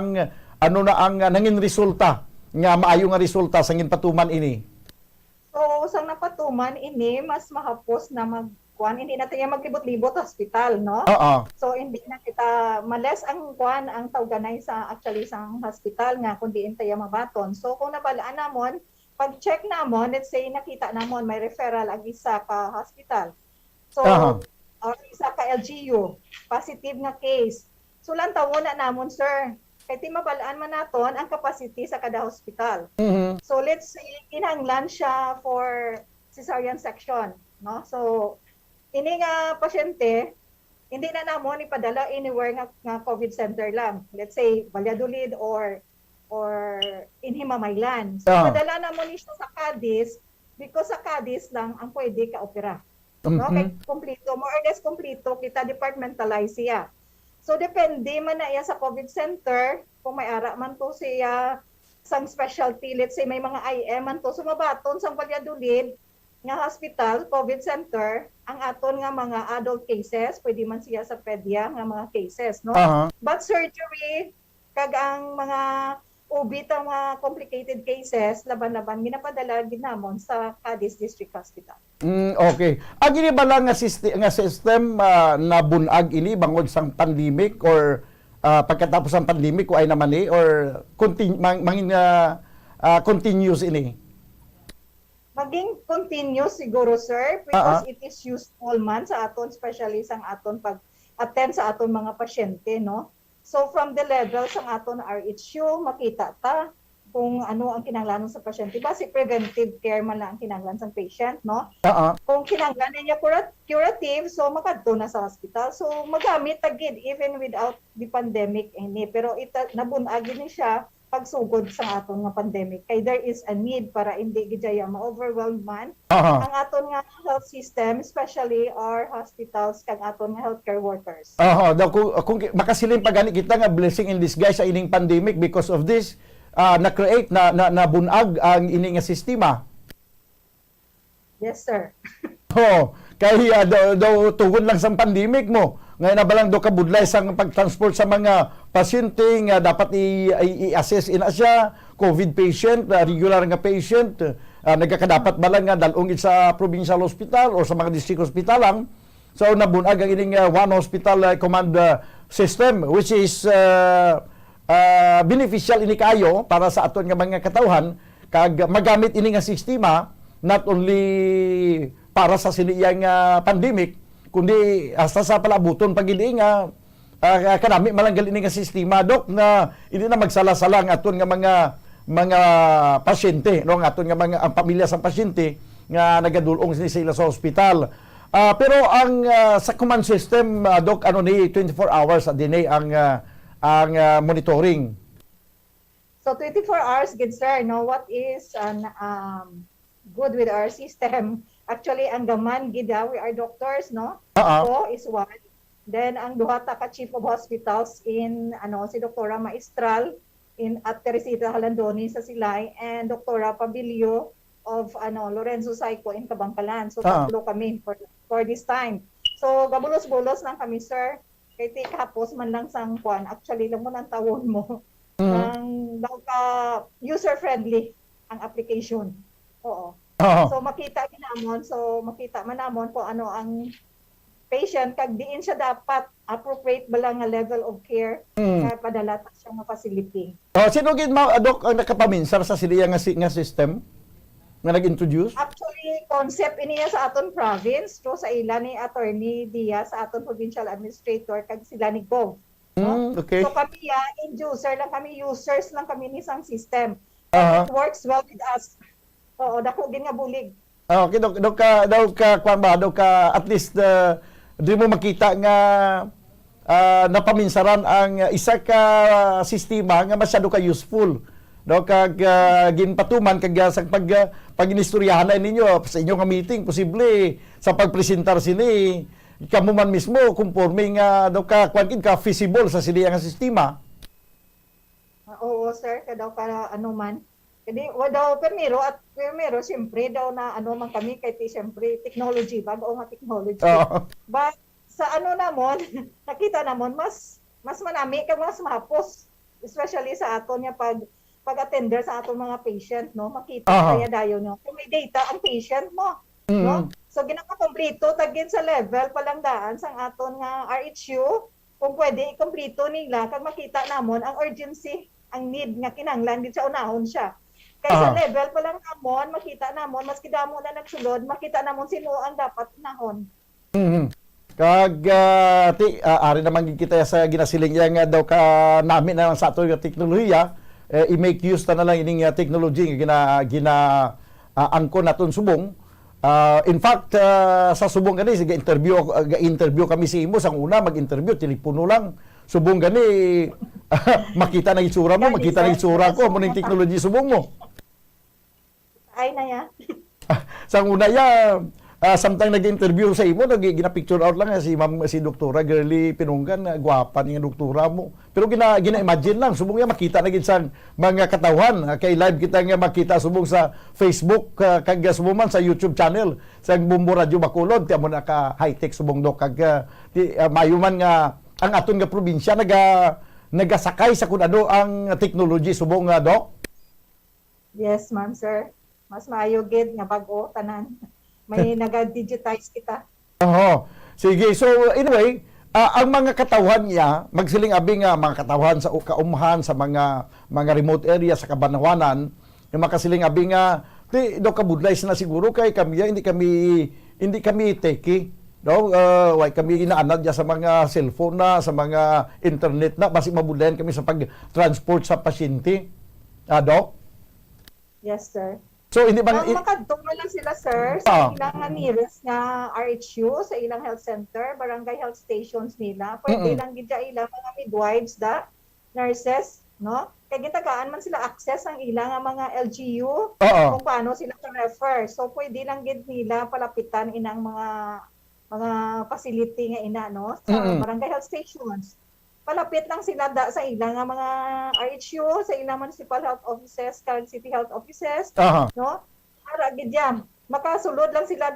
ang nangin resulta nga maayo nga resulta sa ginpatuman ini? So, sang napatuman ini mas mahapos na magkuan, hindi natin yung maglibot-libot hospital, no? Oo. So, hindi na kita males ang kuan ang tawganay sa actually sa hospital nga kundi intay mabaton. So, kung nabalaan namon, pag-check namon, let's say nakita namon may referral ang isa ka hospital. So, or isa ka LGU, positive nga case. So, lang tawon na namon, sir. Kaya mabalaan man naton ang capacity sa kada hospital. So let's say kinahanglan siya for cesarean section, no? So ini nga pasyente hindi na namon ipadala anywhere nga COVID center lang. Let's say Valladolid or in Himamaylan. So padala namon siya sa Cadiz because sa Cadiz lang ang pwede ka opera. No? Kaya kompleto, more or less kompleto kita departmentalize siya. So, depende man na iya sa COVID center, kung may ara man to siya sang specialty, let's say may mga IM man to, sumabaton sang Valladolid nga hospital, COVID center, ang aton nga mga adult cases, pwede man siya sa pedya nga mga cases, no? But surgery, kag ang mga ubit ang mga complicated cases, laban-laban, ginapadala ginamon sa Cadiz District Hospital. Okay. Ang ini ba lang nga system na bunag ini bangod sang pandemic or pagkatapos ng pandemic o ay naman or continuous ini? Maging continuous siguro, sir, because it is useful man sa aton, especially sang aton pag-attend sa aton mga pasyente, no? So from the levels ng aton RHU, makita ta kung ano ang kinahanglan sa pasyente. Basi preventive care man lang ang kinahanglan sa patient, no? Kung kinahanglan niya curative, so makadto na sa hospital. So magamit agad even without the pandemic ini. Pero nabunag ni siya pagsugod sa aton nga pandemic. Kay there is a need para hindi gidaya ma-overwhelm man ang aton nga health system, especially our hospitals kag aton nga healthcare workers. Kung makasilin pagani kita nga blessing in disguise sa ining pandemic because of this, na-create na bunag ang ining nga sistema. Yes, sir. Kay tugon lang sa pandemic mo. Ngayon na balang do kabudlay sang pagtransport sa mga pasyente nga dapat i-assess ina siya, COVID patient, regular nga patient, nagkakadapat ba lang nga dalong sa provincial hospital or sa mga district hospital lang. So nabunag ang ining one hospital command system which is beneficial ini kayo para sa aton nga mga katawhan kag magamit ini nga sistema not only para sa siniyang pandemic kundi hasta sa palabuton pag hindi nga kanami malanggal ini nga sistema, Dok, na hindi na magsala-sala ang aton nga mga pasyente, no, ang aton nga mga ang pamilya sa pasyente nga nagadulong sila sa ospital. Pero ang sa command system, Dok, ano ni 24 hours a day ang monitoring. So 24 hours, good sir, no, what is good with our system? Actually, ang gaman gida, we are doctors, no? So is one. Then ang duha ta ka chief of hospitals in si Doktora Maestral at Teresita Halandoni sa Silay and Doktora Pabilio of Lorenzo Saico in Kabangkalan. So tatlo kami for this time. So gabulos-bulos lang kami, sir. Kay kapos man lang sang kwan. Actually lang mo nang tawon mo. Ang daw ka user friendly ang application. Oo. So makita man namon po ano ang patient kag diin siya dapat appropriate ba lang nga level of care na padala ta siya nga facility. Sino gid Dok ang nakapaminsar sa siliya nga system nga nag-introduce? Actually, concept iniya sa aton province, so sa ila ni Attorney Diaz sa aton provincial administrator kag sila ni Gov. Okay. So kami users lang kami ni sang system. It works well with us. Oo, dako gin nga bulig. Okay, Dok ka kwan ba, Dok ka at least di mo makita nga napaminsaran ang isa ka sistema nga masyado ka useful. No, kag ginpatuman kag sa pag-inistoryahan na ninyo sa inyong meeting posible sa pagpresentar sini kamo man mismo conforme nga ka kwan ka feasible sa sila nga sistema. Oo, sir, kadaw para ano man. Kadi daw primero siyempre daw na ano man kami kay siyempre technology bago nga technology. But sa ano namon nakita namon mas manami kag mas mahapos especially sa aton nga pag-attender sa aton mga patient, no? Makita kaya dayon, no? Kung may data ang patient mo, no? So ginakakompleto tagin sa level palang daan sang aton nga RHU, kung pwede ikompleto nila kag makita namon ang urgency, ang need nga kinahanglan gid sa unahon siya. Kaya sa level palang namon makita namon maski damo na nagsulod, makita namon sino ang dapat unahon. Kag ari naman kita sa ginasiling nga daw ka namin na sa ato nga teknolohiya i-make use na lang ining technology nga angko naton subong. In fact sa subong gani sige interview kami si imo sang una mag-interview telepono lang subong gani makita na itsura mo, makita na itsura ko mo ning technology subong mo. Ay na ya. Sang una ya samtang nag-interview sa imo, gina-picture out lang si Doktora Girly Pinunggan, gwapa niya doktora mo. Pero gina-imagine lang, subong nga makita na gid sang mga katawhan. Kay live kita nga makita subong sa Facebook, kag subong man sa YouTube channel, sa Bombo Radio Bacolod, tiamo na ka high-tech subong dok, kag mayuman nga ang aton nga probinsya nagasakay sa kun ano ang technology subong nga dok. Yes, ma'am, sir. Mas maayo gid nga bag-o tanan. May naga-digitize kita. Sige. So anyway, ang mga katawhan niya, magsiling abi nga mga katawhan sa kaumhan sa mga remote area sa Kabanawanan, yung makasiling abi nga do kabudlay na siguro kay kami hindi kami techy. No, why kami inaanad ya sa mga cellphone na, sa mga internet na, basi mabudlayan kami sa pag-transport sa pasyente. Doc? Yes, sir. So hindi ba makadtong lang sila, sir, sa ilang nearest nga RHU, sa ilang health center, barangay health stations nila. Pwede lang gid ilang mga midwives nurses, no? Kay gitagaan man sila access ang ilang mga LGU kung paano sila ka-refer. So pwede lang gid nila palapitan inang mga facility nga ina, no, sa barangay health stations. Palapit lang sila sa ilang nga mga RHU, sa ilang municipal health offices, city health offices, no? Para gid yan. Makasulod lang sila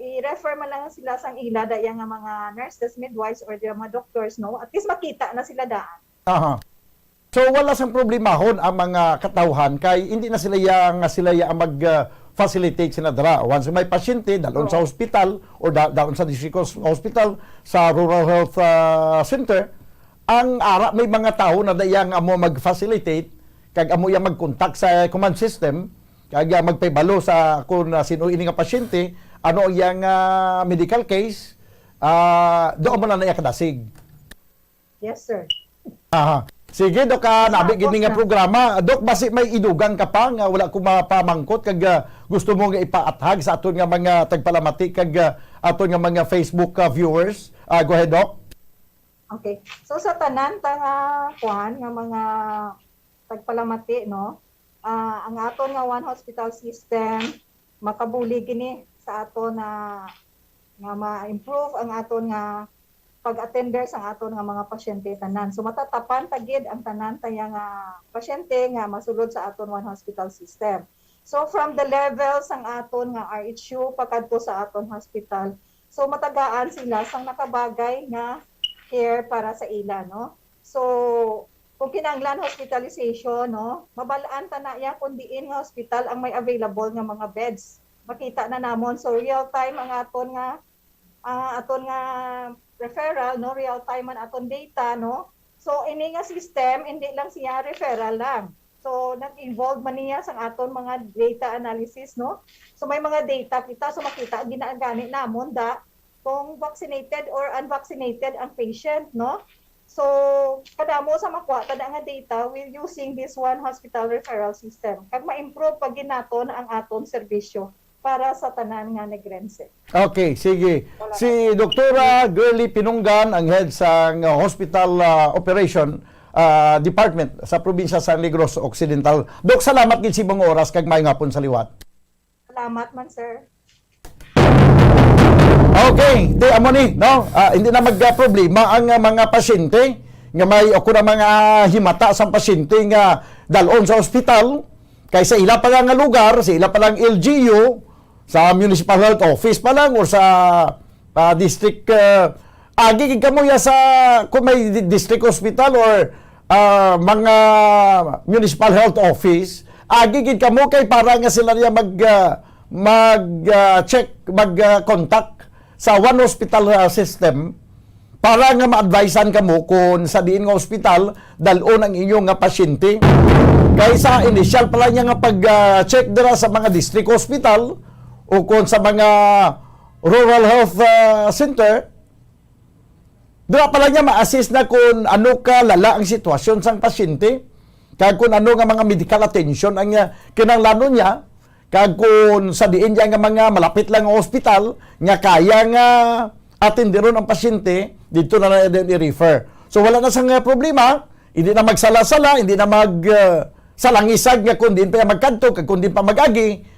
i-refer man lang sila sang ila nga mga nurses, midwives or the mga doctors, no? At least makita na sila daan. So wala sang problemahon ang mga katawhan kay hindi na sila yang mag-facilitate sila dara. Once may pasyente dalon sa hospital or dalon sa district hospital, sa rural health center, ang ara may mga tao na dayang amo mag-facilitate kag amo yang mag-contact sa command system kag magpaybalo sa kung sino ini nga pasyente, ano yang medical case, do mo na kadasig. Yes, sir. Sige, Dok, nabi gini nga programa. Dok, basi may idugang ka pa nga wala ko mapamangkot kag gusto mo nga ipaathag sa aton nga mga tagpalamati kag aton nga mga Facebook viewers. Go ahead, Dok. Okay. So sa tanan nga mga tagpalamati, no? Ang aton nga one hospital system makabuli kini sa aton nga ma-improve ang aton nga pag-attender sa aton nga mga pasyente tanan. So matatapan tagid ang tanan taya nga pasyente nga masulod sa aton one hospital system. So from the levels ang aton nga RHU pakadto sa aton hospital. So matagaan sila sang nakabagay nga care para sa ila, no? So kung kinahanglan hospitalization, no, mabalaan ta na ya kun diin nga hospital ang may available nga mga beds. Makita na namon, so real time ang aton nga referral, no, real time man aton data, no. So ini nga system hindi lang siya referral lang. So nag-involve man niya sa aton mga data analysis, no. So may mga data kita, so makita ginaagani namon kung vaccinated or unvaccinated ang patient, no? So, kadamo sa makuha tada nga data we're using this one hospital referral system. Kag ma-improve pag ginaton ang aton serbisyo para sa tanan nga negrense. Okay, sige. Si Dr. Girly Pinunggan, ang head sa Hospital Operation Department sa probinsya sa Negros Occidental. Dok, salamat gid si mga oras kag may ngapon sa liwat. Salamat man, sir. Okay, di amo ni, no? Hindi na magka-problema ang mga pasyente nga may o kuna mga himata sa pasyente nga dalon sa ospital kaysa ila pa lang nga lugar, sa ila pa lang LGU, sa Municipal Health Office pa lang or sa district agi kamo ya sa kung may district hospital or mga Municipal Health Office, agi gid kamo kay para nga sila niya mag-check, mag-contact sa one hospital system para nga ma-advisean kamo kung sa diin nga hospital dalon ang inyong nga pasyente. Kaysa initial pala niya nga pag-check dira sa mga district hospital o kung sa mga rural health center, dira pala niya ma-assist na kung ano ka lala ang sitwasyon sang pasyente, kag kung ano nga mga medical attention ang kinahanglan niya, kag kung sa diin niya nga mga malapit lang ang hospital nga kaya nga atenderon ang pasyente, dito na din i-refer. So wala na sang problema, hindi na magsala-sala, hindi na salangisag nga kundi pa magkanto, kag kundi pa mag-agi.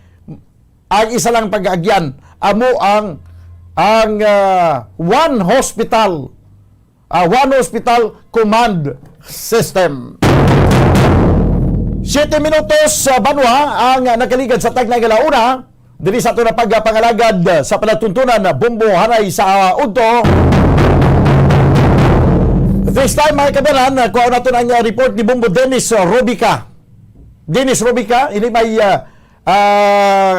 Ang isa lang pag-agyan, amo ang one hospital command system. 7 minutos banwa ang nakaligad sa tag na galauna diri sa ato na pagpangalagad sa palatuntunan na Bombo Haray sa Udto. This time mga kabalan, kuha natin ang report ni Bombo Dennis Robica. Dennis Robica, ini may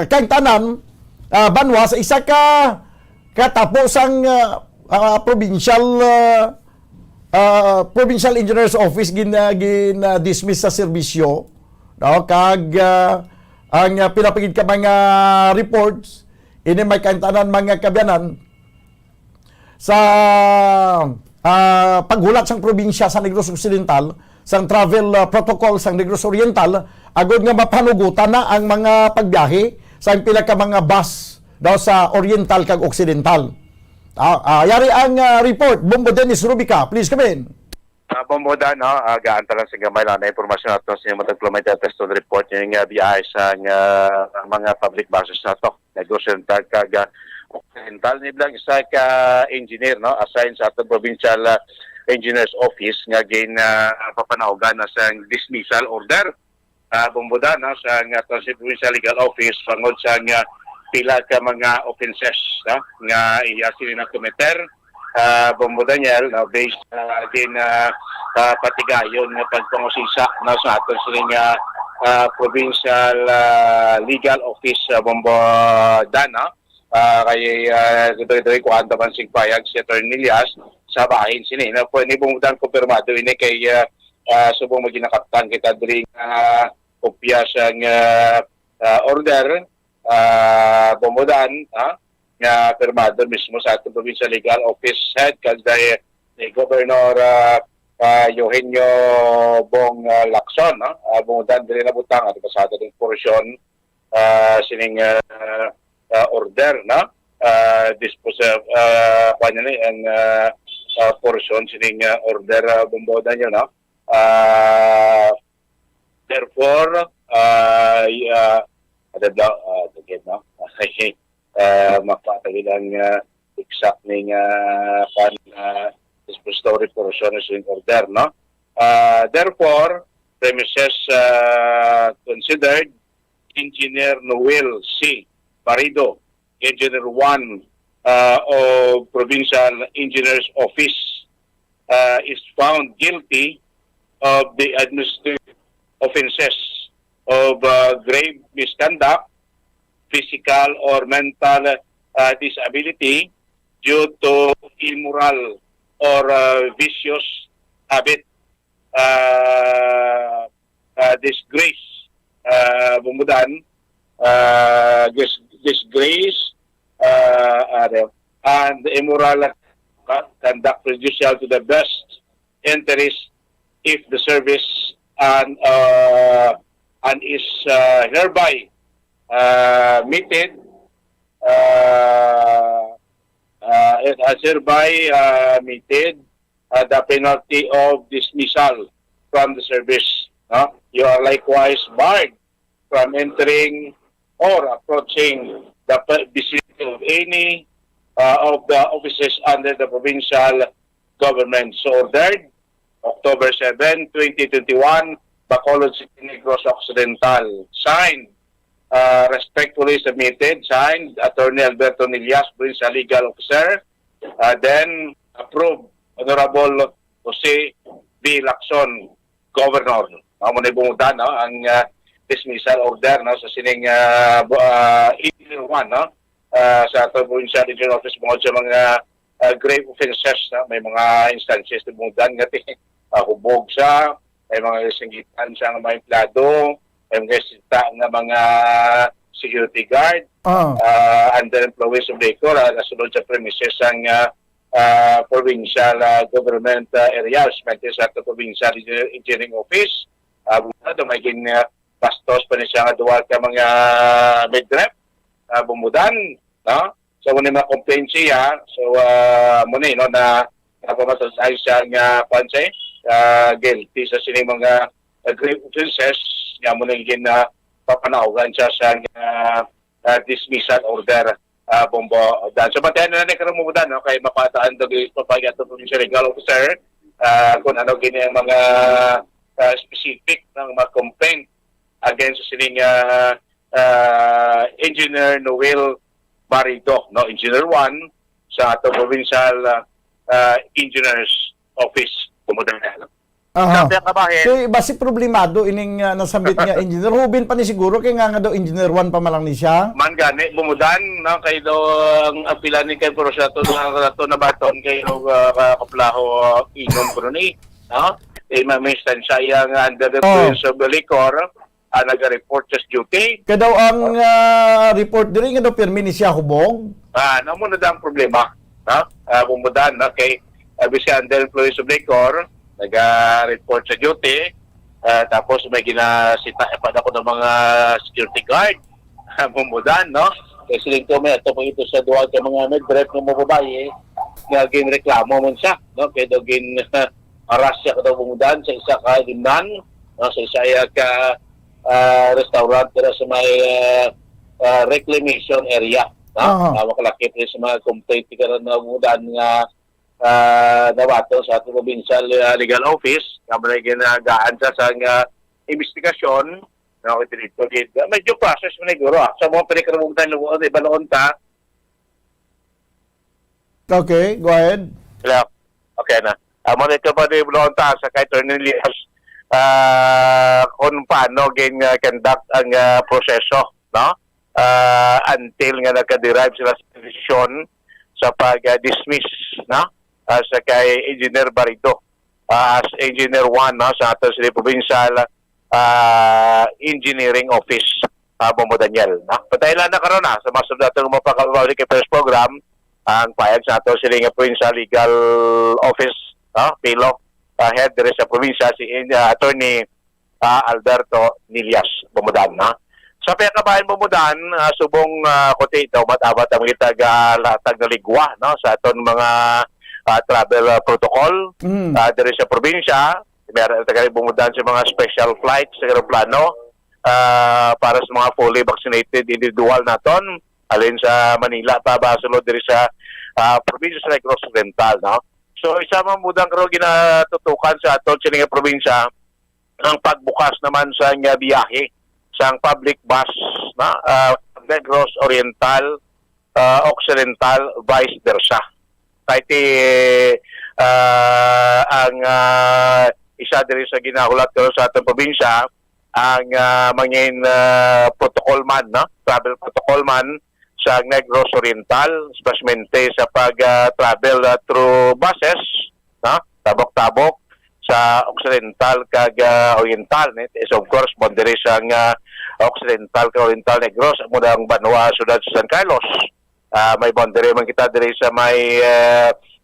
kang tanan banwa sa isa ka katapos ang provincial engineer's office gin dismiss sa serbisyo, no? Kag ang pinapigid ka mga reports ini may kantanan mga kabyanan sa paghulat sang probinsya sa Negros Occidental sang travel protocol sang Negros Oriental agod nga mapanugutan na ang mga pagbiyahe sa pila ka mga bus daw sa Oriental kag Occidental. Yari ang report, Bombo Dennis Rubica. Please come in. Bombo Dan, gaan lang sa gamay lang na informasyon nato sa matag-kilometer test on report yung biyahe sa mga public buses na to. Negosyental kag Occidental ni bilang isa ka engineer, no, assigned sa atong provincial engineer's office nga gin papanahogan na sa dismissal order. Bombo Dan, sa atong provincial legal office pangod sa pila ka mga offenses nga iyasin na committer. Bombo Daniel, based din patigayon nga pagpangusisa na sa aton sining provincial legal office Bombo Dana kay dito ko anda man sing payag si Attorney Elias sa bahin sini na po ni Bombo Dan kumpirmado ini kay subong maginakaptan kita diri kopya sa order Bomodan nga firmado mismo sa atong provincial legal office head kag ni Governor Eugenio Bong Lacson, Bomodan diri na butang at pasado ding porsyon sining order na dispose kanini ang porsyon sining order Bomodan yun, no. Therefore mapatagin ang exact ning dispository portion in order, no. Therefore, premises considered Engineer Noel C. Parido, Engineer 1 of Provincial Engineer's Office, is found guilty of the administrative offenses of grave misconduct, physical or mental disability due to immoral or vicious habit, disgrace, bumudan, disgrace, and immoral conduct prejudicial to the best interest if the service and is hereby meted it has hereby meted the penalty of dismissal from the service. No? You are likewise barred from entering or approaching the vicinity of any of the offices under the provincial government. So ordered, October 7, 2021, Bacolod City, Negros Occidental. Signed, respectfully submitted, signed, Attorney Alberto Nilias, Provincial Legal Officer. Then approved, Honorable Jose B. Lacson, Governor. Amo na bumuda, no, ang dismissal order, no, sa sining Engineer 1, no, sa Provincial Regional Office mo sa mga grave offenses, no, may mga instances na bumudan ngati hubog sa, may mga singgitan sa mga emplado, may mga sita ng mga security guard, under-employees of labor, nasunod sa premises ang provincial government areas, may sa provincial engineering office, maging bastos pa niya nga duwal ka mga midrep, bumudan, no? So, muna mga complaint siya, so, muna, no, na napamatay siya nga, pansay, guilty sa sining mga grave offenses, nga muna yung papanawagan siya sa dismissal order, bombo. So, matayan na karumudan, no, kay mapataan doon yung papagat ng provincial legal officer, kung ano gini ang mga specific ng mga complaint against sining Engineer Noel Barido, no, Engineer 1 sa ato provincial engineers office kumudan na. So, basi problemado ining nasambit nga engineer Ruben pa ni siguro kay nga daw engineer 1 pa malang ni siya. Man gani bumudan, no, kay do ang apila ni kay pero sa to na baton kay kaplaho inom ko ni, no? May instansya yang under the influence of the liquor, nag-report sa duty. Kaya daw ang report diri nga daw pirmi ni siya hubog. Namo na ang problema, no? Bumudan, no, kay bisi under influence of liquor, nag-report sa duty, tapos may ginasita pa ako ng mga security guard, bumudan, no? Kaya siling to may ato po ito sa duwag ng mga midrep ng mga babae, nga ginreklamo man siya, no? Kaya daw aras siya ka daw bumudan sa isa ka gindan, no? Sa isa ka restaurant pero sa may reclamation area, no? Makalakip rin sa mga complaint ka na bumudan nga nawato sa ating provincial legal office, kamay ginagaan sa investigasyon, no, medyo process mo na siguro, sa mga pinagkaramutan lubuan, iba noon ta. Okay, go ahead. Yeah. Okay na. Monitor pa din noon ta sa kay Attorney Nilias kung paano conduct ang proseso, no? Until nga nagka-derive sila sa desisyon sa pag-dismiss, no? Sa kay Engineer Barido as Engineer 1, no, sa ato sa Provincial Engineering Office, Bombo Daniel. No? Pataylan na karon na sa masunod natin mapakabalik kay first program ang payag sa ato sa Provincial Legal Office, no? Pilo, head dire sa probinsya si Attorney Alberto Nilias, Bumudan. No? Sa pagkabayan Bumudan, subong kuti daw matabat ang kita latag na ligwa, no, sa aton mga travel protocol dire sa probinsya. Meron tayo bumudan sa mga special flights sa aeroplano para sa mga fully vaccinated individual naton alin sa Manila pa basulod dire sa probinsya sa Negros Occidental, no. So isa man mudang karo ginatutukan sa aton sa probinsya ang pagbukas naman sa biyahe sa public bus, na Negros Oriental, Occidental, vice versa. Kahit ang isa diri sa ginahulat ko sa atong probinsya ang mangin protocol man, no? Travel protocol man sa Negros Oriental, especially sa pag-travel through buses, no? Tabok-tabok sa Occidental kag Oriental, is of course boundary sa Occidental kag Oriental Negros mudang Banwa sudad sa San Carlos. May boundary man kita diri sa may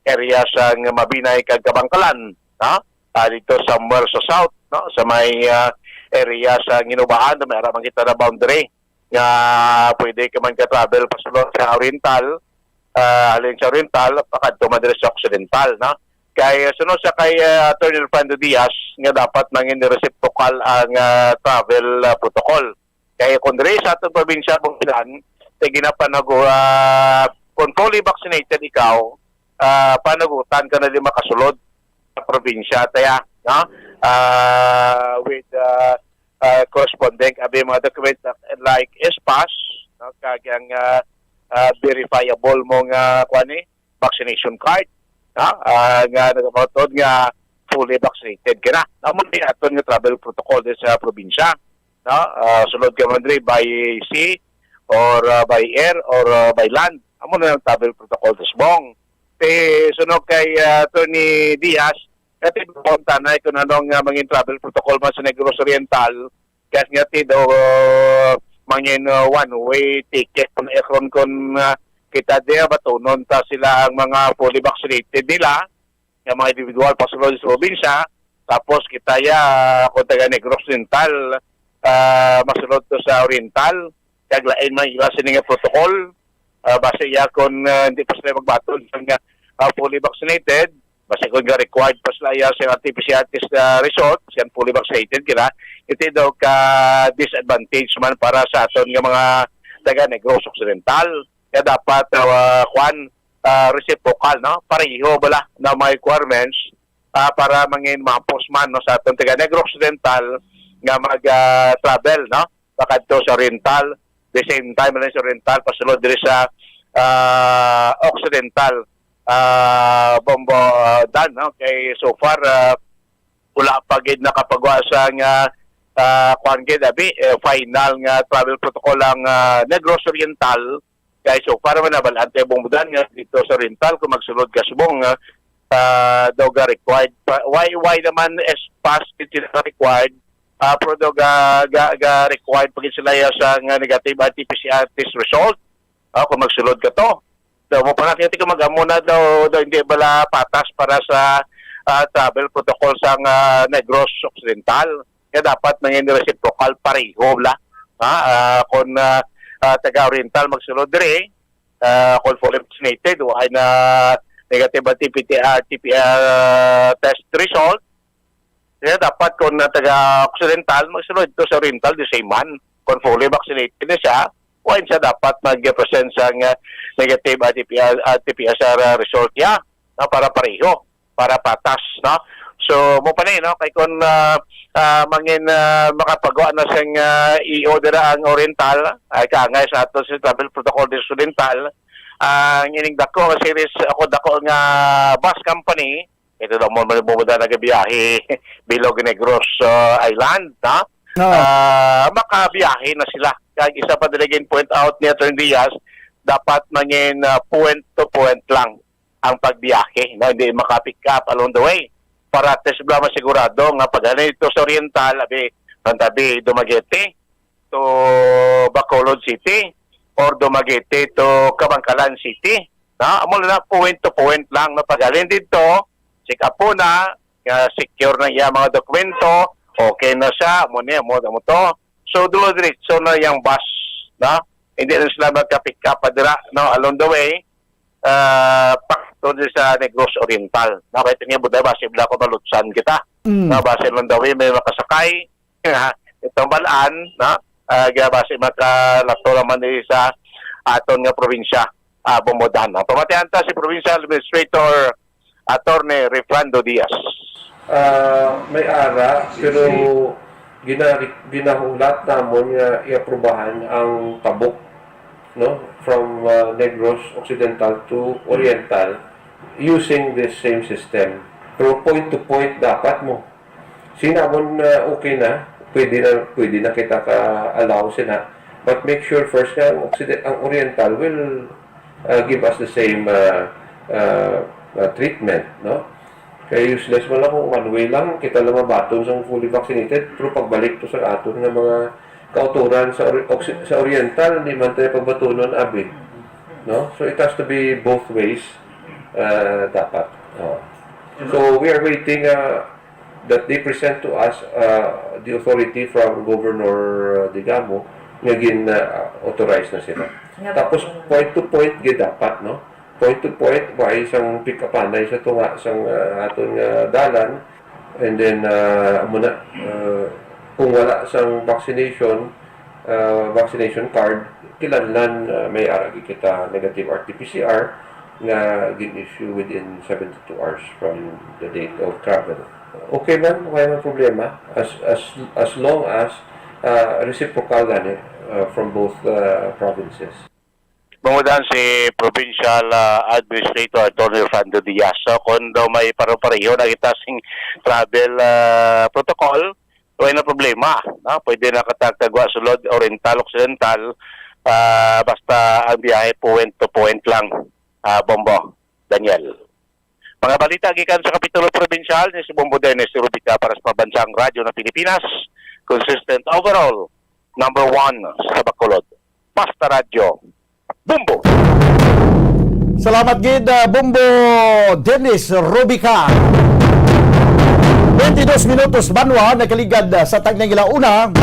area sa Mabinay kag Kabangkalan, no? Dito somewhere sa south, no, sa may area sa Ginubahan, may ara man kita na boundary nga pwede ka man ka-travel pasulod sa Oriental, halin sa Oriental, pakadto man diri sa Occidental, no? Kay sunod sa kay Attorney Fernando Diaz nga dapat mangin reciprocal ang travel protocol. Kay kung diri sa atong probinsya Bukidnon, tay ginapanago kung fully vaccinated ikaw, panagutan ka na di makasulod sa probinsya taya, no? With corresponding abi mga documents like S-Pass, no? Kagyang verifiable mong vaccination card, nga nagapatod nga fully vaccinated ka na. Naman din aton nga travel protocol din sa probinsya. Sulod ka man diri by sea or by air or by land. Amo na ang travel protocol sa Sbong. Sunod kay Attorney Diaz, kati punta na kung anong mangin travel protocol man sa Negros Oriental, kasi nga daw mangin one-way ticket kung ekron kung kita diya batunon ta sila ang mga fully vaccinated nila, yung mga individual pasulod sa probinsya, tapos kita ya kung taga Negros Oriental, masulod to sa Oriental, kaglain man ila sininga protocol, base ya kung hindi pa sila magbatol ng fully vaccinated, base kung required pa sila ya sa RT-PCR test result, siyan fully vaccinated kila, ito daw ka disadvantage man para sa aton ng mga taga Negros Occidental. Kaya dapat reciprocal, no? Pareho bala na mga requirements para mangin mapos man, no, sa aton taga Negros Occidental nga mag-travel, no? Bakadto sa Oriental, the same time na sa Oriental pasulod diri sa Occidental bombo dan, no? Kay so far wala pa gid nakapagawa sa nga kuan gid abi final nga travel protocol ang Negros Oriental. Kaya so para man nabalante bumudan nga dito sa Oriental kung magsulod ka subong daw ga required why naman S-Pass sila required pero daw ga required pag sila sa nga negative RT-PCR test result kung magsulod ka to. Daw mo pa natin kung mag-amuna daw hindi bala patas para sa travel protocol sa Negros Occidental. Kaya dapat mangin reciprocal pareho la. Kung taga Oriental magsulod diri, kung fully vaccinated o ay na negative RT-PCR test result, kaya dapat kung taga Occidental magsulod ito sa Oriental the same man. Kung fully vaccinated na siya, why siya dapat mag-present sa negative RT-PCR result niya para pareho, para patas, no? So mo pa no, kay kung mangin makapagawa na siyang i-order ang Oriental, ay kaangay sa ato sa travel protocol des Oriental, ang ining dako nga series ako dako nga bus company, ito daw mo mabubuda nagabiyahe Bilog Negros Island, ha? Makabiyahe na sila. Kaya isa pa diligin point out ni Atty. Diaz, dapat mangin point to point lang ang pagbiyahe, na hindi makapick up along the way. Para test bla masigurado nga pag ito sa Oriental, tabi Dumaguete to Bacolod City or Dumaguete to Kabangkalan City. Amo na point to point lang na pag dito, check up po na, secure na yung mga dokumento, okay na siya, mo to. So dulo diretso na yung bus, na hindi na sila magka-pick up padira, no, along the way. Pakto sa Negros Oriental. Nakita niya buday base bla ko malutsan kita. Base lang daw may makasakay. Itong balaan, na base makalato naman sa aton nga probinsya, Bumudan. Pamatihan ta si Provincial Administrator Attorney Refrando Diaz. May ara, pero ginahulat namon nga i-aprobahan ang tabok, no, from Negros Occidental to Oriental using this same system. Pero point to point dapat mo. Sinamon na okay na, pwede na kita ka-allow sila. But make sure first na ang Oriental will give us the same treatment, no? Kaya useless mo lang kung one way lang, kita lang mabaton sa fully vaccinated, pero pagbalik to sa aton ng mga kauturan sa Oriental, hindi man tayo pagbatunon abi. No? So it has to be both ways dapat. So we are waiting that they present to us the authority from Governor Digamo nga gin-authorize na sila. Tapos point to point gid dapat, no? Point to point wa isang pick up anay sa tunga sang aton nga dalan, and then muna kung wala sang vaccination card, kinahanglan may aragi kita negative RT-PCR nga gin-issue within 72 hours from the date of travel. Okay man, wala man problema as long as reciprocal gani from both provinces. Bangudan si Provincial Administrator Antonio Fernando Diaz. So, kung daw may paro-pareho na kita sing travel protocol, wala na problema. No? Pwede na katagtagwa sulod, oriental, occidental, basta ang biyahe point to point lang. Bombo, Daniel. Mga balita gikan sa Kapitulo Provincial ni si Bombo Dennis Rubica para sa Pambansang Radyo ng Pilipinas. Consistent overall, number 1 sa Bacolod. Basta Radyo. Bombo! Salamat gid Bombo Dennis Rubica. 22 minutos banwa nakaligad sa tagning ilauna.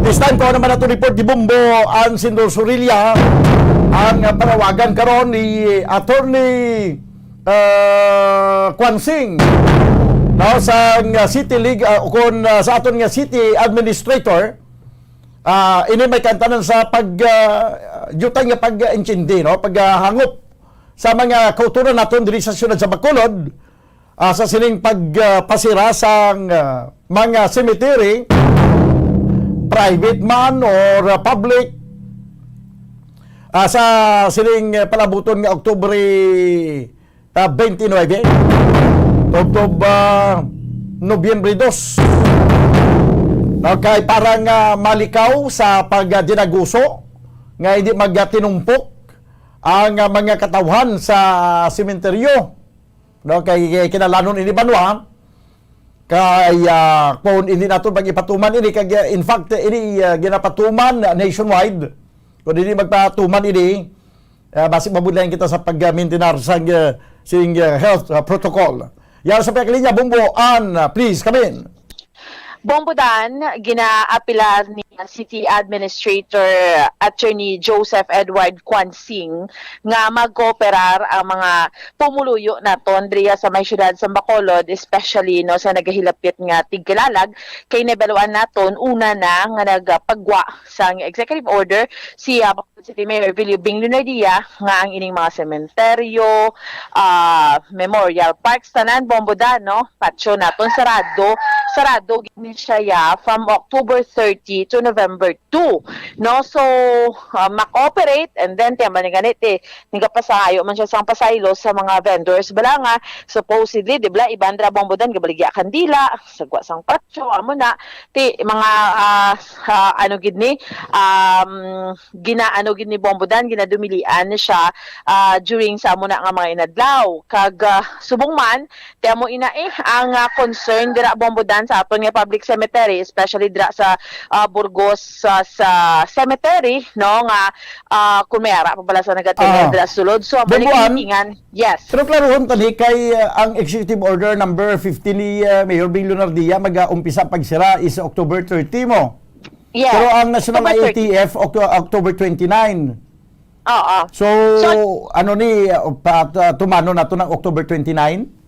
This time ko naman nato report di Bombo ang Sindor Surilla ang panawagan karon ni Attorney Kwansing sa City League kung sa aton nga City Administrator. Ini may kantanan sa jutay nga pag-intindi, no? Paghangop sa mga kauturan naton diri sa siyudad sa Bacolod sa sining pagpasira sa mga cemetery, private man or public, sa sining palabuton nga Oktubre 29 Nobyembre 2. Kay parang malikaw sa pagdinaguso nga hindi magtinumpok ang mga katawhan sa sementeryo. Kay kinalanon ini banwa kay kung hindi nato pag-ipatuman ini kay in fact ini ginapatuman nationwide. Kung hindi magpatuman ini basi mabudlayan kita sa pag-maintain sa sing health protocol. Yan sa pagkalinya Bombo please come in. Bombodan, ginaapila ni City Administrator Attorney Joseph Edward Kwansing nga mag-cooperar ang mga pumuluyo naton driya sa may syudad sa Bacolod, especially no sa nagahilapit nga tigkilalag kay nabaluan naton una na nga nagpagwa sa executive order si City Mayor Vilubing Lunardia nga ang ining mga sementeryo, memorial parks tanan Bombodan, no patio naton sarado gini siya from October 30 to November 2, no? So mak-operate and then tiyan ba ni ganit nigapasayo man siya sang pasaylo sa mga vendors bala nga supposedly di ba ibandra Bombodan gabaligya kandila sagwa sang patio amo na ti mga gid ni gini Bombodan ginadumilian siya during sa amo na nga mga inadlaw kag subong man ti amo ina ang concern dira Bombodan sa aton nga public cemetery, especially dira sa Burgos sa cemetery, no nga kung may ara pa pala sa nagatingin dira sulod. So ang balikingan, yes. Pero klarohon tani kay ang executive order number 50 ni Mayor Bing Lunardia mag-umpisa pagsira is October 30 mo. Yes. Pero ang national IATF October 29. Oo. So ano ni tumano nato ng October 29?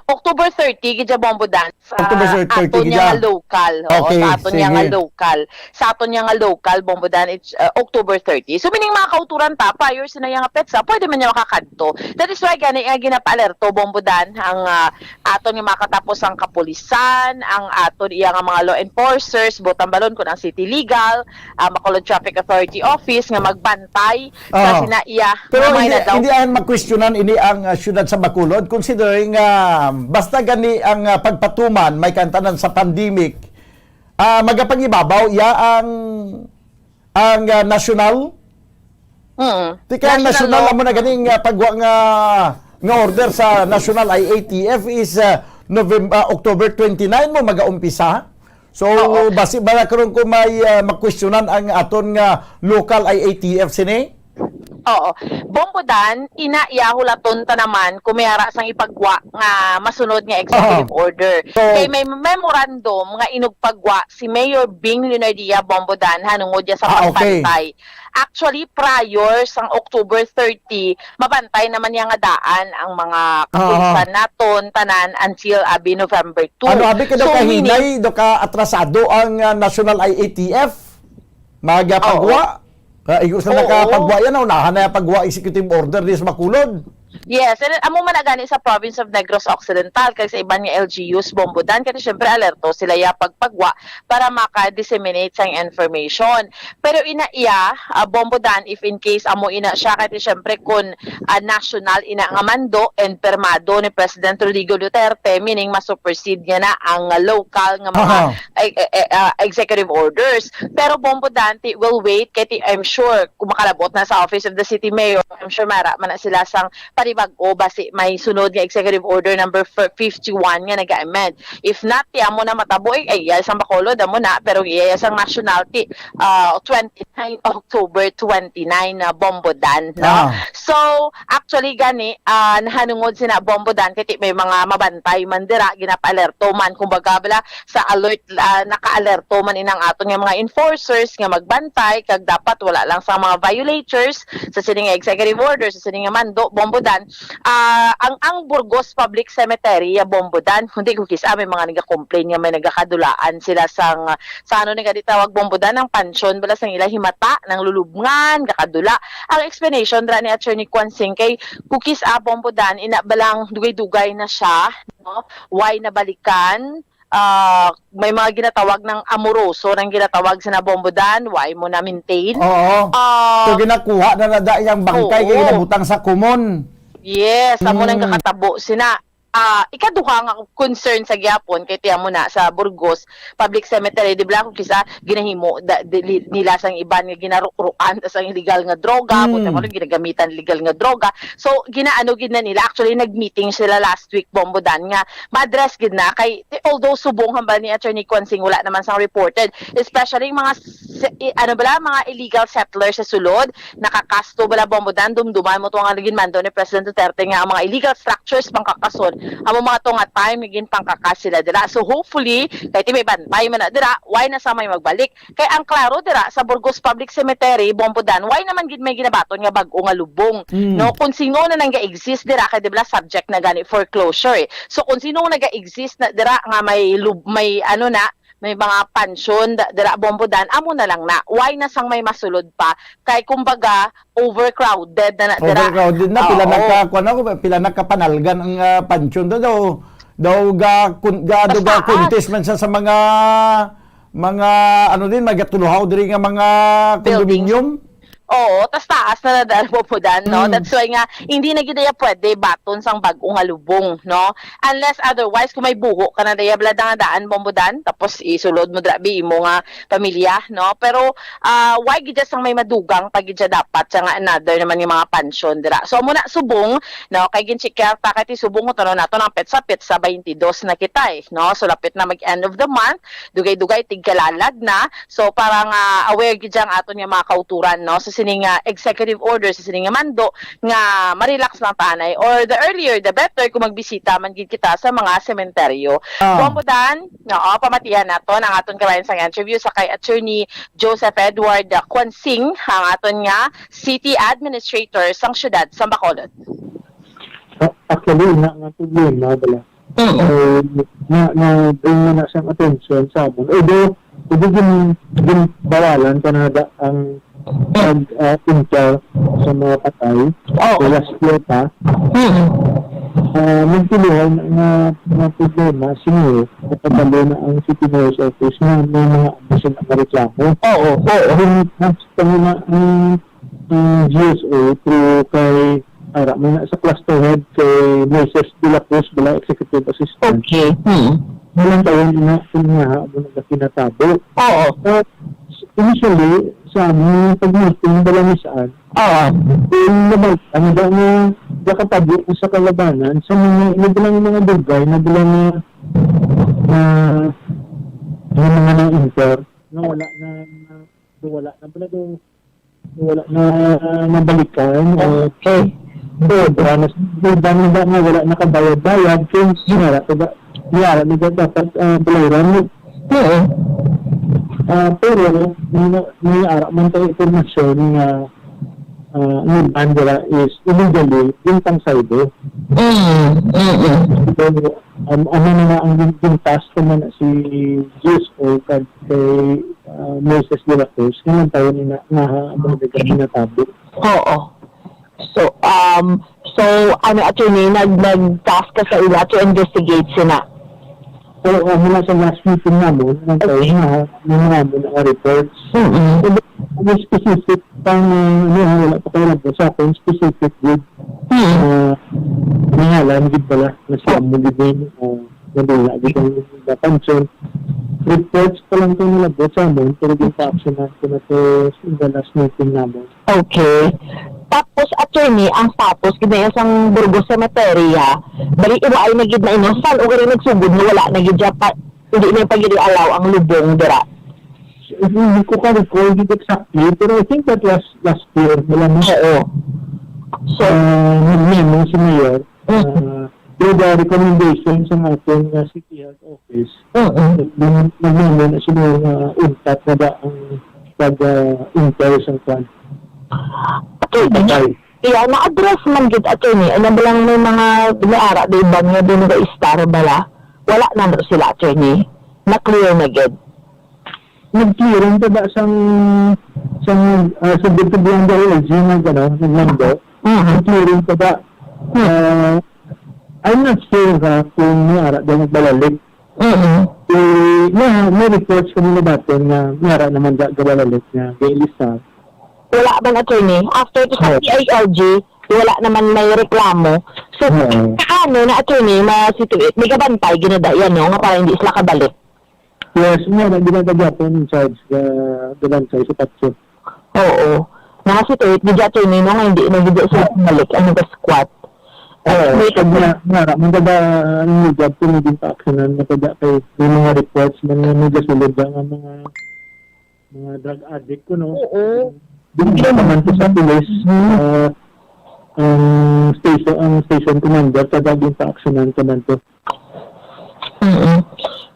October 30 gidya Bombodan sa October 30 aton nga local. Okay, sa aton nga local. Sa aton nga local Bombodan it's October 30. So meaning mga kauturan ta prior sa nga petsa pwede man niya makakadto. That is why gani ginapa-alerto Bombodan ang aton nga makatapos ang kapulisan, ang aton iya nga mga law enforcers, butang balon kun ang City Legal, Bacolod Traffic Authority Office nga magbantay sa sinaiya. Pero hindi ayon mag-questionan ini ang syudad sa Bacolod considering basta gani ang pagpatuman may kantanan sa pandemic magapangibabaw ang national tika national amo na ganing pagwa nga order sa national IATF is October 29 mo magaumpisa. So basi bala karon ko may mag-questionan ang aton nga local IATF sini. Oo. Bombodan, inaiyahulaton ta naman kumiyara sang ipagwa nga masunod nga executive order. Kay may memorandum nga inugpagwa si Mayor Bing Leonardia Bombodan hanungod ya sa pagbantay. Actually, prior sang October 30, mabantay naman yang nga daan ang mga kapunsan naton tanan until November 2. Ano abi ka daw kahinay, daw ka atrasado ang National IATF? Magapagwa? Igos na nakapagwa yan, unahan na yung pagwa executive order ni sa Makulod. Yes, and amo man na gani sa province of Negros Occidental kay sa iban nga LGUs Bombodan kasi syempre alerto sila ya pagpagwa para maka-disseminate sang information. Pero iya Bombodan if in case amo ina siya kay syempre kun national ina nga mando and permado ni President Rodrigo Duterte, meaning ma-supersede niya na ang local nga mga executive orders. Pero Bombodan will wait kay I'm sure kung makalabot na sa office of the city mayor, I'm sure mara man na sila sang paribag-o basi may sunod nga executive order number 51 nga nag-amend. If not, mo na matabo ay sang Bacolod mo na pero sang nationality 29 October 29 na Bombodan, no? So actually gani nahanungod sina Bombodan kay may mga mabantay man dira ginapa-alerto man kumbaga bala sa alert naka-alerto man inang aton nga mga enforcers nga magbantay kag dapat wala lang sa mga violators sa sining executive order sa sining mando Bombodan. Ang Burgos Public Cemetery ya Bombodan kundi ko kisa may mga naga-complain nga may nagakadulaan sila sa ano nga ditawag Bombodan ng pansyon bala sang ila himata ng lulubngan kakadula. Ang explanation dra ni Attorney Kwansing kay kukis Bombodan ina balang dugay-dugay na siya, no? Why nabalikan? May mga ginatawag ng amoroso ng ginatawag sa Bombodan, why mo na maintain? Oo. So ginakuha na nada yung bangkay kay ginabutang sa kumon. Yes, amo nang kakatabo sina. Ikaduha nga concern sa gyapon kay tiya mo na sa Burgos Public Cemetery di bla ko kisa ginahimo nila sang iban nga ginarukruan sang illegal nga droga punta mo ginagamitan legal nga droga so ginaano gid na nila actually nagmeeting sila last week Bombodan nga ma-address gid na kay although subong hambal ni Attorney Kwansing wala naman sang reported especially mga mga illegal settlers sa sulod nakakasto bala Bombodan dumduman mo to nga ginmando ni President Duterte nga ang mga illegal structures pangkakason amo mga to nga time higin pangkakas sila dira. So hopefully kay may bantay man na dira, why na sa may magbalik. Kay ang klaro dira sa Burgos Public Cemetery, Bombodan, why naman gid may ginabaton nga bag-o nga lubong. No, kung sino na nanga-exist dira kay dibla subject na gani foreclosure. So kung sino naga-exist na dira nga may ano na may mga pansyon dira Bombodan amo na lang na why na sang may masulod pa kay kumbaga overcrowded na dira pila nakapanalgan ang pansyon daw contest man sa mga ano din magatuluhaw diri nga mga condominium. Oo, tas taas na nadal Bombodan, no? That's why nga, hindi na gidaya pwede baton sang bag-o nga lubong, no? Unless otherwise, kung may buho ka na daya blada nga daan Bombodan, tapos isulod mo drabi mo nga pamilya, no? Pero, why gidya sang may madugang pag gidya dapat, sa nga another naman yung mga pansyon, dira. So, muna subong, no? Kay ginchikya, takit isubong mo tanong nato ng petsapit sa 22 na kita, no? So, lapit na mag-end of the month, dugay-dugay, tigkalalag na. So, parang aware gidya ang aton yung mga kauturan, no? So, sining executive order sa sining mando nga ma-relax lang tanay or the earlier the better kung magbisita man gid kita sa mga sementeryo. Bombodan, pamatihan nato ang aton kabayan sa interview sa kay Attorney Joseph Edward Kwansing, ang aton nga City Administrator sang syudad sa Bacolod. Actually, nga problema bala. Bring na sa attention sa abon. Although, hindi bawalan Canada ang pag-inter sa mga patay last year pa nagtuluhan na problema sinyo kapagalo na ang City Mayor's Office na may mga abusin ang reklamo na ang GSO through kay may sa cluster head kay Moises de la Cruz bala executive assistant walang taon na pinatabo initially sa aming pag-meeting balamisaan, ano daw na nakatabi sa kalabanan sa mga inabilang mga dugay na bilang mga na-inter na wala na pala daw wala na nabalikan. Okay. Sobra na nga wala nakabayad-bayad. Kaya yara na dapat balaran. Oo. Pero may ara man tayo informasyon nga ang bandera is illegally yung pangsaydo. So, ano na nga ang gintas naman si GSO kay Moises de la Cruz ngayon tayo na natabo. Oo. So, attorney, nag-task ka sa ila to investigate sila. So, mula sa last meeting namin, mga reports. May specific pang, wala pa kayo lang sa akin, specific with nangalan, hindi pala, na siya muli din, nabila, di kang napansin. Reports pa lang ito nilabot sa amin, pero yung pa-action natin na ito in the last meeting namin. Okay. Tapos, attorney, ang tapos, kinaya sang Burgos Cemetery, bali iba ay nagid na inasan o rin nagsugod na wala nagid pa, hindi na pag-alaw ang lubong dira. Hindi ko ka-recall it exactly, pero I think that was last year. Wala na. Oo. So, nag-memo si Mayor, through the recommendations ng ating City Health Office, nag-memo na sila untat na ba ang pag-inter sa kwan. Okay. Yeah, na-address man gid attorney. Ano ba lang may mga binaara di ba nga din nga star bala? Wala na sila attorney. Na-clear na gid. Nag-clearing pa ba sa Bitubiang LG na gano'n, naglando? Nag-clearing pa ba? I'm not sure kung may ara daw nagbalalig. May reports kanina dati na may ara naman gabalalig na gailisa. Wala man attorney. After to sa PILG, wala naman may reklamo. So, paano na attorney ma-situate? May kabantay, ginadayan no? Nga para hindi sila kabalik. Yes, ginadagapon in charge gabantay sa Patso. Oo. Nakasituate, di attorney no? Nga hindi nagigit sila kabalik. Ano ba squat? Maganda ang job kung hindi pa aksyonan na pagka kay mga reports mga nagasulod ang mga drug addict ko, no? Oo. Hindi naman po sa police, ang station commander, kada din pa aksyonan ka man to.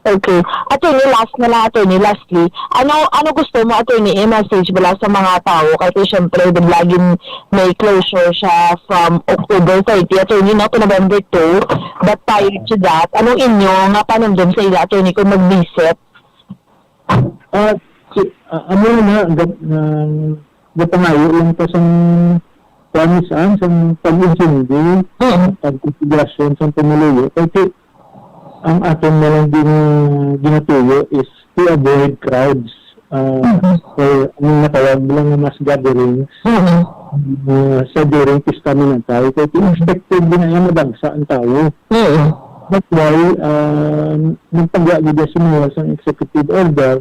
Okay. Attorney, lastly, ano gusto mo, attorney, i-message bala sa mga tao? Kasi syempre, laging may closure siya from October 30, attorney, no, to November 2. But prior to that, anong inyo nga panundom sa ila, attorney, kung mag-visit? Gapangayo lang pa sa pamisaan, sa pag-insindi, pag-configuration, sa pumuluyo. Kasi ang atin na lang ginatuyo is to avoid crowds. Or ang natawag lang na mass gatherings sa during pista ng tao. Kasi expected din na yung madagsa ang tao. That's why, nagpag-agad si Mayor sa executive order.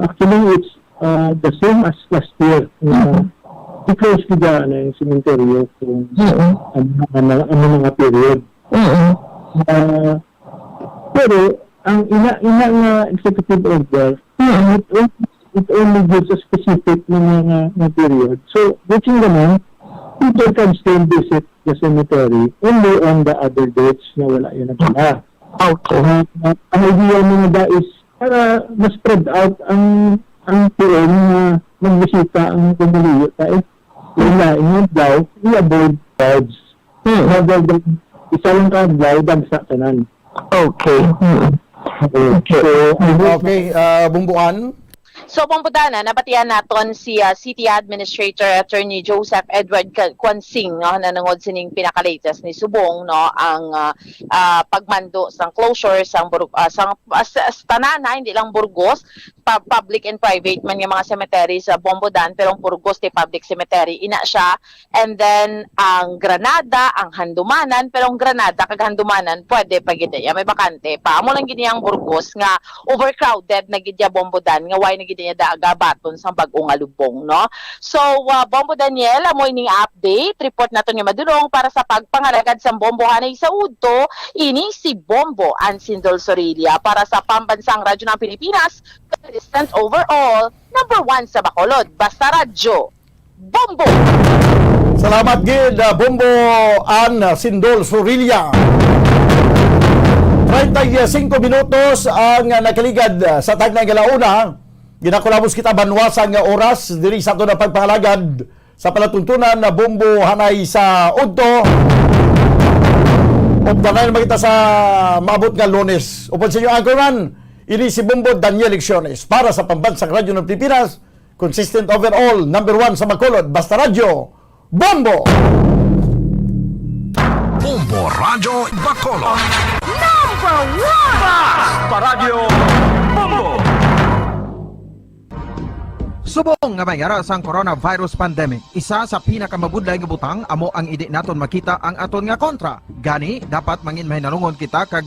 Actually, it's the same as last year. I-close ko dyan yung cemetery kung ano mga period. Pero ang ina nga executive order, it only gives a specific na mga period. So, which naman, people can still visit the cemetery only on the other dates na wala yun na pala. Okay. Ang idea mga da is para ma-spread out ang PM na magbisita ang pumiliyo tayo. Yung daw, i-avoid crowds. Rather than isa lang kadlaw, dagsa tanan. Okay. Okay, Bumbuan. So, Pambudana, nabatian naton si City Administrator Attorney Joseph Edward Quansing, no, na nangod sining pinaka-latest ni Subong, no, ang pagmando sang closure sang tanana, hindi lang Burgos, public and private man yung mga cemetery sa Bombodan, pero ang Burgos di public cemetery ina siya. And then ang Granada, ang Handumanan, pero ang Granada kag Handumanan pwede pagidaya may bakante pa. Amo lang gid ang Burgos nga overcrowded na gid ya Bombodan nga why na gid niya daaga baton sang bag-o nga lubong, no. So Bombo Daniel, amo ining update report naton nga madulong para sa pagpangalagad sang bombohanay sa udto ini si Bombo Ansindol Sorilia para sa Pambansang Radyo ng Pilipinas. Assistant overall, number 1 sa Bacolod, Basta Radyo, Bombo! Salamat gid Bombo Ann Sindol Sorilla. 35 minutos ang nakaligad sa tagna galauna. Ginakulabos kita banwasang oras diri sa ato na pagpangalagad sa palatuntunan na Bombo hanay sa Udto. Updanay naman kita sa maabot nga Lunes. Upod sa inyo anchorman, ini si Bombo Daniel Lecciones para sa Pambansang Radyo ng Pilipinas, consistent overall, number 1 sa Bacolod, Basta Radyo, Bombo! Bombo Radyo Bacolod. Number 1! Basta Radyo Bombo! Subong nga mayara sang coronavirus pandemic, isa sa pinakamabudlay nga butang amo ang idi naton makita ang aton nga kontra. Gani dapat mangin mahinalungon kita kag